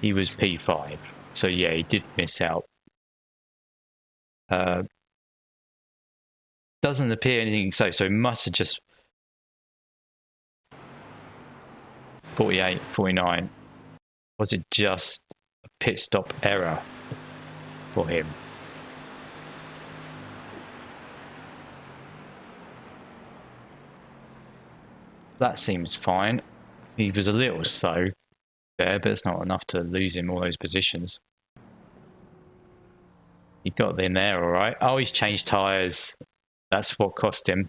Speaker 3: He was P5. So yeah, he did miss out. Doesn't appear anything so it must have just 48, 49. Was it just a pit stop error for him? That seems fine. He was a little slow there, but it's not enough to lose him all those positions. He got in there all right. Oh, he's changed tyres. That's what cost him.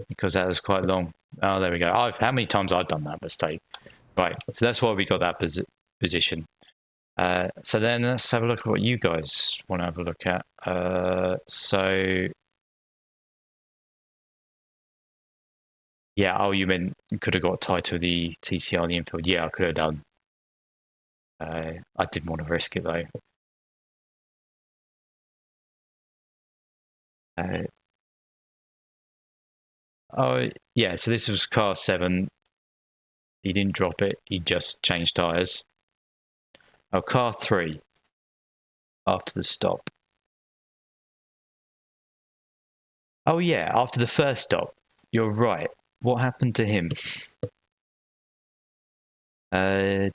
Speaker 3: Because that was quite long. Oh, there we go. How many times I've done that mistake? Right, so that's why we got that position. So then let's have a look at what you guys want to have a look at. Yeah, oh, you meant you could have got tied to the TCR in the infield. Yeah, I could have done. I didn't want to risk it though. Oh, yeah, so this was car 7. He didn't drop it, he just changed tyres. Oh, car 3 after the stop. Oh, yeah, after the first stop. You're right. What happened to him? Yeah,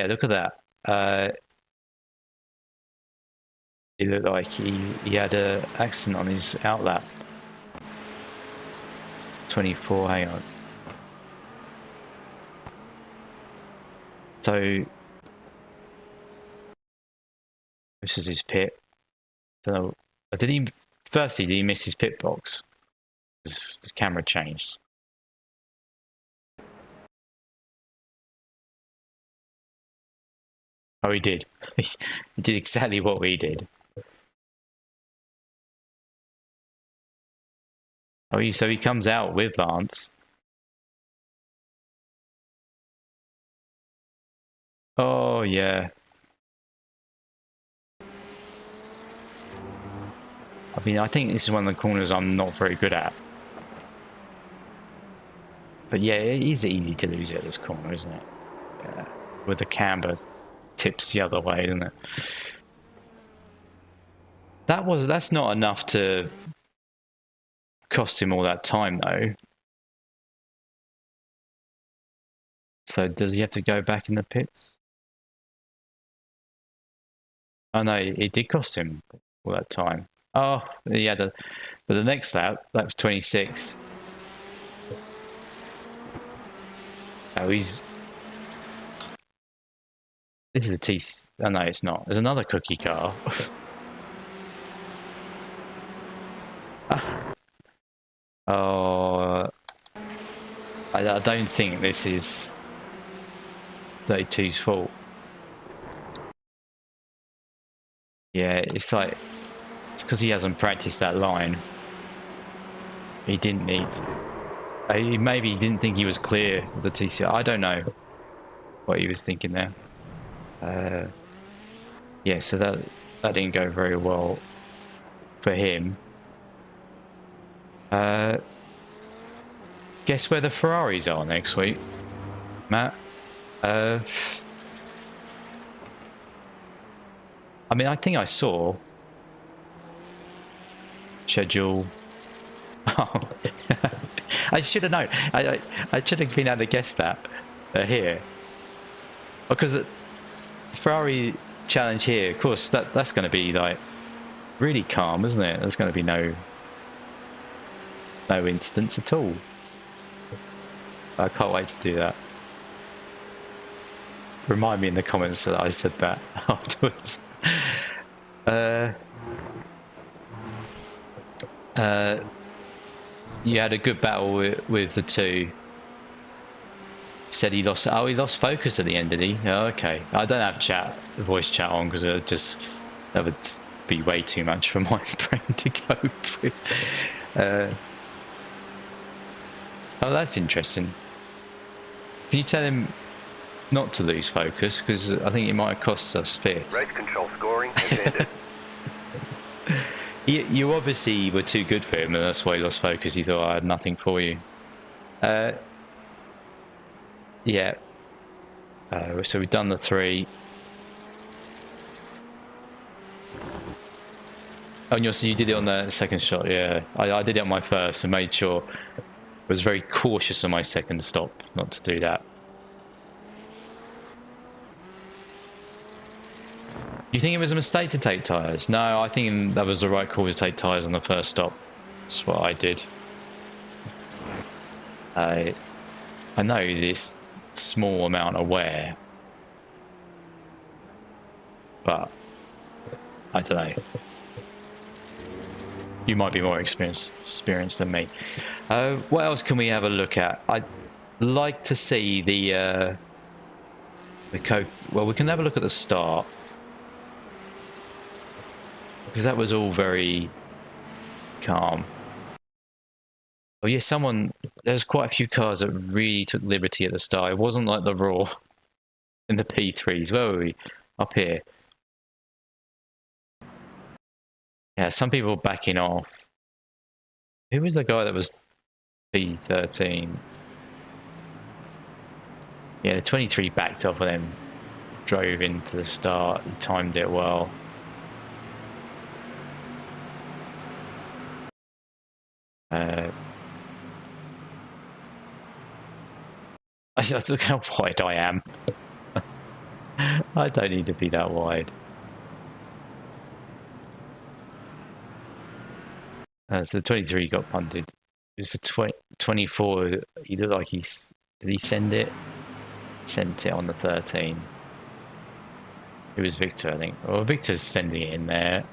Speaker 3: look at that. It looked like he had an accident on his outlap. 24, hang on. So this is his pit. Don't know. Firstly, did he miss his pit box? Because the camera changed. Oh, he did. He did exactly what we did. Oh, so he comes out with Lance. Oh, yeah. I mean, I think this is one of the corners I'm not very good at. But yeah, it is easy to lose at this corner, isn't it? Yeah. With the camber tips the other way, isn't it? That's not enough to cost him all that time, though. So does he have to go back in the pits? Oh no, it did cost him all that time. Oh yeah, but the next lap, that was 26. Oh, this is a T. Oh no, it's not. There's another cookie car. Oh, I don't think this is 32's fault. Yeah, it's because he hasn't practiced that line. He didn't need. Maybe he didn't think he was clear of the TCR. I don't know what he was thinking there. Yeah, so that didn't go very well for him. Guess where the Ferraris are next week, Matt? I mean, I think I saw schedule. Oh, I should have known. I should have been able to guess that. They're here because Ferrari challenge here, of course, that's going to be like really calm, isn't it? There's going to be no incidents at all. I can't wait to do that. Remind me in the comments that I said that afterwards. You had a good battle with the two. Said he lost. Oh, he lost focus at the end, did he? Oh, okay. I don't have voice chat on because that would be way too much for my brain to cope with. Oh, that's interesting. Can you tell him not to lose focus? Because I think it might have cost us fifth.
Speaker 2: Race control scoring has ended.
Speaker 3: You obviously were too good for him, and that's why he lost focus. He thought I had nothing for you. Yeah. So we've done the 3. Oh, and you did it on the second shot, yeah. I did it on my first and made sure. I was very cautious on my second stop not to do that. You think it was a mistake to take tyres? No, I think that was the right call to take tyres on the first stop. That's what I did. I know this small amount of wear, but I don't know. You might be more experienced than me. What else can we have a look at? I'd like to see the code. Well, we can have a look at the start because that was all very calm. Oh yeah, there's quite a few cars that really took liberty at the start. It wasn't like the Raw in the P3s. Where were we? Up here. Yeah, some people were backing off. Who was the guy that was P13? Yeah, the 23 backed off and then drove into the start. He timed it well. Look how wide I am. I don't need to be that wide. So the 23 got punted. It was the 24. He looked like did he send it? Sent it on the 13. It was Victor, I think. Well, Victor's sending it in there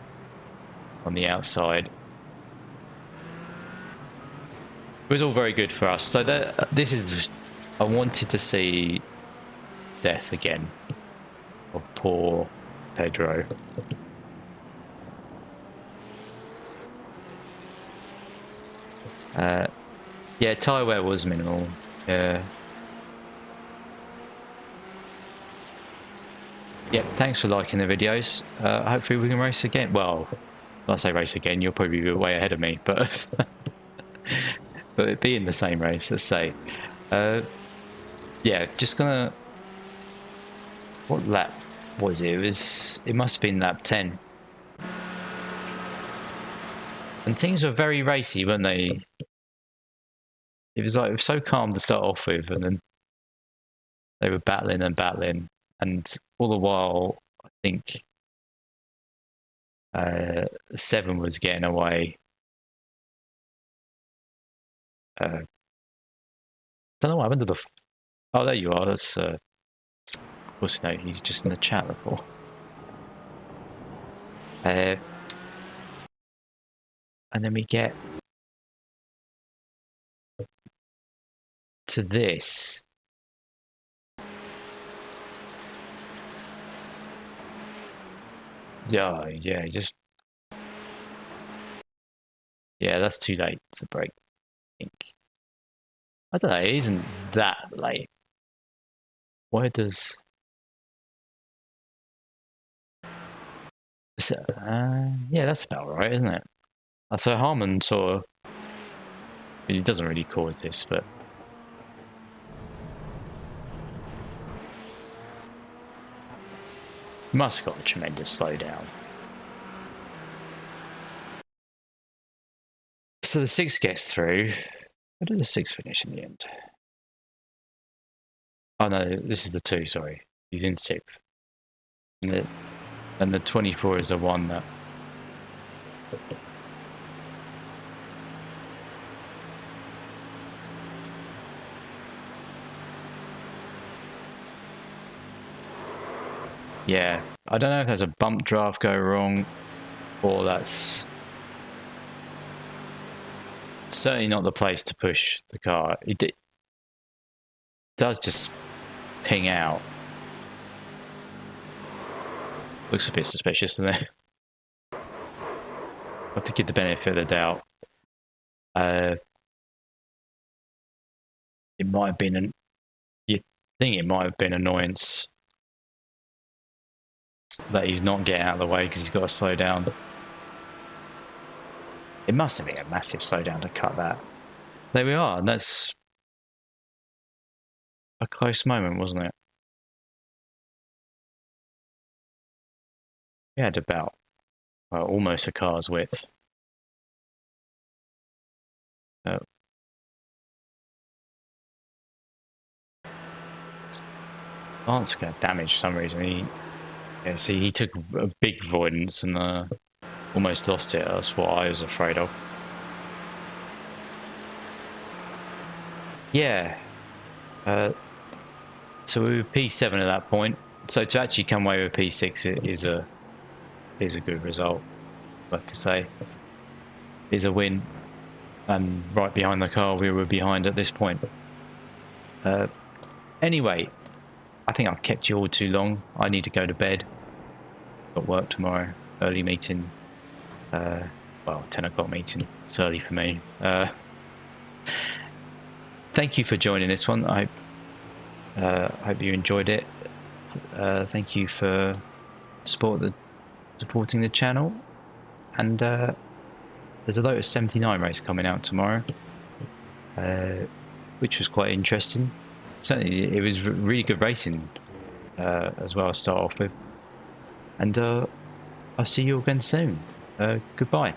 Speaker 3: on the outside. It was all very good for us. So this is. I wanted to see death again of poor Pedro. Yeah, tyre wear was minimal. Yeah. Yep, thanks for liking the videos. Hopefully we can race again. Well, when I say race again, you'll probably be way ahead of me, but but it'd be in the same race, let's say. Yeah, just gonna. What lap was it? It must have been lap 10. And things were very racy, weren't they? It was so calm to start off with, and then they were battling and battling, and all the while, I think 7 was getting away. Don't know what happened to the. Oh, there you are. That's of course, no, he's just in the chat before. And then we get to this. Yeah, yeah, that's too late to break, I think. I don't know, it isn't that late. Where does... yeah, that's about right, isn't it? So Harmon saw... He doesn't really cause this, but... He must have got a tremendous slowdown. So the 6 gets through. Where did the 6 finish in the end? Oh no, this is the 2, sorry. He's in 6th. And the 24 is the one that... Yeah, I don't know if there's a bump draft go wrong, or that's certainly not the place to push the car. It does just ping out. Looks a bit suspicious, doesn't it? I have to give the benefit of the doubt. It might have been you think it might have been annoyance that he's not getting out of the way because he's got to slow down. It must have been a massive slowdown to cut that. There we are, and that's a close moment, wasn't it? We had about almost a car's width. Lance got damaged for some reason. He took a big avoidance and almost lost it. That's what I was afraid of. Yeah. So we were P7 at that point. So to actually come away with P6 is a good result, I have to say. Is a win. And right behind the car we were behind at this point. Anyway, I think I've kept you all too long. I need to go to bed. Got work tomorrow. Early meeting. Well, 10 o'clock meeting. It's early for me. Thank you for joining this one. I hope you enjoyed it. Thank you for supporting the channel. And there's a Lotus 79 race coming out tomorrow, which was quite interesting. Certainly, it was really good racing as well to start off with. And I'll see you again soon. Goodbye.